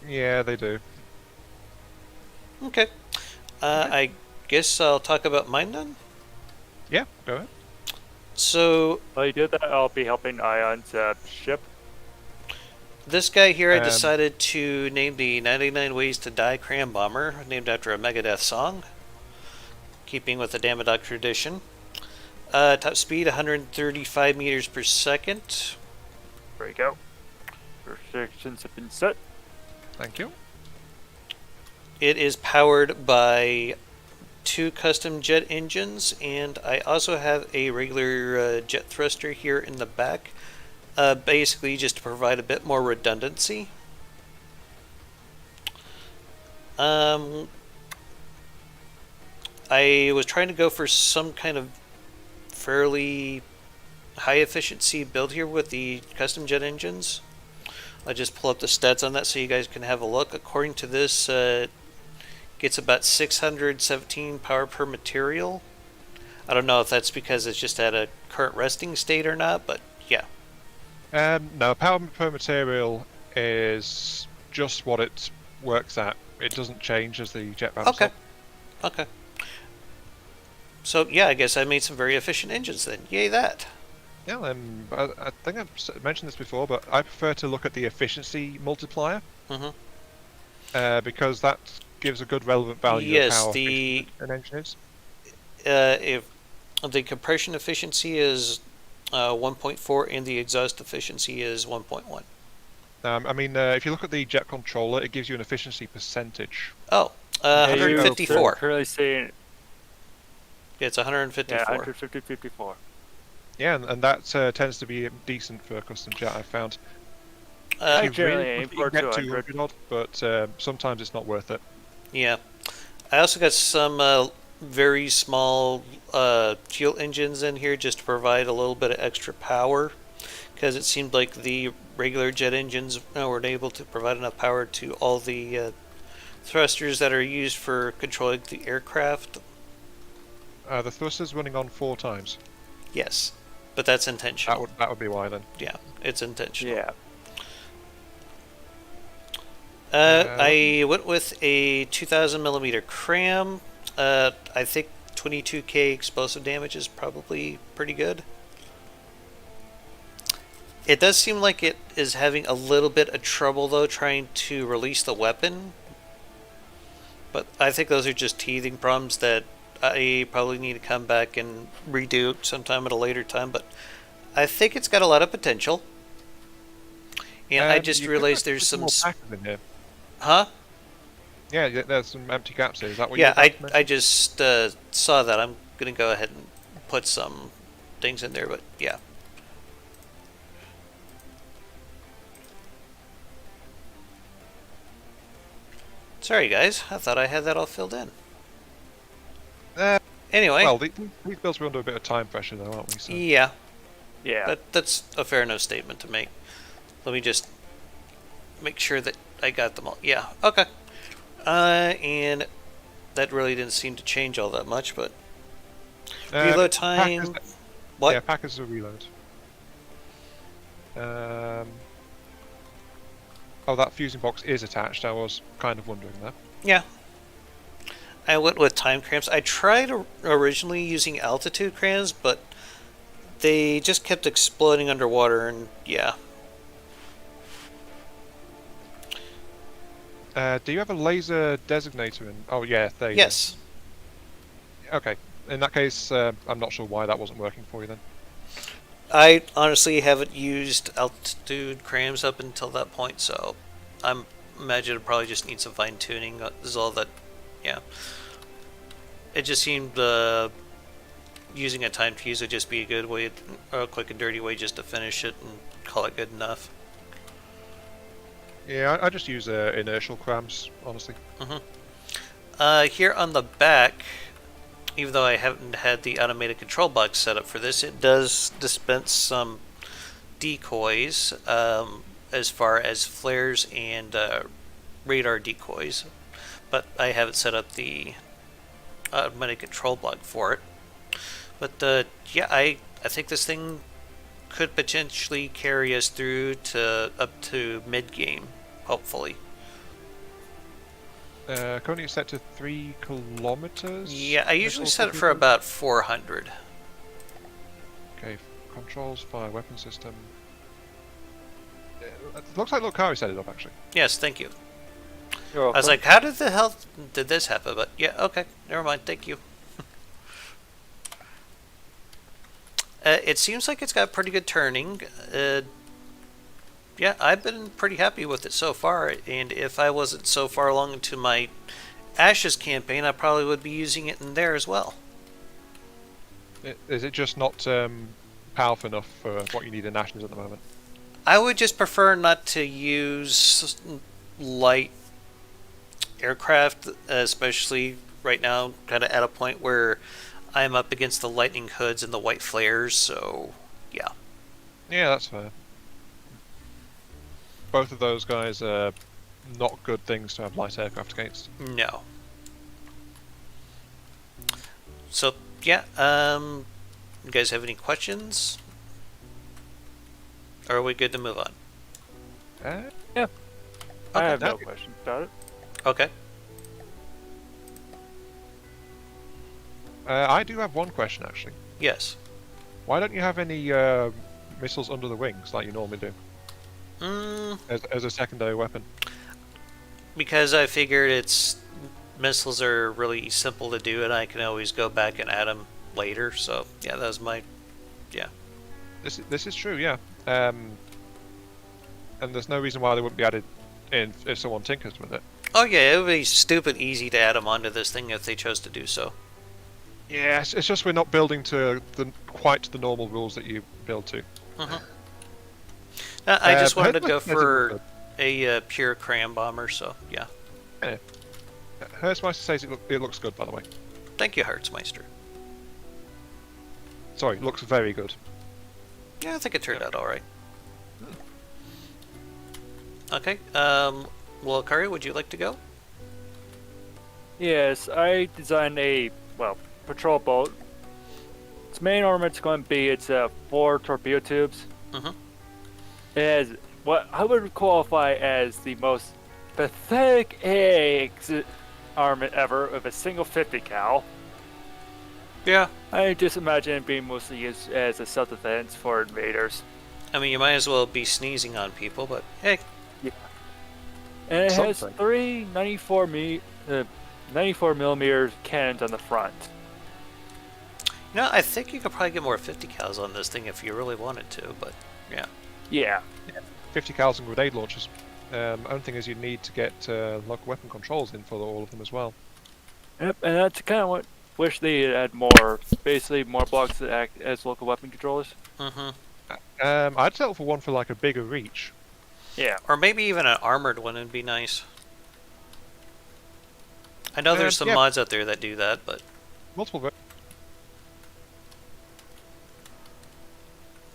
Yeah, they do. Okay. I guess I'll talk about mine then. Yeah, go ahead. So While you do that, I'll be helping Ion's ship. this guy here, I decided to name the 99 Ways to Die Cram Bomber, named after a Megadeth song, keeping with the Damadoc tradition. Top speed 135 meters per second. There you go. Restrictions have been set. Thank you. It is powered by 2 custom jet engines, and I also have a regular jet thruster here in the back, basically just to provide a bit more redundancy. I was trying to go for some kind of fairly high efficiency build here with the custom jet engines. I'll just pull up the stats on that so you guys can have a look. According to this, gets about 617 power per material. I don't know if that's because it's just at a current resting state or not, but yeah. No, power per material is just what it works at. It doesn't change as the jet ramps Okay. up. Okay. So yeah, I guess I made some very efficient engines then. Yay that. Yeah, I think I've mentioned this before, but I prefer to look at the efficiency multiplier because that gives a good relevant value Yes, of how the efficient an engine is. if the compression efficiency is 1.4 and the exhaust efficiency is 1.1. I mean, if you look at the jet controller, it gives you an efficiency percentage. Oh, Yeah, you're 154. currently saying Yeah, it's 154. yeah, 150, 54. Yeah, and that tends to be decent for a custom jet, I've found. Uh, You generally really aim you for can get 200. 200 odd, but sometimes it's not worth it. yeah. I also got some very small fuel engines in here just to provide a little bit of extra power, because it seemed like the regular jet engines weren't able to provide enough power to all the thrusters that are used for controlling the aircraft. The thruster's running on 4 times. Yes, but that's intentional. That would be why then. Yeah, it's intentional. Yeah. I went with a 2,000 millimeter cram. I think 22k explosive damage is probably pretty good. It does seem like it is having a little bit of trouble though trying to release the weapon. But I think those are just teething problems that I probably need to come back and redo sometime at a later time. But I think it's got a lot of potential. And I just you could realized put there's some... more packers in here. Huh? Yeah, there's some empty gaps here. Is that what Yeah, you're about to I just saw that. I'm going to go ahead and put some things in there, but yeah. Sorry, guys. I thought I had that all filled in. Anyway, Well, these builds were under a bit of time pressure, though, aren't we? So. yeah, Yeah. that's a fair enough statement to make. Let me just make sure that I got them all. Yeah, okay. And that really didn't seem to change all that much, but reload time. Packers, What? Yeah, packers are reload. Oh, that fusing box is attached. I was kind of wondering that. Yeah. I went with time cramps. I tried originally using altitude cramps, but they just kept exploding underwater, and yeah. Do you have a laser designator in? Oh, yeah, there you Yes. go. Okay. In that case, I'm not sure why that wasn't working for you then. I honestly haven't used altitude cramps up until that point, so I'm imagine it probably just needs some fine tuning. Is all that. Yeah. It just seemed using a timed fuse would just be a good way, a quick and dirty way just to finish it and call it good enough. Yeah, I just use inertial crams, honestly. Here on the back, even though I haven't had the automated control box set up for this, it does dispense some decoys as far as flares and radar decoys, but I haven't set up the automatic control block for it. But yeah, I think this thing could potentially carry us through to up to mid game, hopefully. Currently it's set to 3 kilometers. Yeah, I usually set it for about 400. Okay, controls, fire, weapon system. It looks like Lokari set it up actually. Yes, thank you. You're I was welcome. like, how did the hell did this happen? But yeah, okay, never mind. Thank you. It seems like it's got pretty good turning. Yeah, I've been pretty happy with it so far. And if I wasn't so far along into my Ashes campaign, I probably would be using it in there as well. Is it just not powerful enough for what you need in Ashes at the moment? I would just prefer not to use light aircraft, especially right now, kind of at a point where I'm up against the lightning hoods and the white flares. So, Yeah. Yeah, that's fair. Both of those guys are not good things to have light aircraft against. No. So yeah, you guys have any questions? Or are we good to move on? Uh, I Okay. have no Okay. questions about it. Okay. I do have one question actually. Yes. Why don't you have any missiles under the wings like you normally do Mm, as a secondary weapon? because I figured missiles are really simple to do, and I can always go back and add them later. So yeah, that was my This is true, yeah. And there's no reason why they wouldn't be added in if someone tinkers with it. Oh yeah, it would be stupid easy to add them onto this thing if they chose to do so. Yeah, it's just we're not building to quite the normal rules that you build to. I just wanted to Hurst go Meister says it for looks a pure cram bomber, so yeah. good. Hurstmeister says it looks good, by the way. Thank you, Hartzmeister. Sorry, looks very good. Yeah, I think it turned out all right. Okay. Well, Kari, would you like to go? Yes, I designed a, well, patrol boat. Its main armament's going to be its 4 torpedo tubes. Mhm. It has what I would qualify as the most pathetic exit armament ever of a single 50 cal. Yeah. I just imagine it being mostly used as a self-defense for invaders. I mean, you might as well be sneezing on people, but hey. And it has Something. 3 94 millimeter cannons on the front. No, I think you could probably get more 50 cals on this thing if you really wanted to, but yeah. Yeah. 50 cals and grenade launchers. Only thing is you need to get local weapon controls in for all of them as well. Yep, and that's kind of what wish they had more, basically more blocks that act as local weapon controllers. Mm-hmm. I'd settle for one for like a bigger reach. Yeah. Or maybe even an armored one would be nice. I know there's some yeah. mods out there that do that, but Multiple.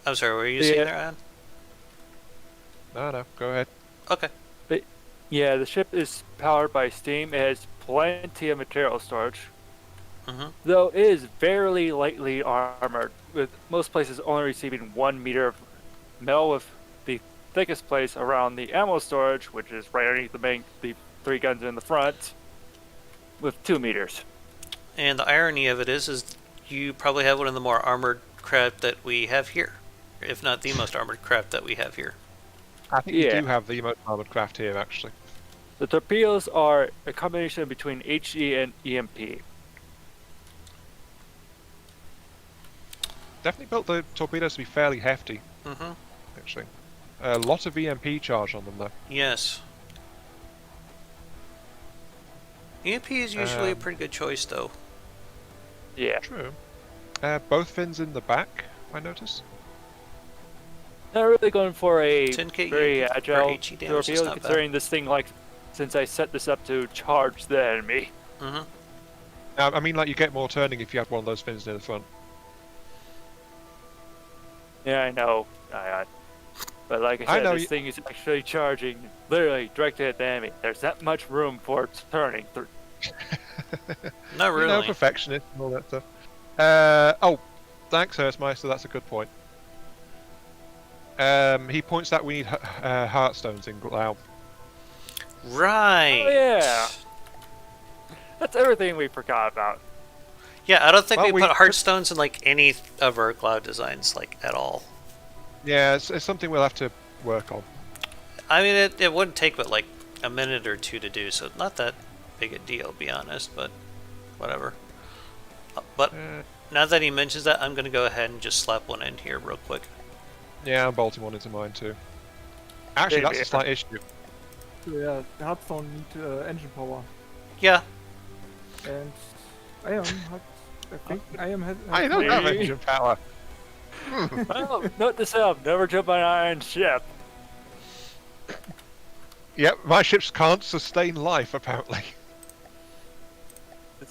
I'm sorry, what were you saying Yeah. there, Ann? No, go ahead. Okay. Yeah, the ship is powered by steam. It has plenty of material storage, Mm-hmm. though it is very lightly armored, with most places only receiving 1 meter of metal, with the thickest place around the ammo storage, which is right underneath the 3 guns in the front, with 2 meters. And the irony of it is you probably have one of the more armored craft that we have here, if not the most armored craft that we have here. I think you Yeah. do have the most armored craft here, actually. The torpedoes are a combination between HE and EMP. Definitely built the torpedoes to be fairly hefty, Mm-hmm. actually. A lot of EMP charge on them, though. Yes. EMP is usually a Um, pretty good choice, though. Yeah. True. Both fins in the back, I noticed. Not really going for a 10K very EMP for agile HE damage is torpedo, not bad. considering this thing, like, since I set this up to charge the enemy. Mm-hmm. I mean, like, you get more turning if you have one of those fins near the front. Yeah, I know. But like I I said, know this you- thing is actually charging literally directly at the enemy. There's that much room for it turning. Not You know, really. perfectionist and all that stuff. Oh, thanks, Hurstmeister, that's a good point. He points out we need heartstones in Glau. Right. Oh, yeah. That's everything we forgot about. Yeah, I don't think Well, we we put could- heartstones in like any of our cloud designs like at all. Yeah, it's something we'll have to work on. I mean, it wouldn't take but like a minute or two to do, so not that big a deal, to be honest. But whatever. But now that he mentions that, I'm gonna go ahead and just slap one in here real quick. Yeah, I'm bolting one into mine too. Actually, that's Yeah. a slight issue. So yeah, the Hearthstone need engine power. Yeah. And I think I am I don't have Really? engine power. Well, note to self: never jump on an iron ship. Yep, my ships can't sustain life, apparently. They're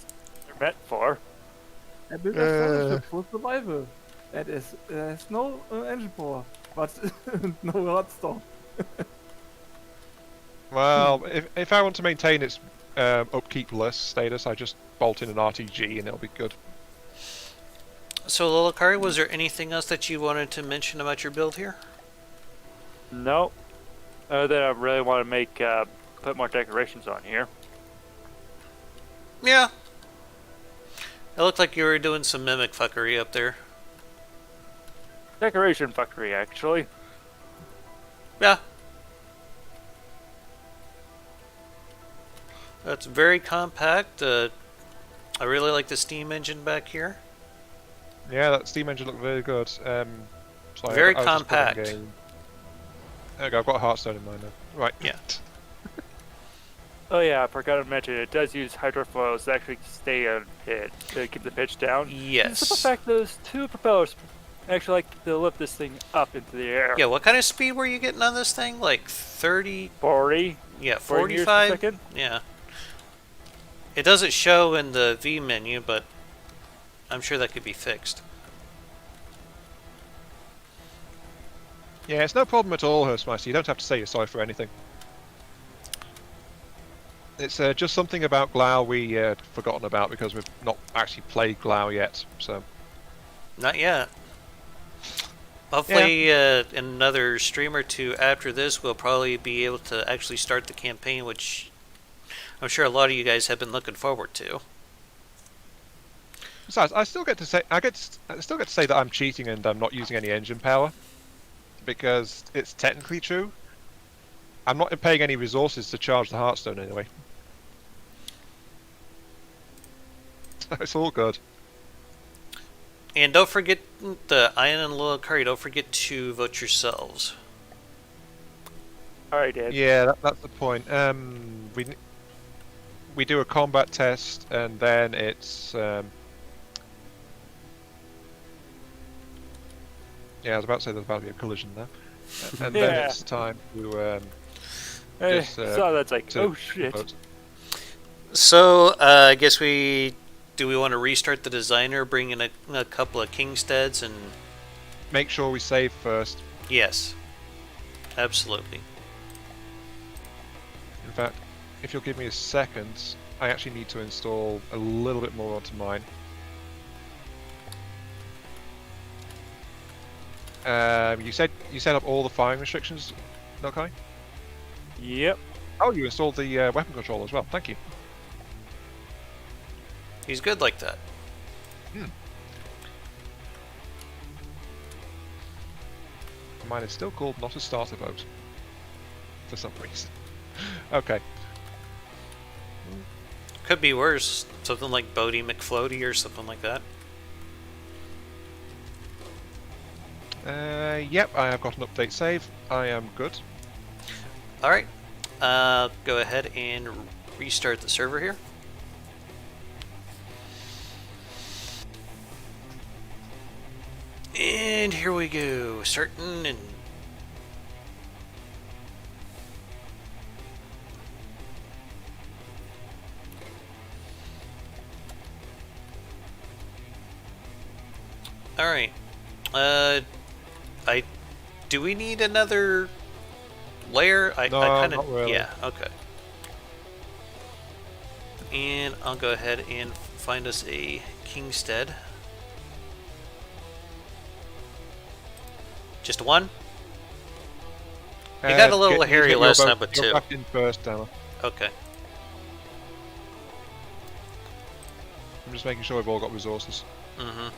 meant for. I built a ship for survival. And there's no engine power, but no redstone. Well, if I want to maintain its upkeepless status, I just bolt in an RTG and it'll be good. So, Lolakari, was there anything else that you wanted to mention about your build here? No. Other than I really want to make put more decorations on here. Yeah. It looked like you were doing some mimic fuckery up there. Decoration fuckery, actually. Yeah. It's very compact. I really like the steam engine back here. Yeah, that steam engine looked very good. Sorry, Very I was just putting compact. There we go, I've got a Hearthstone in mind now. Right. Yeah. Oh yeah, I forgot to mention it does use hydrofoils to actually stay on pit to keep the pitch down. Yes. The simple fact those two propellers actually like to lift this thing up into the air. Yeah, what kind of speed were you getting on this thing? Like 30? 40. Yeah, 40 meters per 45? second. Yeah. It doesn't show in the V menu, but I'm sure that could be fixed. Yeah, it's no problem at all, Hurstmeister. You don't have to say you're sorry for anything. It's just something about Glau we forgotten about because we've not actually played Glau yet. So Not yet. Hopefully, in another stream or two after this, we'll probably be able to actually start the campaign, which I'm sure a lot of you guys have been looking forward to. besides, I still get to say I still get to say that I'm cheating and I'm not using any engine power because it's technically true. I'm not paying any resources to charge the Hearthstone anyway. It's all good. And don't forget the Ian and Lolakari, don't forget to vote yourselves. Alright, Dad. Yeah, that's the point. We do a combat test and then it's yeah, I was about to say there's about to be a collision there, and then Yeah. it's time to Hey, just, so that's like, to oh shit. vote. So, I guess do we want to restart the designer, bring in a couple of Kingsteads, and Make sure we save first. yes, absolutely. In fact, if you'll give me a second, I actually need to install a little bit more onto mine. You set up all the firing restrictions, okay? Yep. Oh, you installed the weapon control as well. Thank you. He's good like that. Mine is still called not a starter boat for some reason. Okay. Could be worse. Something like Bodie McFloaty or something like that. Yep, I have got an update save. I am good. Alright. Go ahead and restart the server here. And here we go. Starting and alright. Do we need another layer? No, I kinda, not really. yeah, okay. And I'll go ahead and find us a Kingstead. Just one? You got a little hairy your last boat- time, but you're two. back in first, Emma. Okay. I'm just making sure we've all got resources. Mm-hmm.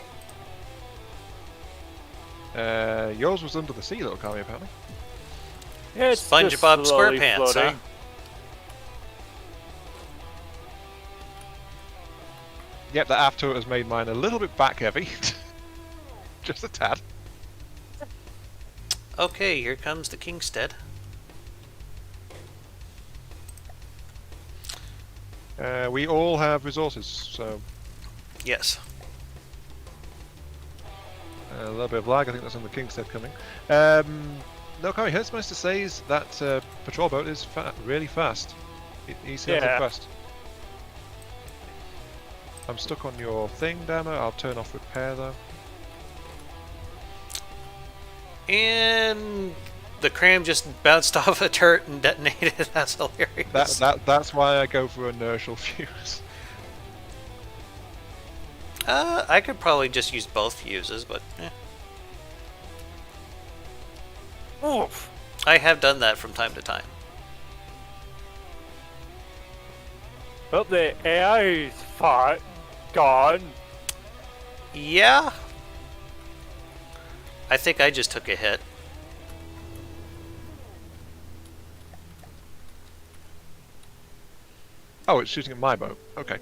Yours was under the sea, little Kami, apparently. Yeah, it's SpongeBob just slowly SquarePants, huh? floating. Yep, the aft turret has made mine a little bit back heavy. Just a tad. Okay, here comes the Kingstead. We all have resources, so Yes. a little bit of lag. I think that's on the Kingstead coming. No, Kami, Hertzmeister says that patrol boat is really fast. He sails it Yeah. fast. I'm stuck on your thing, Dammer. I'll turn off repair though. And the cram just bounced off a turret and detonated. That's hilarious. That's why I go for inertial fuse. I could probably just use both fuses, but Oof. I have done that from time to time. Well, the AI is fine. Gone. Yeah. I think I just took a hit. Oh, it's shooting at my boat. Okay.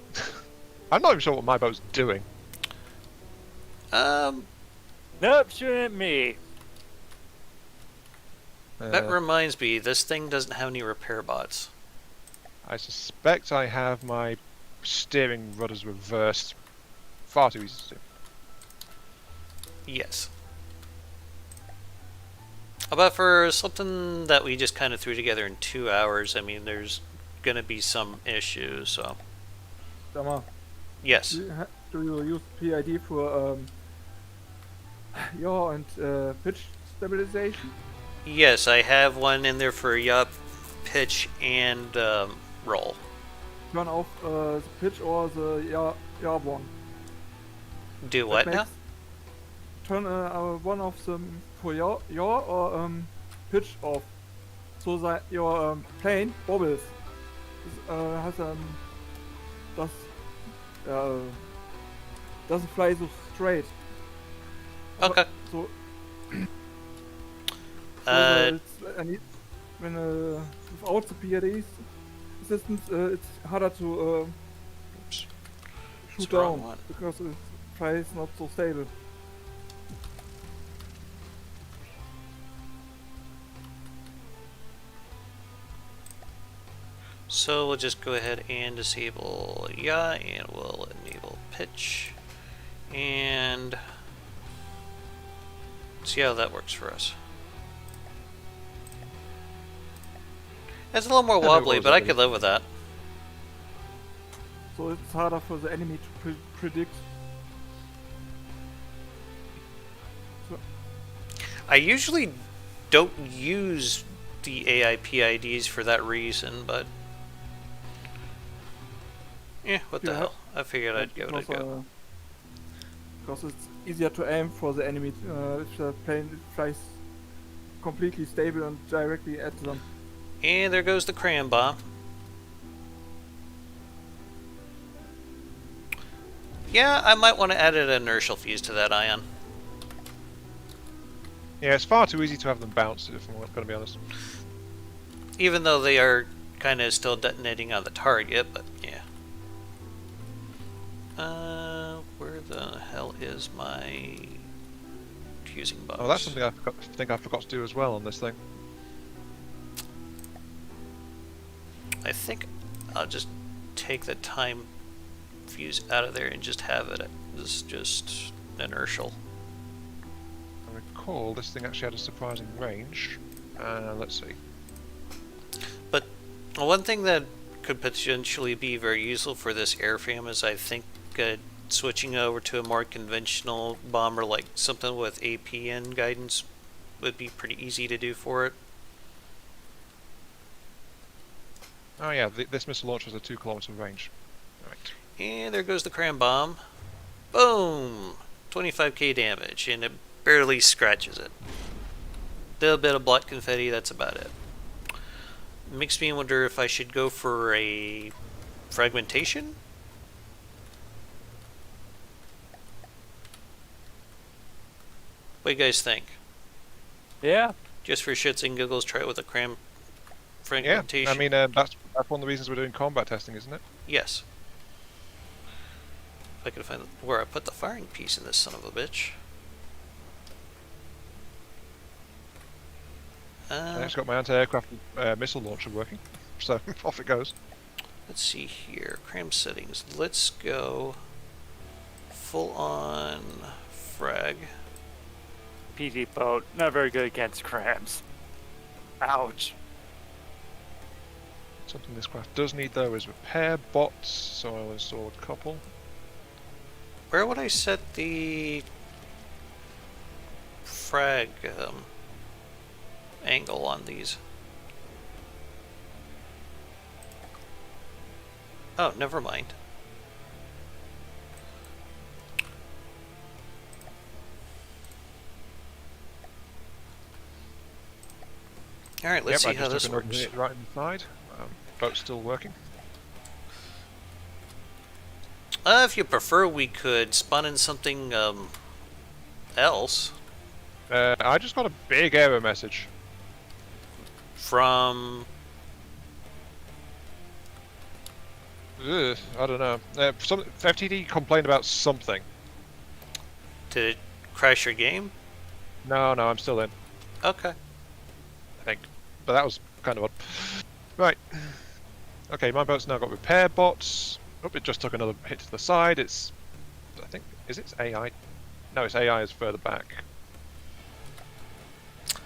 I'm not even sure what my boat's doing. Nope, shooting at me. That reminds me, this thing doesn't have any repair bots. I suspect I have my steering rudders reversed. Far too easy to do. Yes. But for something that we just kind of threw together in 2 hours, I mean, there's gonna be some issues, so... Sag mal, Yes. do you use PID for yaw and pitch stabilization? Yes, I have one in there for yaw, pitch, and roll. Turn off the pitch or the yaw one. Do what now? Turn one of them for yaw or pitch off, so that your plane wobbles. Has doesn't fly so straight. Okay. So, I need, when without the PID assistance, it's harder to It's shoot the wrong down one. because the fly is not so stable. So we'll just go ahead and disable yaw, and we'll enable pitch, and see how that works for us. It's a little more wobbly, but I could live with that. So it's harder for the enemy to predict. So, I usually don't use the AI PIDs for that reason, but what the Yeah. hell? I figured I'd give it a go. Because it's easier to aim for the enemy if the plane flies completely stable and directly at them. And there goes the cram bomb. Yeah, I might want to add an inertial fuse to that ion. Yeah, it's far too easy to have them bounce, if I'm going to be honest. Even though they are kind of still detonating on the target, but yeah. Where the hell is my fusing box? Oh, that's something I think I forgot to do as well on this thing. I think I'll just take the time fuse out of there and just have it as just inertial. I recall this thing actually had a surprising range. Let's see. But one thing that could potentially be very useful for this airframe is I think switching over to a more conventional bomber, like something with APN guidance, would be pretty easy to do for it. Oh yeah, this missile launcher has a 2-kilometer range. Right. And there goes the cram bomb. Boom! 25k damage, and it barely scratches it. Little bit of black confetti, that's about it. Makes me wonder if I should go for a fragmentation? What do you guys think? Yeah. Just for shits and giggles, try it with a cram Yeah, fragmentation? I mean, that's one of the reasons we're doing combat testing, isn't it? Yes. If I could find where I put the firing piece in this son of a bitch. I actually got my anti-aircraft missile launcher working, so off it goes. Let's see here. Cram settings. Let's go full on frag. PD boat, not very good against crabs. Ouch. Something this craft does need though is repair bots, so I'll install a couple. Where would I set the frag angle on these. Oh, never mind. All right, let's Yep, see I how just this took another works. hit right inside. Boat's still working. If you prefer, we could spawn in something else I just got a big error message. from. Ugh, I don't know. FTD complained about something. Did it crash your game? No, I'm still in, Okay. I think. But that was kind of odd. Right. Okay, my boat's now got repair bots. Oh, it just took another hit to the side. It's... I think... Is it AI? No, its AI is further back. I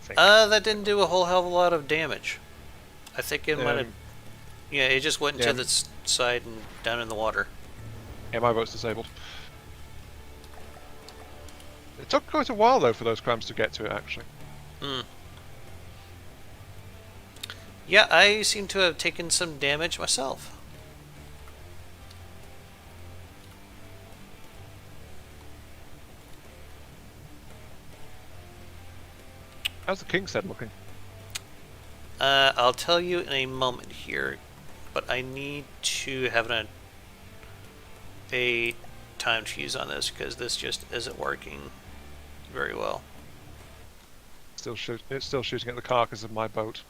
think. That didn't do a whole hell of a lot of damage. I think it might have. Um, Yeah, it just went yeah. to the side and down in the water. Yeah, my boat's disabled. It took quite a while, though, for those crams to get to it, actually. Hmm. Yeah, I seem to have taken some damage myself. How's the King's Head looking? I'll tell you in a moment here, but I need to have a time fuse on this because this just isn't working very well. It's still shooting at the carcass of my boat.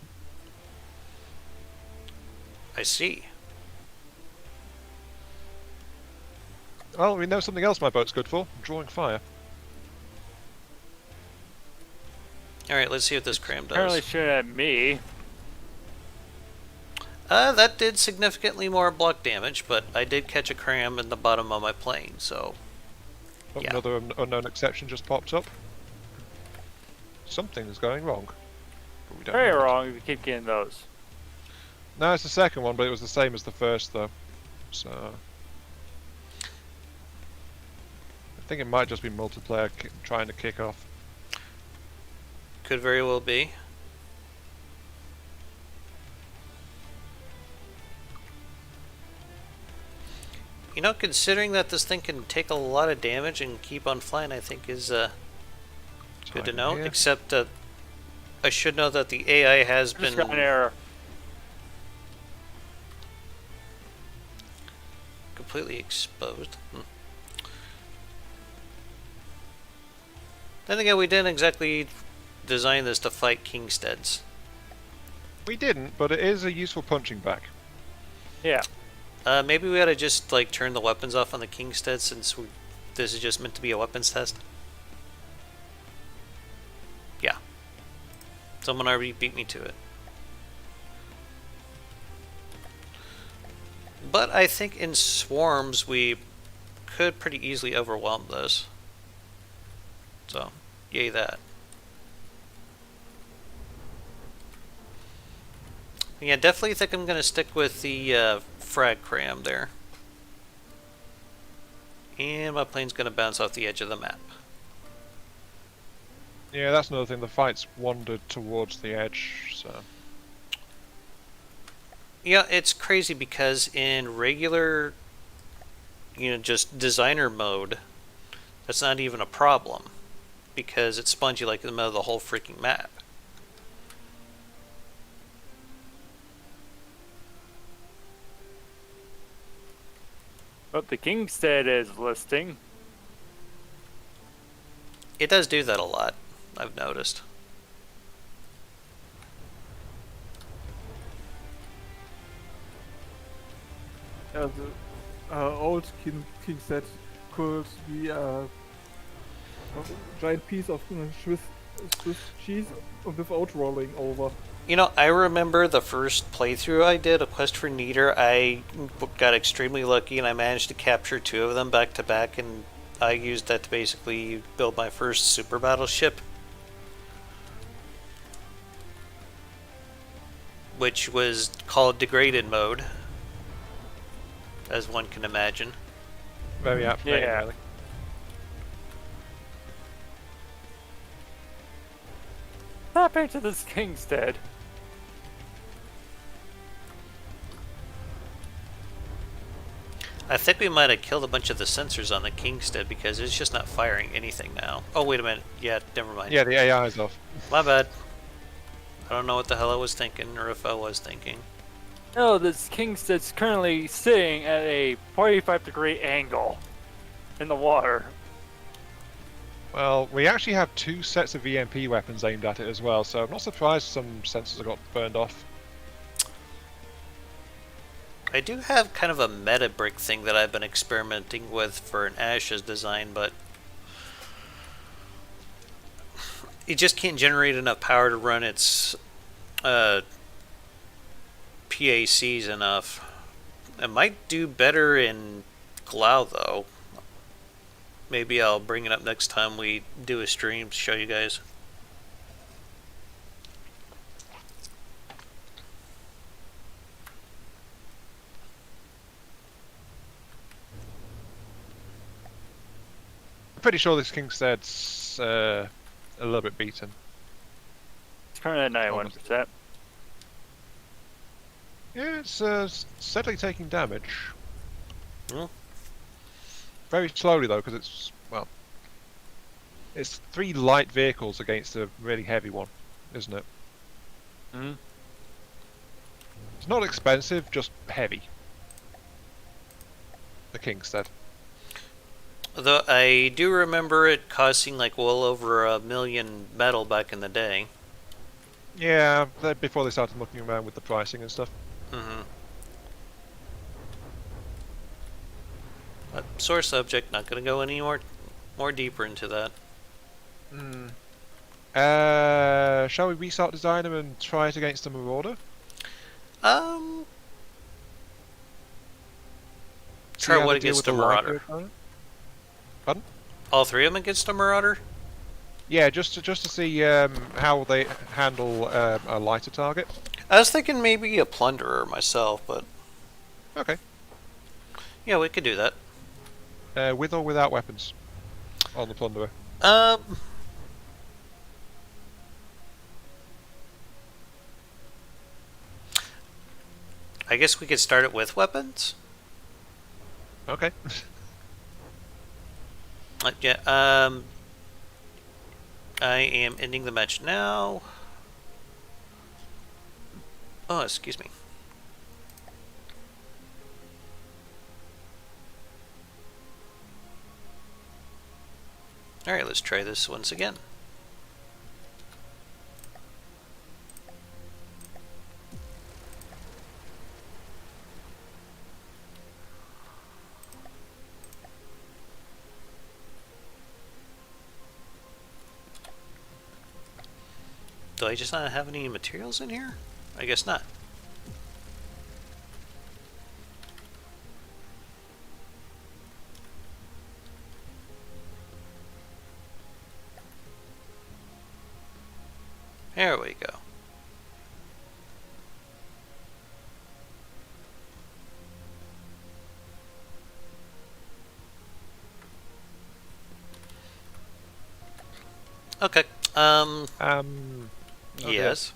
I see. Well, we know something else my boat's good for. Drawing fire. Alright, let's see what this cram Apparently does. shooting at me. That did significantly more block damage, but I did catch a cram in the bottom of my plane, so... Oh, Yeah. another unknown exception just popped up. Something's going wrong. But we don't Very know what. wrong if you keep getting those. No, it's the second one, but it was the same as the first, though. So... I think it might just be multiplayer trying to kick off. Could very well be. You know, considering that this thing can take a lot of damage and keep on flying, I think is good to Time know. here. Except I should know that the AI has Just been got an error. completely exposed. Then again, we didn't exactly design this to fight Kingsteads. We didn't, but it is a useful punching bag. Yeah. Maybe we ought to just like turn the weapons off on the Kingstead since this is just meant to be a weapons test. Yeah. Someone already beat me to it. But I think in swarms we could pretty easily overwhelm this. So, yay that. Yeah, definitely think I'm going to stick with the frag cram there. And my plane's going to bounce off the edge of the map. Yeah, that's another thing. The fight's wandered towards the edge, so... Yeah, it's crazy because in regular, just designer mode, that's not even a problem. Because it spawns you like in the middle of the whole freaking map. But the Kingstead is listing. It does do that a lot, I've noticed. Yeah, the old king set could be a giant piece of Swiss cheese without rolling over. You know, I remember the first playthrough I did, A Quest for Neater, I got extremely lucky and I managed to capture 2 of them back to back, and I used that to basically build my first super battleship. Which was called Degraded Mode, as one can imagine. Very apt name, Yeah. really. happening to this Kingstead? I think we might have killed a bunch of the sensors on the Kingstead because it's just not firing anything now. Oh, wait a minute. Yeah, never mind. Yeah, the AI is off. My bad. I don't know what the hell I was thinking, or if I was thinking. No, this Kingstead's currently sitting at a 45-degree angle in the water. Well, we actually have 2 sets of EMP weapons aimed at it as well, so I'm not surprised some sensors have got burned off. I do have kind of a meta brick thing that I've been experimenting with for an Ashes design, but it just can't generate enough power to run its PACs enough. It might do better in Glau though. Maybe I'll bring it up next time we do a stream to show you guys. I'm pretty sure this Kingstead's a little bit beaten. It's currently at 91%. Yeah, it's steadily taking damage. Hmm. Very slowly though, because it's, well, it's 3 light vehicles against a really heavy one, isn't it? Hmm. It's not expensive, just heavy. The Kingstead. Though I do remember it costing like well over $1 million metal back in the day. Yeah, before they started looking around with the pricing and stuff. Mm-hmm. But sore subject, not going to go any more deeper into that. Hmm. Shall we restart design them and try it against a Marauder? See Try how what they deal against with a the light Marauder? opponent? Pardon? All 3 of them against a Marauder? Yeah, just to see how they handle a lighter target. I was thinking maybe a Plunderer myself, but Okay. yeah, we could do that. With or without weapons on the Plunderer. I guess we could start it with weapons. Okay. Yeah. I am ending the match now. Oh, excuse me. Alright, let's try this once again. Do I just not have any materials in here? I guess not. There we go. Okay. Yes.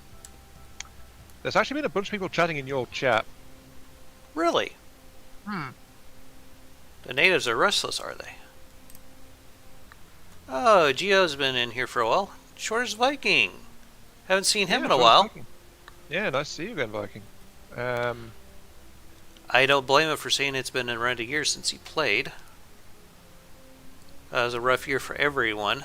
There's actually been a bunch of people chatting in your chat. Really? Hmm. The natives are restless, are they? Oh, Geo's been in here for a while. Shortest Viking. Haven't seen him in a sure, while. Viking. Yeah, nice to see you again, Viking. I don't blame him for saying it's been around a year since he played. It was a rough year for everyone.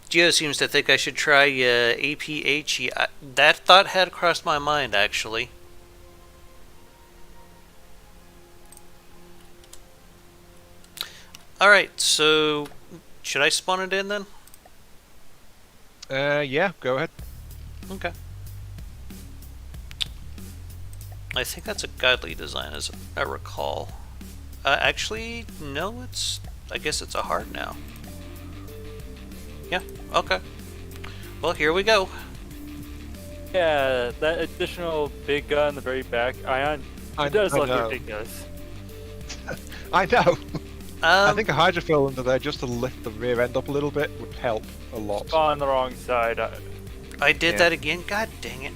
Geo seems to think I should try APH. That thought had crossed my mind, actually. Alright, so should I spawn it in then? Yeah, go ahead. Okay. I think that's a godly design, as I recall. Actually, no, I guess it's a hard now. Yeah, okay. Well, here we go. Yeah, that additional big gun in the very back, Ion, it does look know. ridiculous. I know. I think a hydrofoil under there just to lift the rear end up a little bit would help a lot. On the wrong side. I did Yeah. that again. God dang it!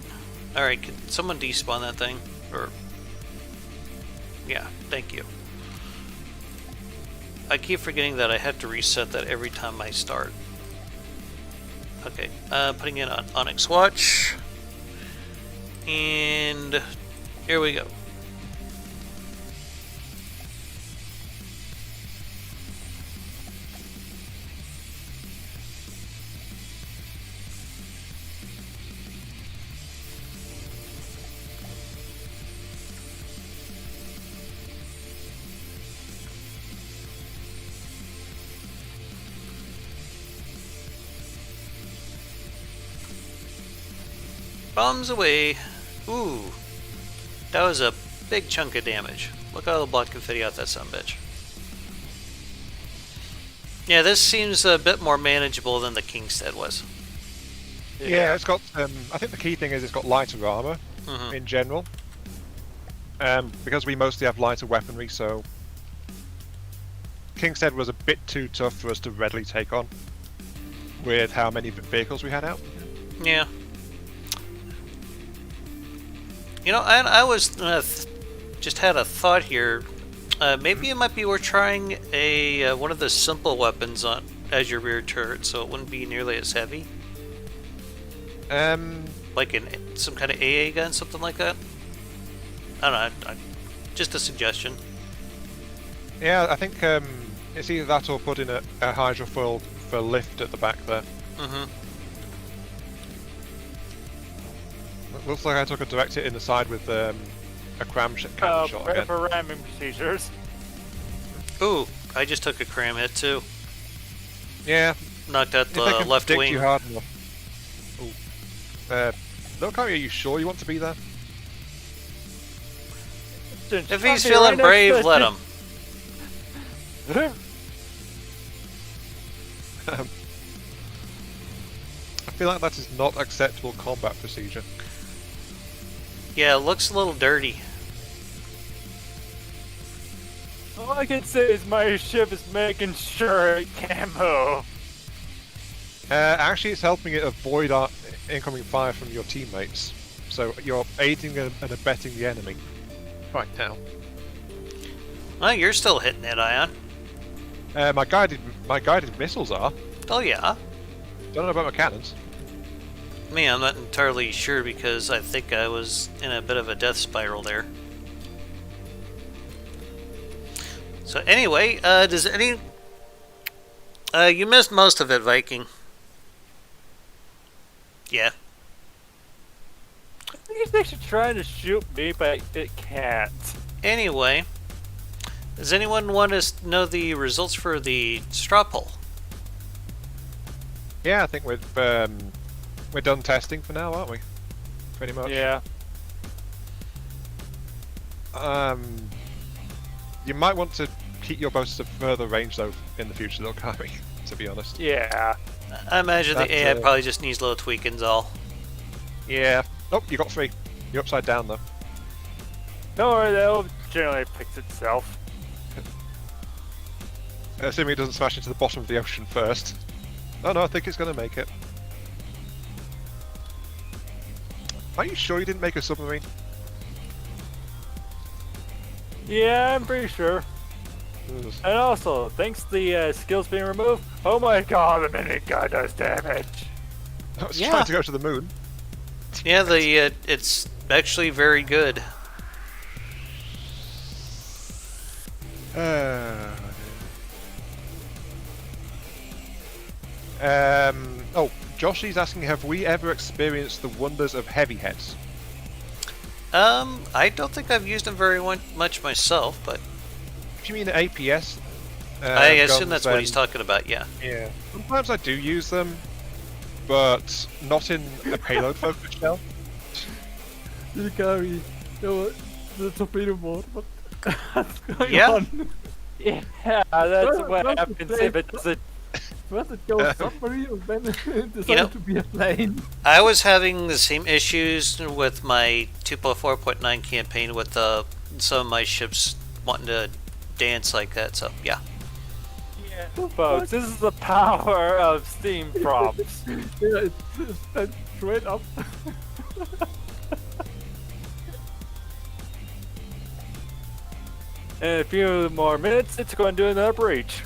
All right, can someone despawn that thing? Or yeah, thank you. I keep forgetting that I have to reset that every time I start. Okay, putting in on Onyx Watch, and here we go. Bombs away. Ooh. That was a big chunk of damage. Look at all the black confetti out that sumbitch. Yeah, this seems a bit more manageable than the Kingstead was. Yeah, it's got. I think the key thing is it's got lighter armor Mhm. in general. Because we mostly have lighter weaponry, so Kingstead was a bit too tough for us to readily take on with how many vehicles we had out. Yeah. You know, I was just had a thought here. Maybe it might be worth trying a one of the simple weapons on as your rear turret, so it wouldn't be nearly as heavy. Like some kind of AA gun, something like that. I don't know. Just a suggestion. Yeah, I think it's either that or put in a hydrofoil for lift at the back there. Mm-hmm. Looks like I took a direct hit in the side with a cannon shot again. For ramming procedures. Ooh, I just took a cram hit too. Yeah, Knocked out if the they can left predict wing. you hard enough. Ooh. Look, are you sure you want to be there? If he's feeling brave, let him. I feel like that is not acceptable combat procedure. Yeah, it looks a little dirty. All I can say is my ship is making sure it can't move. Actually, it's helping it avoid our incoming fire from your teammates. So you're aiding and abetting the enemy right now. Well, you're still hitting it, Ion. My guided missiles are. Oh yeah. Don't know about my cannons. Me, I'm not entirely sure because I think I was in a bit of a death spiral there. So anyway, does any... you missed most of it, Viking. Yeah. I think it's actually trying to shoot me, but it can't. Anyway, does anyone want to know the results for the straw poll? Yeah, I think we're done testing for now, aren't we? Pretty much. Yeah. You might want to keep your boats to further range though in the future, though, Kami. To be honest. Yeah. I imagine That's, the AI probably just needs a little tweakings all. Yeah. Nope, you got 3. You're upside down though. Don't worry, that'll generally fix itself. Assuming it doesn't smash into the bottom of the ocean first. Oh no, I think it's going to make it. Are you sure you didn't make a submarine? Yeah, I'm pretty sure. Ugh. And also, thanks to the skills being removed, oh my god, the minigun does damage. I was Yeah. trying to go to the moon. Yeah, it's actually very good. Oh, Joshy's asking, have we ever experienced the wonders of heavy heads? I don't think I've used them very much myself, but If you mean APS, I assume guns, that's what then he's talking about, yeah. Yeah. Sometimes I do use them, but not in a payload focused shell. You carry the torpedo board. What's going Yeah. on? Yeah, that's Well, what well, happens play- if it doesn't. First it goes submarine and then it decided know- to be a plane. I was having the same issues with my 2.4.9 campaign with some of my ships wanting to dance like that, so yeah. Folks, this is the power of Steam props. Yeah, it's straight up. In a few more minutes, it's going to do another breach.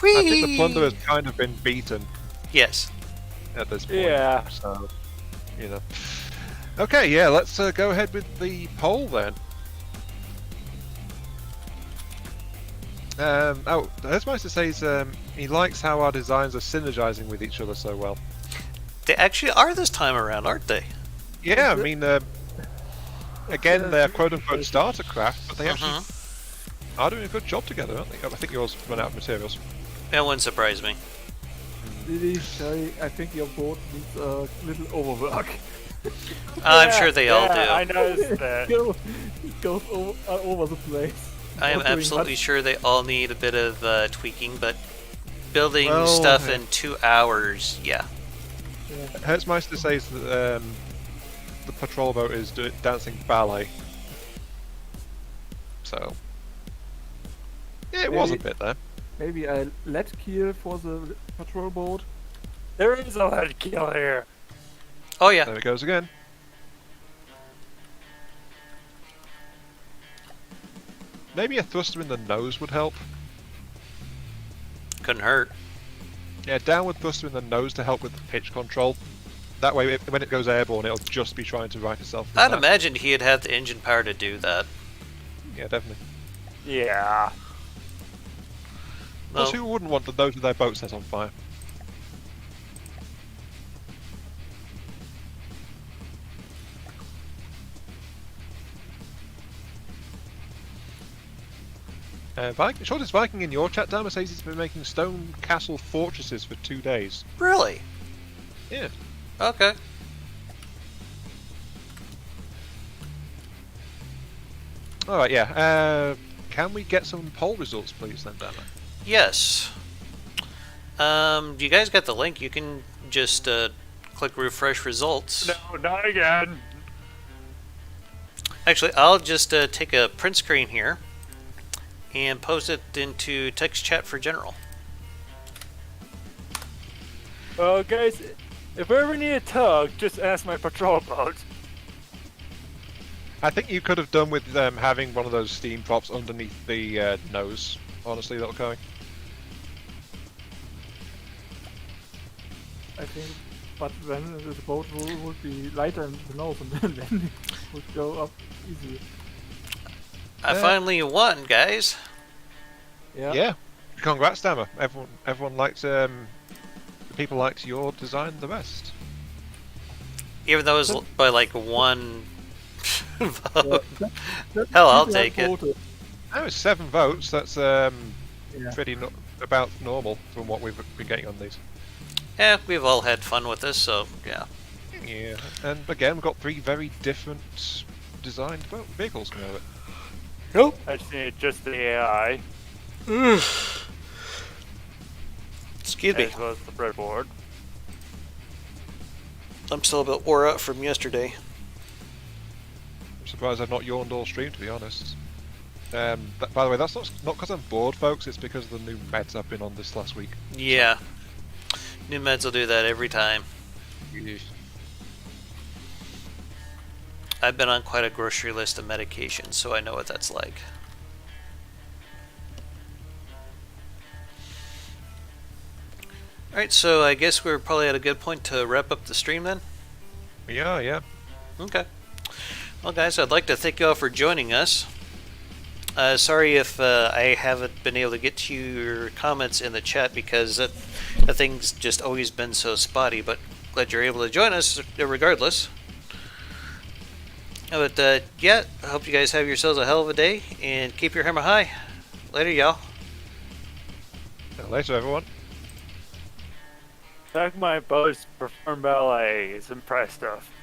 I think the plunder has kind of been beaten Yes. at this point. Yeah. So, you know. Okay, yeah, let's go ahead with the poll then. Herzmeister says he likes how our designs are synergizing with each other so well. They actually are this time around, aren't they? Yeah, I mean, again, they're quote-unquote starter craft, but they actually are doing a good job together, aren't they? I think yours run out of materials. That wouldn't surprise me. Really, Sherry, I think your boat needs a little overwork. I'm sure they all do. I noticed that. It goes over the place. I am Not doing absolutely much. sure they all need a bit of tweaking, but building Well, stuff in 2 hours, yeah. Herzmeister says that the patrol boat is dancing ballet. So, yeah, it was a Maybe- bit there. Maybe a lead keel for the patrol boat. There is a lead kill here. Oh yeah. There it goes again. Maybe a thruster in the nose would help. Couldn't hurt. Yeah, downward thruster in the nose to help with the pitch control. That way, when it goes airborne, it'll just be trying to right itself. I'd imagine he'd have the engine power to do that. Yeah, definitely. Yeah. Plus, Well, who wouldn't want those with their boat set on fire? Shortest Viking in your chat, Dama, says he's been making stone castle fortresses for 2 days. really? Yeah. Okay. Alright, yeah. Can we get some poll results, please, then, Dama? Yes. You guys got the link. You can just click refresh results. No, not again. Actually, I'll just take a print screen here and post it into text chat for general. Well, guys, if we ever need a tug, just ask my patrol boat. I think you could have done with having one of those steam props underneath the nose, honestly, little Coy. I think, but then the boat would be lighter in the nose and then it would go up easily. I finally won, guys. Yeah. Yeah. Congrats, Dama. Everyone likes people liked your design the best. Even though it was by like one vote. That- Hell, I'll people have take it. voted. That was 7 votes. That's pretty about normal from what we've been getting on these. Yeah, we've all had fun with this, so yeah. Yeah, and again, we've got 3 very different designed vehicles coming out of it. Nope. I just need just the AI, Excuse me. as well as the breadboard. I'm still a bit wore out from yesterday. I'm surprised I've not yawned all stream, to be honest. By the way, that's not because I'm bored, folks. It's because of the new meds I've been on this last week. Yeah. New meds will do that every time. I've been on quite a grocery list of medications, so I know what that's like. Alright, so I guess we're probably at a good point to wrap up the stream then? Yeah. Okay. Well, guys, I'd like to thank you all for joining us. Sorry if I haven't been able to get to your comments in the chat because the thing's just always been so spotty, but glad you're able to join us regardless. But yeah, I hope you guys have yourselves a hell of a day and keep your hammer high. Later, y'all. Later, everyone. Back my boats perform ballet. It's impressive.